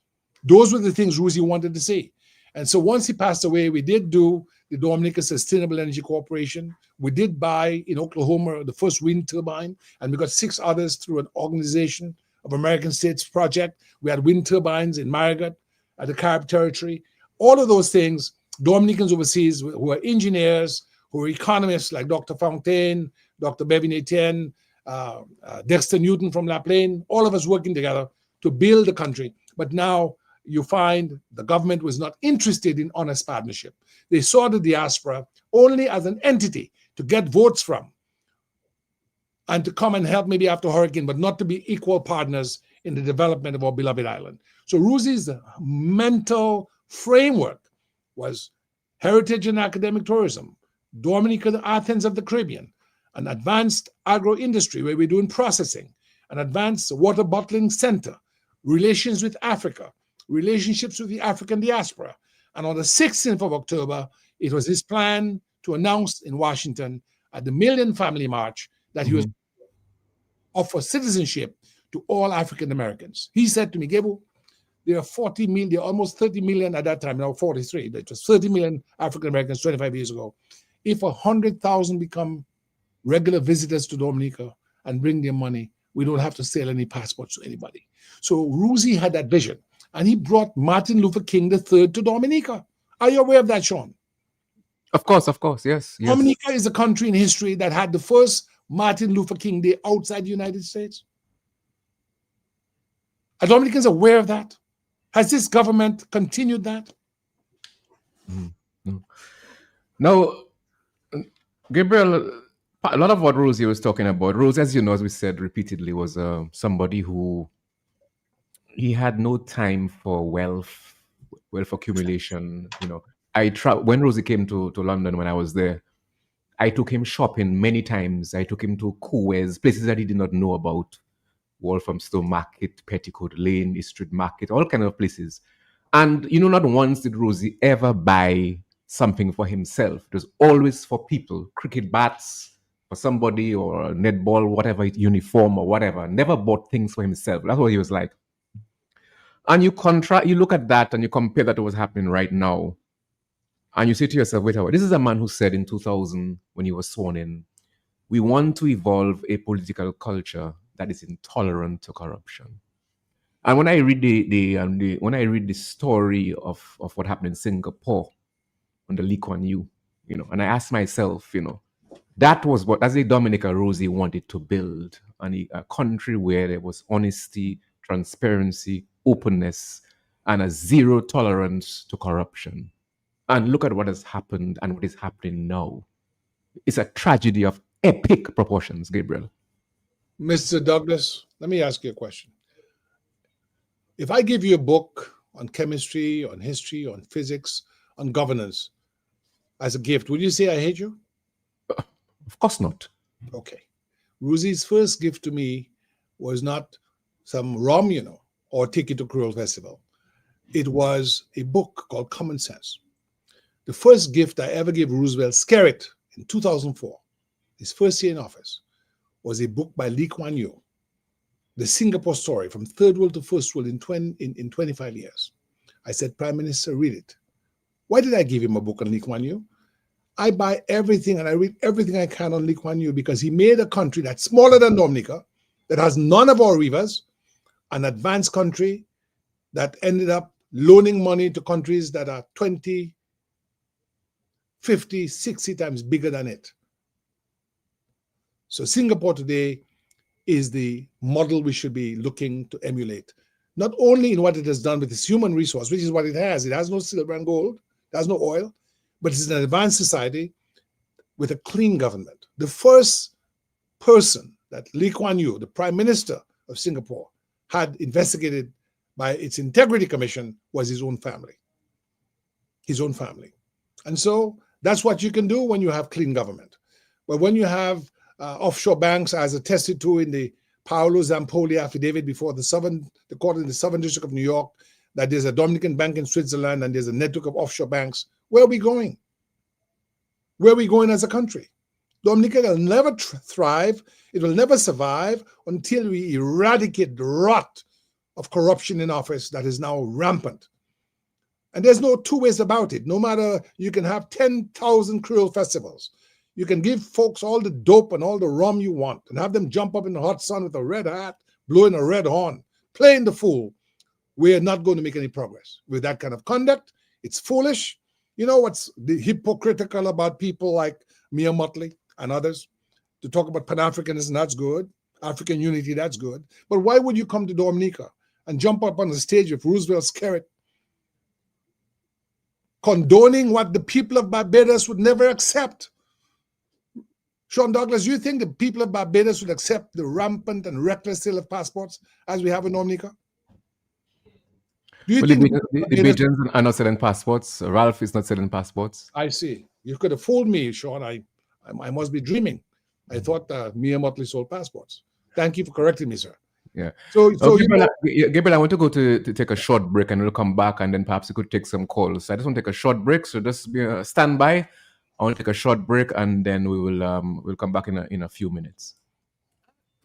Those were the things Ruzi wanted to see. And so once he passed away, we did do the Dominica Sustainable Energy Corporation. We did buy in Oklahoma the first wind turbine, and we got 6 others through an Organization of American States project. We had wind turbines in Marigot, at the Carib Territory. All of those things, Dominicans overseas who are engineers, who are economists like Dr. Fontaine, Dr. Bevin Etienne, Dexter Newton from La Plaine, all of us working together to build the country. But now you find the government was not interested in honest partnership. They saw the diaspora only as an entity to get votes from and to come and help maybe after hurricane, but not to be equal partners in the development of our beloved island. So Ruzi's mental framework was heritage and academic tourism, Dominica, the Athens of the Caribbean, an advanced agro-industry where we're doing processing, an advanced water bottling center, relations with Africa, relationships with the African diaspora. And on the 16th of October, it was his plan to announce in Washington at the Million Family March that he was offer citizenship to all African Americans. He said to me, Gable, there are 40 million, there are almost 30 million at that time, now 43, but it was 30 million African Americans 25 years ago. If 100,000 become regular visitors to Dominica and bring their money, we don't have to sell any passports to anybody. So Ruzi had that vision, and he brought Martin Luther King III to Dominica. Are you aware of that, Sean? Of course, yes. Dominica is a country in history that had the first Martin Luther King Day outside the United States. Are Dominicans aware of that? Has this government continued that? Now, Gabriel, a lot of what Rosie was talking about, Rose, as you know, as we said repeatedly, was somebody who he had no time for wealth accumulation. You know, when Rosie came to London when I was there, I took him shopping many times. I took him to Coes, places that he did not know about. Walthamstow Market, Petticoat Lane, East Street Market, all kind of places. And, you know, not once did Rosie ever buy something for himself. It was always for people, cricket bats for somebody or netball, whatever, uniform or whatever. Never bought things for himself. That's what he was like. And you look at that and you compare that to what's happening right now. And you say to yourself, wait a minute, this is a man who said in 2000 when he was sworn in, we want to evolve a political culture that is intolerant to corruption. And when I read the story of what happened in Singapore under Lee Kuan Yew, you know, and I ask myself, you know, that's the Dominica Rosie wanted to build, and a country where there was honesty, transparency, openness, and a zero tolerance to corruption. And look at what has happened and what is happening now. It's a tragedy of epic proportions, Gabriel. Mr. Douglas, let me ask you a question. If I give you a book on chemistry, on history, on physics, on governance as a gift, would you say I hate you? Of course not. Okay. Rosie's first gift to me was not some rum, you know, or ticket to Creole Festival. It was a book called Common Sense. The first gift I ever gave Roosevelt Skerritt in 2004, his first year in office, was a book by Lee Kuan Yew, The Singapore Story, from Third World to First World in 25 years. I said, Prime Minister, read it. Why did I give him a book on Lee Kuan Yew? I buy everything and I read everything I can on Lee Kuan Yew because he made a country that's smaller than Dominica, that has none of our rivers, an advanced country that ended up loaning money to countries that are 20, 50, 60 times bigger than it. So Singapore today is the model we should be looking to emulate, not only in what it has done with its human resource, which is what it has. It has no silver and gold, it has no oil, but it's an advanced society with a clean government. The first person that Lee Kuan Yew, the Prime Minister of Singapore, had investigated by its Integrity Commission was his own family. His own family. And so that's what you can do when you have clean government. But when you have offshore banks, as attested to in the Paolo Zampoli affidavit before the court in the Southern District of New York, that there's a Dominican bank in Switzerland and there's a network of offshore banks. Where are we going? Where are we going as a country? Dominica will never thrive. It will never survive until we eradicate the rot of corruption in office that is now rampant. And there's no two ways about it. No matter, you can have 10,000 Creole festivals. You can give folks all the dope and all the rum you want and have them jump up in the hot sun with a red hat, blowing a red horn, playing the fool. We're not going to make any progress with that kind of conduct. It's foolish. You know what's the hypocritical about people like Mia Motley and others? To talk about Pan-Africanism, that's good. African unity, that's good. But why would you come to Dominica and jump up on the stage with Roosevelt Skerritt condoning what the people of Barbados would never accept. Sean Douglas, do you think the people of Barbados would accept the rampant and reckless sale of passports as we have in Dominica? Do you Well, think the Bajans are not selling passports. Ralph is not selling passports. I see. You could have fooled me, Sean. I must be dreaming. I thought Mia Motley sold passports. Thank you for correcting me, sir. Yeah. So Gabriel, I want to go to take a short break and we'll come back and then perhaps we could take some calls. So I just want to take a short break. So just be stand by. I want to take a short break and then we will we'll come back in a few minutes.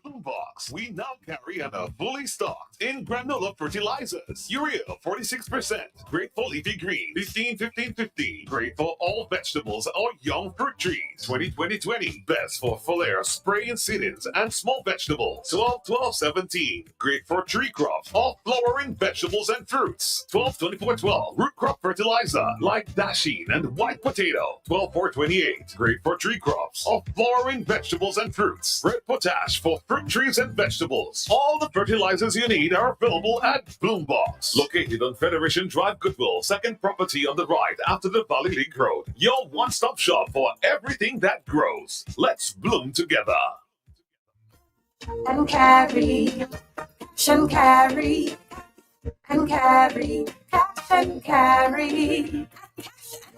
Boombox, we now carry and are fully stocked in granola fertilizers. Urea 46%, great for leafy green 15-15-15, great for all vegetables or young fruit trees 20-20-20, best for foliar spray and seedings and small vegetables 12-12-17, great for tree crops or flowering vegetables and fruits 12-24-12, root crop fertilizer like dasheen and white potato 12-4-28, great for tree crops or flowering vegetables and fruits. Red potash for fruit trees and vegetables. All the fertilizers you need are available at Boombox, located on Federation Drive, Goodwill, second property on the right after the Valley League Road. Your one-stop shop for everything that grows. Let's bloom together. And carry, cash and carry, and carry, cash and carry.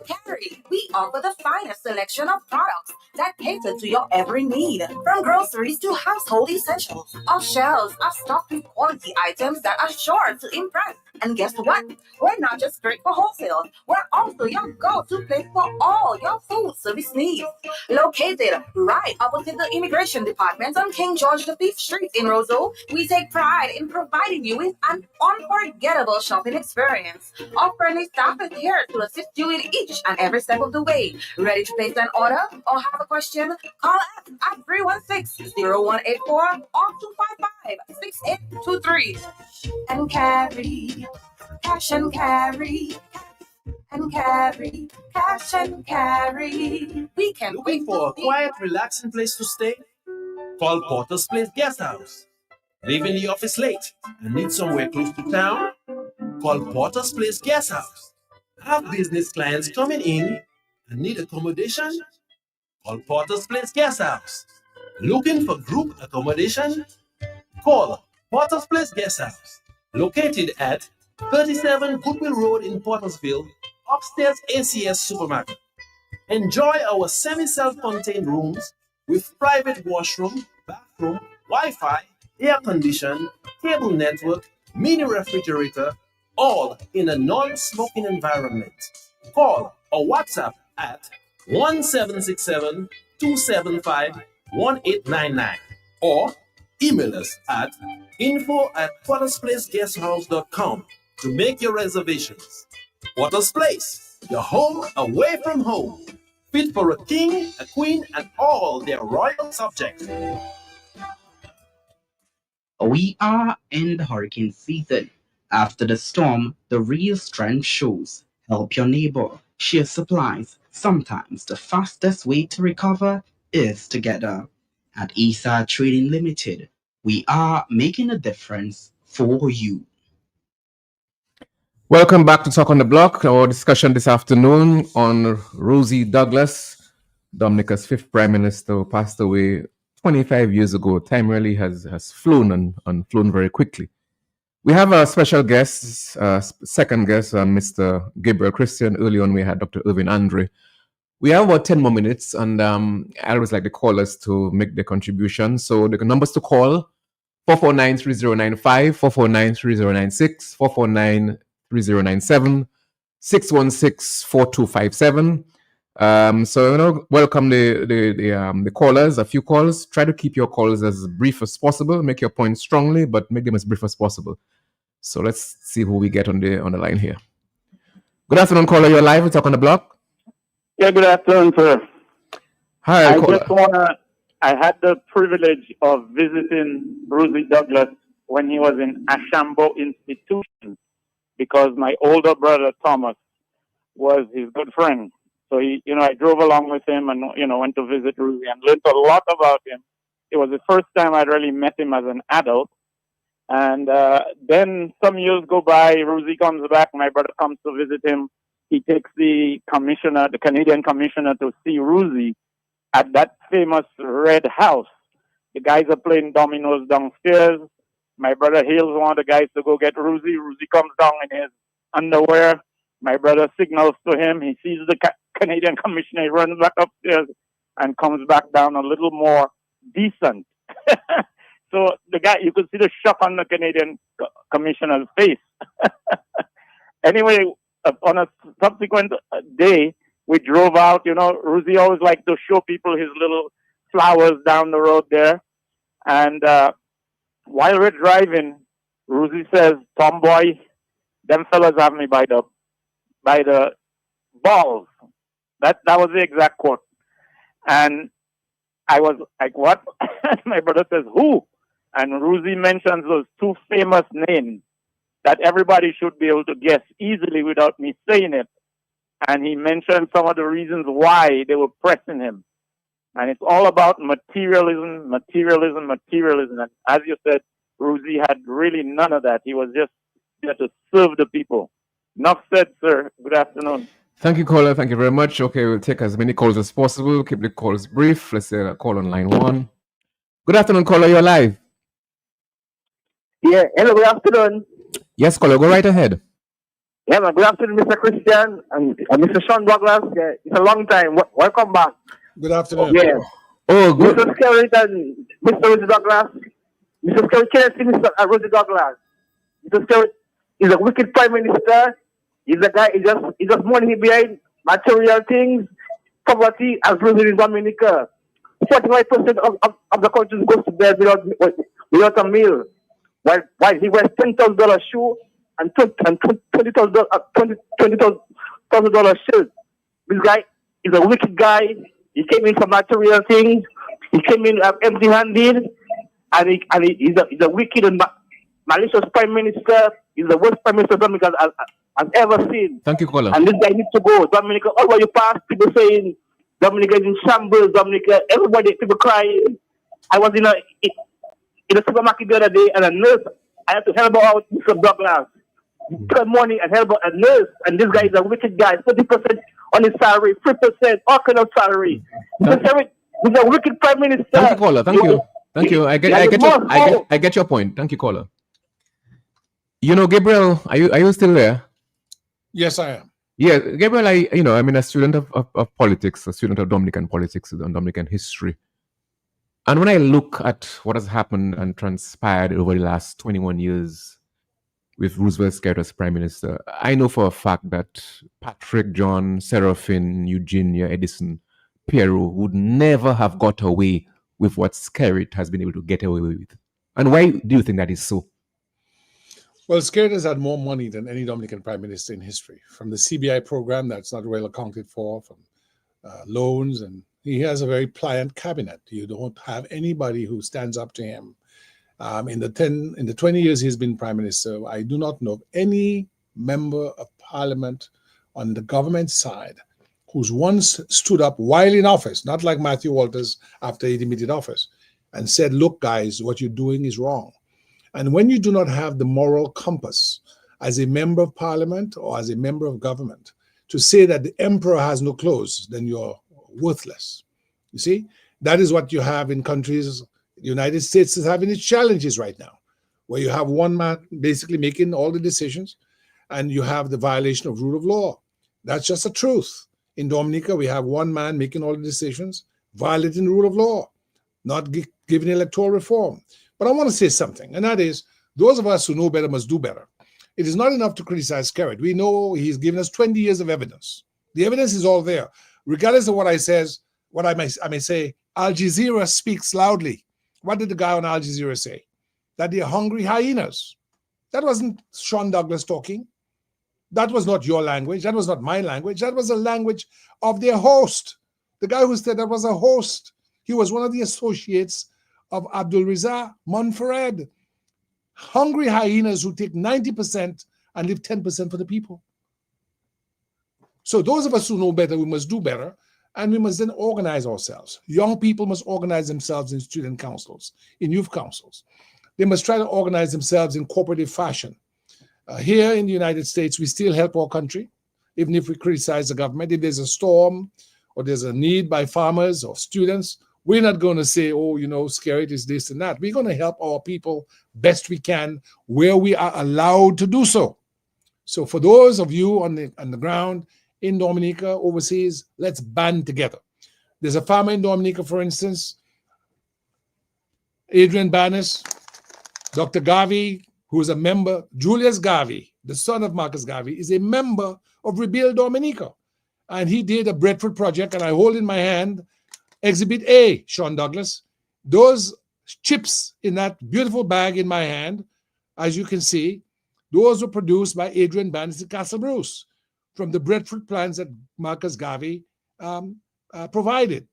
Carry, we offer the finest selection of products that cater to your every need, from groceries to household essentials. Our shelves are stocked with quality items that are sure to impress. And guess what? We're not just great for wholesale, we're also your go-to place for all your food service needs. Located right opposite the Immigration Department on King George V Street in Roseau, we take pride in providing you with an unforgettable shopping experience. Our friendly staff is here to assist you in each and every step of the way. Ready to place an order or have a question? Call us at 316-0184 or 255-6823. And carry, cash and carry, and carry, cash and carry. We can Looking for a quiet, relaxing place to stay? Call Porter's Place Guest House. Leaving the office late and need somewhere close to town? Call Porter's Place Guest House. Have business clients coming in and need accommodation? Call Porter's Place Guest House. Looking for group accommodation? Call Porter's Place Guest House. Located at 37 Goodwill Road in Portersville, upstairs ACS Supermarket. Enjoy our semi-self-contained rooms with private washroom, bathroom, Wi-Fi, air condition, cable network, mini refrigerator, all in a non-smoking environment. Call or WhatsApp at 1767-275-1899 or email us at info@portersplaceguesthouse.com to make your reservations. Porter's Place, your home away from home. Fit for a king, a queen, and all their royal subjects. We are in the hurricane season. After the storm, the real strength shows. Help your neighbor, share supplies. Sometimes the fastest way to recover is together. At Eastside Trading Limited, we are making a difference for you. Welcome back to Talk on the Block. Our discussion this afternoon on Rosie Douglas, Dominica's fifth Prime Minister, who passed away 25 years ago. Time really has flown and flown very quickly. We have a special guest, second guest, Mr. Gabriel Christian. Early on, we had Dr. Irvin Andre. We have about 10 more minutes, and I always like the callers to make their contribution. So the numbers to call, 449-3095, 449-3096, 449-3097, 616-4257. So welcome the callers. A few calls. Try to keep your calls as brief as possible. Make your points strongly, but make them as brief as possible. So let's see who we get on the line here. Good afternoon, caller. You're live. We Talk on the Block. Yeah, good afternoon, sir. Hi, caller. I had the privilege of visiting Rosie Douglas when he was in Ashambo Institution because my older brother Thomas was his good friend. So I drove along with him and went to visit Rosie and learned a lot about him. It was the first time I'd really met him as an adult. And then some years go by, Rosie comes back, my brother comes to visit him, he takes the commissioner, the Canadian commissioner, to see Ruzi at that famous Red House. The guys are playing dominoes downstairs. My brother hails one of the guys to go get Ruzi. Ruzi comes down in his underwear. My brother signals to him. He sees the Canadian commissioner. He runs back upstairs and comes back down a little more decent. So the guy, you could see the shock on the Canadian commissioner's face. Anyway, on a subsequent day, we drove out. You know, Ruzi always liked to show people his little flowers down the road there. And while we're driving, Ruzi says, "Tomboy, them fellas have me by the balls." That was the exact quote. And I was like, "What?" My brother says, "Who?" And Ruzi mentions those two famous names that everybody should be able to guess easily without me saying it. And he mentioned some of the reasons why they were pressing him. And it's all about materialism, materialism, materialism. And as you said, Ruzi had really none of that. He was just there to serve the people. Enough said, sir. Good afternoon. Thank you, caller. Thank you very much. Okay, we'll take as many calls as possible. Keep the calls brief. Let's say a call on line 1. Good afternoon, caller. You're live. Yeah, hello, good afternoon. Yes, caller. Go right ahead. Yeah, man, good afternoon, Mr. Christian and Mr. Sean Douglas. Yeah, it's a long time. Welcome back. Good afternoon. Yeah. Oh, good. Mr. Skerritt and Mr. Rosie Douglas. Mr. Skerritt, can I see Mr. Rosie Douglas? Mr. Skerritt is a wicked prime minister. He's a guy, he just money behind material things, poverty, as Rosie in Dominica. 45% of the country goes to bed without a meal. While he wears $10,000 shoe and $20,000 shirt. This guy is a wicked guy. He came in for material things. He came in empty-handed, and he's a wicked and malicious prime minister. He's the worst prime minister Dominica has ever seen. Thank you, caller. And this guy needs to go. Dominica, all over you pass, people saying Dominica is in shambles. Dominica, everybody, people crying. I was in a supermarket the other day, and a nurse, I had to help out Mr. Douglas. Put money and help out a nurse, and this guy is a wicked guy. 30% on his salary, 3%, all kind of salary. He's a wicked prime minister. Thank you, caller. Thank you. Thank you. I get your point. Thank you, caller. You know, Gabriel, are you still there? Yes, I am. Yeah, Gabriel, I'm a student of politics, a student of Dominican politics and Dominican history. And when I look at what has happened and transpired over the last 21 years with Roosevelt Skerritt as Prime Minister, I know for a fact that Patrick, John, Seraphine, Eugenia, Edison, Pierrot would never have got away with what Skerritt has been able to get away with. And why do you think that is so? Well, Skerritt has had more money than any Dominican Prime Minister in history, from the CBI program that's not well accounted for, from loans, and he has a very pliant cabinet. You don't have anybody who stands up to him. In the 20 years he's been Prime Minister, I do not know of any member of Parliament on the government side who's once stood up while in office, not like Matthew Walters after he demitted office, and said, "Look, guys, what you're doing is wrong." And when you do not have the moral compass as a member of Parliament or as a member of government to say that the emperor has no clothes, then you're worthless. You see, that is what you have in countries. The United States is having its challenges right now, where you have one man basically making all the decisions, and you have the violation of rule of law. That's just the truth. In Dominica, we have one man making all the decisions, violating the rule of law, not giving electoral reform. But I want to say something, and that is, those of us who know better must do better. It is not enough to criticize Skerritt. We know he's given us 20 years of evidence. The evidence is all there. Regardless of what I may say, Al Jazeera speaks loudly. What did the guy on Al Jazeera say? That they're hungry hyenas. That wasn't Sean Douglas talking. That was not your language. That was not my language. That was the language of their host. The guy who said that was a host. He was one of the associates of Abdul Rizza Monfared. Hungry hyenas who take 90% and leave 10% for the people. So those of us who know better, we must do better, and we must then organize ourselves. Young people must organize themselves in student councils, in youth councils. They must try to organize themselves in cooperative fashion. Here in the United States, we still help our country. even if we criticize the government. If there's a storm or there's a need by farmers or students, we're not going to say, oh, you know, Skerrit is this and that. We're going to help our people best we can where we are allowed to do so. So for those of you on the ground in Dominica, overseas, let's band together. There's a farmer in Dominica, for instance, Adrian Banis, Dr. Garvey, who is a member, Julius Garvey, the son of Marcus Garvey, is a member of Rebuild Dominica. And he did a breadfruit project, and I hold in my hand Exhibit A, Sean Douglas. Those chips in that beautiful bag in my hand, as you can see, those were produced by Adrian Banis in Castle Bruce from the breadfruit plants that Marcus Garvey provided.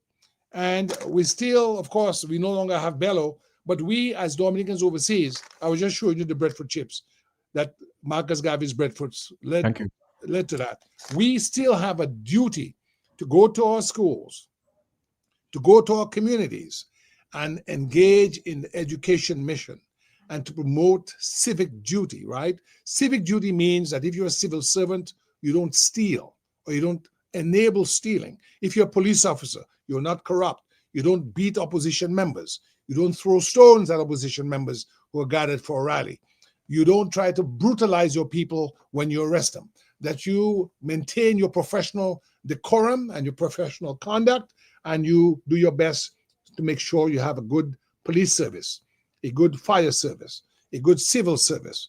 And we still, of course, we no longer have Bello, but we as Dominicans overseas, I was just showing you the breadfruit chips that Marcus Garvey's breadfruits led to that. We still have a duty to go to our schools, to go to our communities and engage in the education mission and to promote civic duty, right? Civic duty means that if you're a civil servant, you don't steal or you don't enable stealing. If you're a police officer, you're not corrupt. You don't beat opposition members. You don't throw stones at opposition members who are gathered for a rally. You don't try to brutalize your people when you arrest them. That you maintain your professional decorum and your professional conduct, and you do your best to make sure you have a good police service, a good fire service, a good civil service.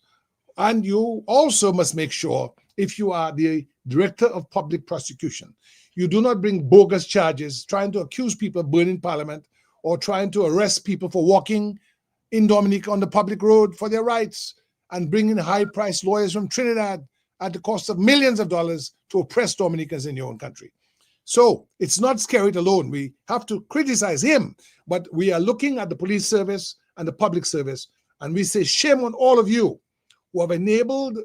And you also must make sure, if you are the director of public prosecution, you do not bring bogus charges trying to accuse people of burning parliament or trying to arrest people for walking in Dominica on the public road for their rights and bringing high-priced lawyers from Trinidad at the cost of millions of dollars to oppress Dominicans in your own country. So it's not Skerrit alone. We have to criticize him, but we are looking at the police service and the public service, and we say shame on all of you who have enabled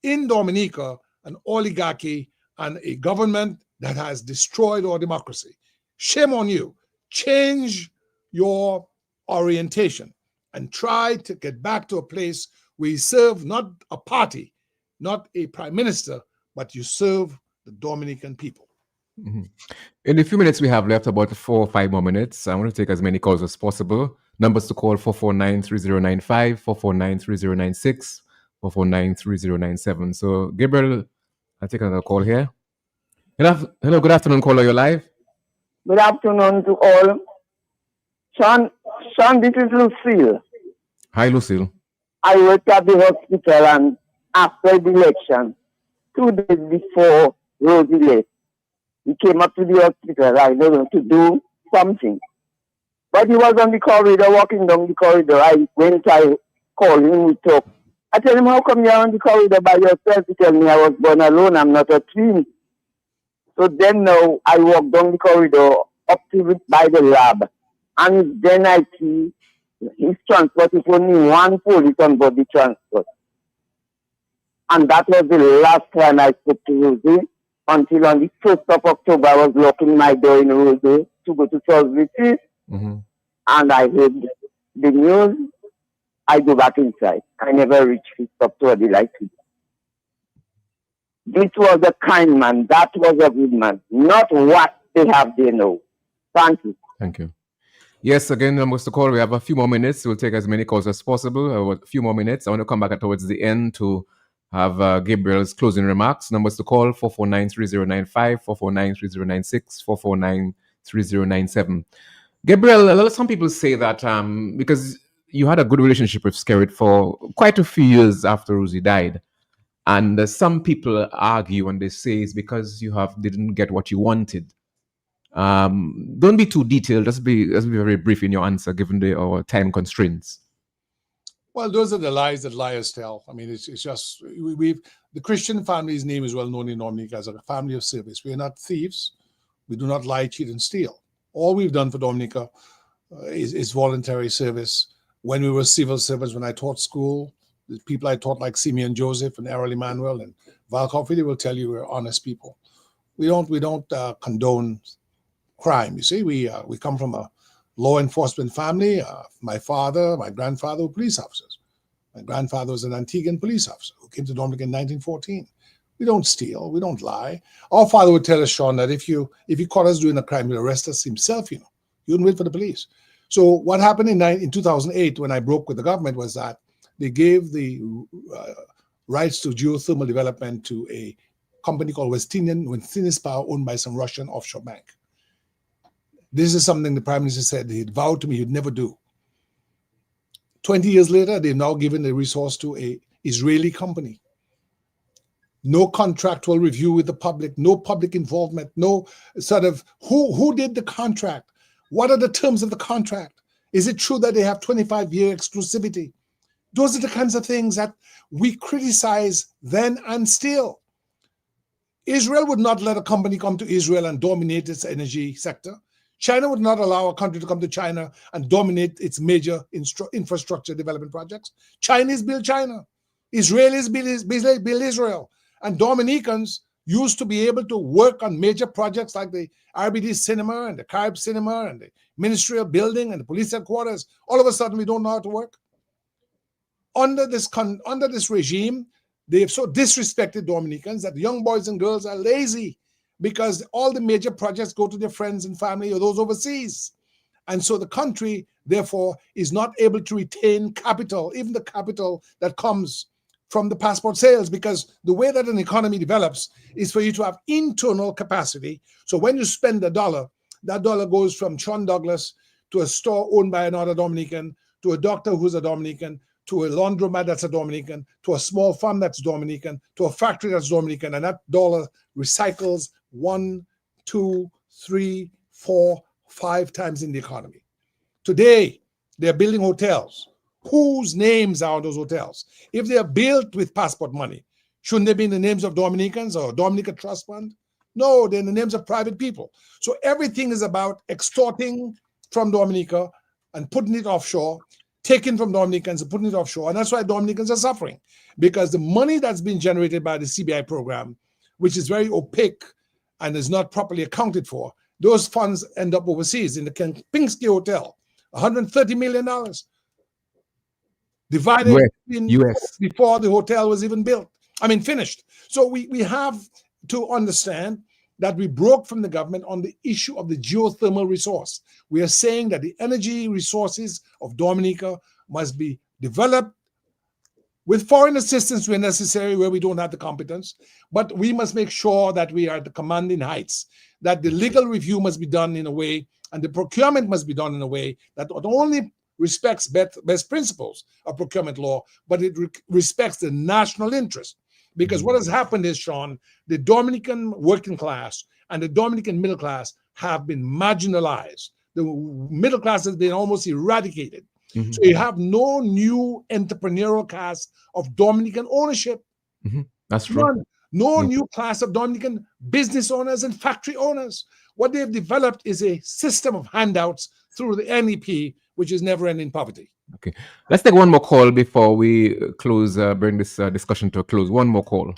in Dominica an oligarchy and a government that has destroyed our democracy. Shame on you. Change your orientation and try to get back to a place where you serve not a party, not a prime minister, but you serve the Dominican people. Mhm. In the few minutes we have left, about 4 or 5 more minutes, I want to take as many calls as possible. Numbers to call: 449-3095, 449-3096, 449-3097. So, Gabriel, I'll take another call here. Hello, good afternoon, caller. You're live. Good afternoon to all. Sean, this is Lucille. Hi, Lucille. I worked at the hospital, and after the election, 2 days before Rosie left, he came up to the hospital, I don't know, to do something. But he was on the corridor, walking down the corridor. I called him, we talked. I tell him, how come you're on the corridor by yourself? He tell me I was born alone, I'm not a twin. So then now I walk down the corridor up to by the lab. And then I see his transport is only one police on board the transport. And that was the last time I spoke to Rosie, until on the 1st of October I was locking my door in Rosie to go to Salisbury Street. Mm-hmm. And I heard the news. I go back inside. I never reached his top to a delight. This was a kind man. That was a good man. Not what they have there now. Thank you. Thank you. Yes, again, numbers to call. We have a few more minutes. We'll take as many calls as possible. A few more minutes. I want to come back towards the end to have Gabriel's closing remarks. Numbers to call: 449-3095, 449-3096, 449-3097. Gabriel, some people say that because you had a good relationship with Skerrit for quite a few years after Rosie died, and some people argue and they say it's because you didn't get what you wanted. Don't be too detailed. Just be very brief in your answer, given our time constraints. Well, those are the lies that liars tell. I mean, it's just the Christian family's name is well known in Dominica as a family of service. We are not thieves. We do not lie, cheat, and steal. All we've done for Dominica is voluntary service. When we were civil servants, when I taught school, the people I taught like Simeon Joseph and Errol Emmanuel and Val Coffey, they will tell you we're honest people. We don't condone crime. You see, we come from a law enforcement family. My father, my grandfather were police officers. My grandfather was an Antiguan police officer who came to Dominica in 1914. We don't steal. We don't lie. Our father would tell us, Sean, that if you caught us doing a crime, he'd arrest us himself. You wouldn't wait for the police. So what happened in 2008 when I broke with the government was that they gave the rights to geothermal development to a company called Westinian Power, owned by some Russian offshore bank. This is something the Prime Minister said he'd vowed to me he'd never do. 20 years later, they've now given the resource to an Israeli company. No contractual review with the public, no public involvement, no sort of who did the contract? What are the terms of the contract? Is it true that they have 25-year exclusivity? Those are the kinds of things that we criticize then and still. Israel would not let a company come to Israel and dominate its energy sector. China would not allow a country to come to China and dominate its major infrastructure development projects. Chinese build China. Israelis build Israel. And Dominicans used to be able to work on major projects like the RBD Cinema and the Carib Cinema and the Ministerial Building and the police headquarters. All of a sudden, we don't know how to work. Under this regime, they have so disrespected Dominicans that young boys and girls are lazy because all the major projects go to their friends and family or those overseas. And so the country, therefore, is not able to retain capital, even the capital that comes from the passport sales, because the way that an economy develops is for you to have internal capacity. So when you spend a dollar, that dollar goes from Sean Douglas to a store owned by another Dominican, to a doctor who's a Dominican, to a laundromat that's a Dominican, to a small farm that's Dominican, to a factory that's Dominican, and that dollar recycles 1, 2, 3, 4, 5 times in the economy. Today, they're building hotels. Whose names are on those hotels? If they are built with passport money, shouldn't they be in the names of Dominicans or Dominica Trust Fund? No, they're in the names of private people. So everything is about extorting from Dominica and putting it offshore, taking from Dominicans and putting it offshore. And that's why Dominicans are suffering, because the money that's been generated by the CBI program, which is very opaque and is not properly accounted for, those funds end up overseas in the Kempinski Hotel, $130 million. Divided in US before the hotel was even finished. So we have to understand that we broke from the government on the issue of the geothermal resource. We are saying that the energy resources of Dominica must be developed with foreign assistance where necessary, where we don't have the competence, but we must make sure that we are at the commanding heights, that the legal review must be done in a way, and the procurement must be done in a way that not only respects best principles of procurement law, but it respects the national interest. Because what has happened is, Sean, the Dominican working class and the Dominican middle class have been marginalized. The middle class has been almost eradicated. So you have no new entrepreneurial class of Dominican ownership. That's true. No new class of Dominican business owners and factory owners. What they've developed is a system of handouts through the NEP, which is never-ending poverty. Okay, let's take one more call before we close, bring this discussion to a close. One more call.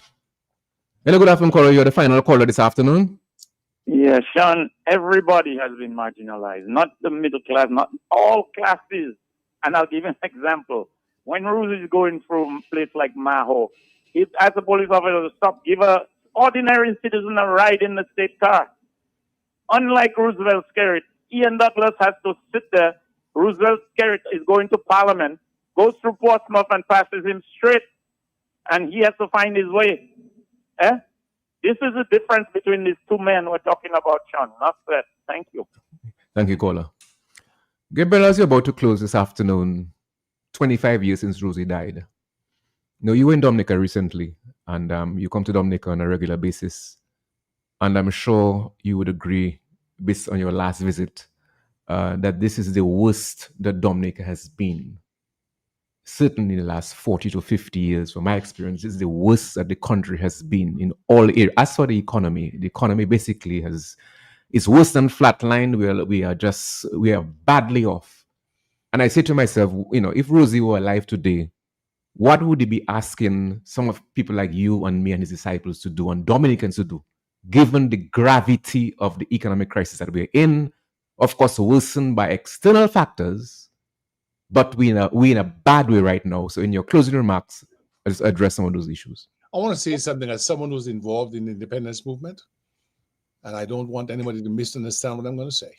Hello, good afternoon, caller. You're the final caller this afternoon. Yeah, Sean, everybody has been marginalized, not the middle class, not all classes. And I'll give you an example. When Roosevelt is going through a place like Maho, he asked the police officer to stop, give an ordinary citizen a ride in the state car. Unlike Roosevelt's carrot, Ian Douglas has to sit there. Roosevelt's carrot is going to Parliament, goes through Portsmouth and passes him straight, and he has to find his way. This is the difference between these two men we're talking about, Sean. Not that. Thank you. Thank you, caller. Gabriel, as you're about to close this afternoon, 25 years since Rosie died. You know, you were in Dominica recently, and you come to Dominica on a regular basis. And I'm sure you would agree, based on your last visit, that this is the worst that Dominica has been. Certainly in the last 40 to 50 years, from my experience, it's the worst that the country has been in all areas. As for the economy basically is worse than flatline. We are badly off. And I say to myself, you know, if Rosie were alive today, what would he be asking some of people like you and me and his disciples to do and Dominicans to do, given the gravity of the economic crisis that we're in, of course, worsened by external factors, but we're in a bad way right now. So in your closing remarks, just address some of those issues. I want to say something as someone who's involved in the independence movement, and I don't want anybody to misunderstand what I'm going to say.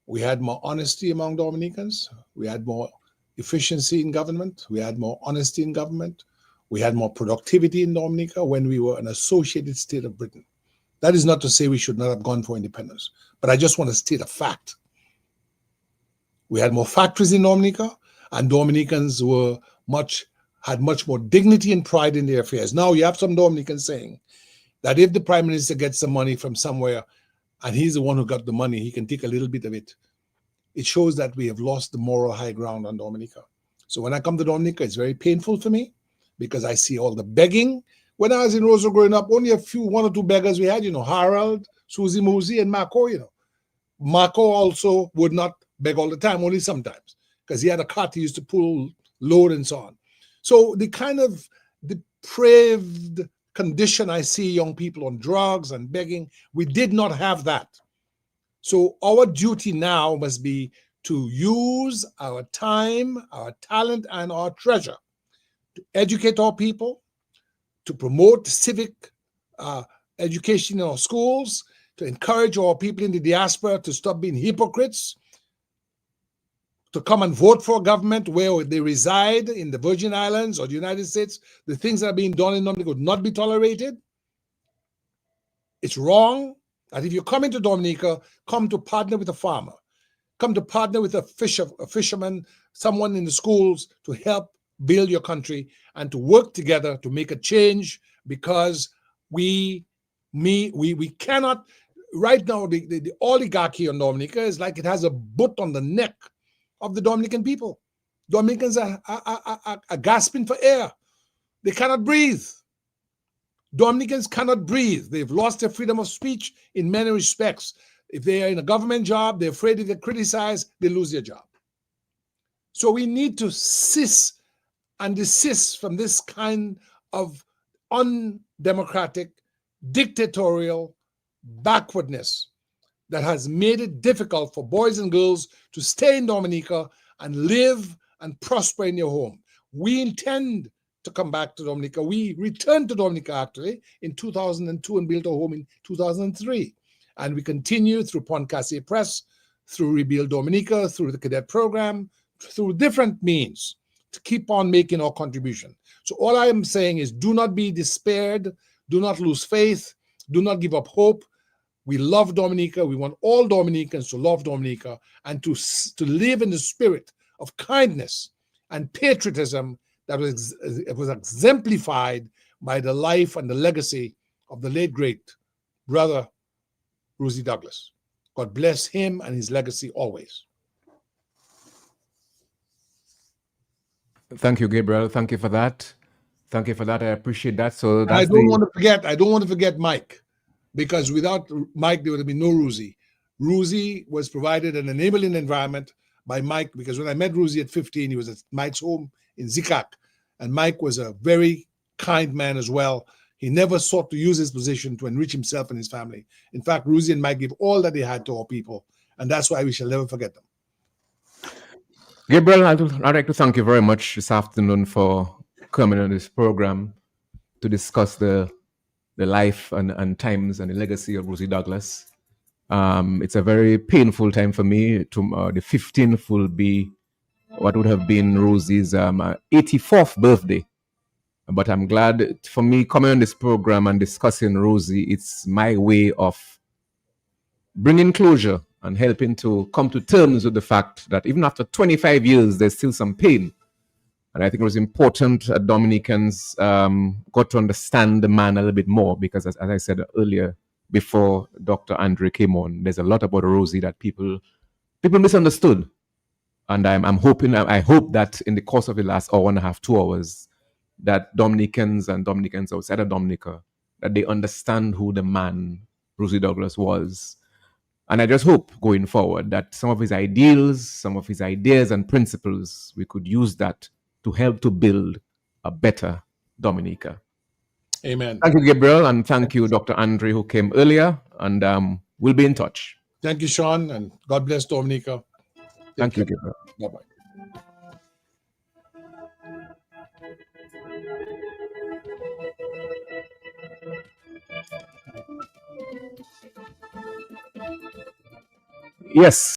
We had more honesty among Dominicans. We had more efficiency in government. We had more honesty in government. We had more productivity in Dominica when we were an associated state of Britain. That is not to say we should not have gone for independence, but I just want to state a fact. We had more factories in Dominica, and Dominicans had much more dignity and pride in their affairs. Now you have some Dominicans saying that if the prime minister gets some money from somewhere and he's the one who got the money, he can take a little bit of it. It shows that we have lost the moral high ground on Dominica. So when I come to Dominica, it's very painful for me because I see all the begging. When I was in Roseau growing up, only one or two beggars we had, Harold, Susie Musi, and Marco, Marco also would not beg all the time, only sometimes, because he had a cart he used to pull, load, and so on. So the kind of depraved condition I see young people on drugs and begging, we did not have that. So our duty now must be to use our time, our talent, and our treasure to educate our people, to promote civic education in our schools, to encourage our people in the diaspora to stop being hypocrites, to come and vote for a government where they reside in the Virgin Islands or the United States. The things that are being done in Dominica would not be tolerated. It's wrong that if you come into Dominica, come to partner with a farmer, come to partner with a fisherman, someone in the schools to help build your country and to work together to make a change, because we cannot, right now, the oligarchy on Dominica is like it has a boot on the neck of the Dominican people. Dominicans are gasping for air. They cannot breathe. Dominicans cannot breathe. They've lost their freedom of speech in many respects. If they are in a government job, they're afraid if they criticize, they lose their job. So we need to cease and desist from this kind of undemocratic, dictatorial backwardness that has made it difficult for boys and girls to stay in Dominica and live and prosper in their home. We intend to come back to Dominica. We returned to Dominica actually in 2002 and built a home in 2003. And we continue through Pontcasse Press, through Rebuild Dominica, through the cadet program, through different means to keep on making our contribution. So all I am saying is do not be despaired, do not lose faith, do not give up hope. We love Dominica. We want all Dominicans to love Dominica and to live in the spirit of kindness and patriotism that was exemplified by the life and the legacy of the late, great brother, Rosie Douglas. God bless him and his legacy always. Thank you, Gabriel. Thank you for that. Thank you for that. I appreciate that. So that's I don't want to forget Mike, because without Mike, there would have been no Rosie. Rosie was provided an enabling environment by Mike, because when I met Rosie at 15, he was at Mike's home in Zikak. And Mike was a very kind man as well. He never sought to use his position to enrich himself and his family. In fact, Rosie and Mike gave all that they had to our people. And that's why we shall never forget them. Gabriel, I'd like to thank you very much this afternoon for coming on this program to discuss the life and times and the legacy of Rosie Douglas. It's a very painful time for me. The 15th will be what would have been Rosie's 84th birthday. But I'm glad for me coming on this program and discussing Rosie, it's my way of bringing closure and helping to come to terms with the fact that even after 25 years, there's still some pain. And I think it was important that Dominicans got to understand the man a little bit more, because as I said earlier, before Dr. Andre came on, there's a lot about Rosie that people misunderstood. And I hope that in the course of the last hour and a half, 2 hours, that Dominicans and Dominicans outside of Dominica, that they understand who the man Rosie Douglas was. And I just hope going forward that some of his ideals, some of his ideas and principles, we could use that to help to build a better Dominica. Amen. Thank you, Gabriel, and thank you, Dr. Andre, who came earlier, and we'll be in touch. Thank you, Sean, and God bless Dominica. Thank you, Gabriel. Bye-bye. Yes.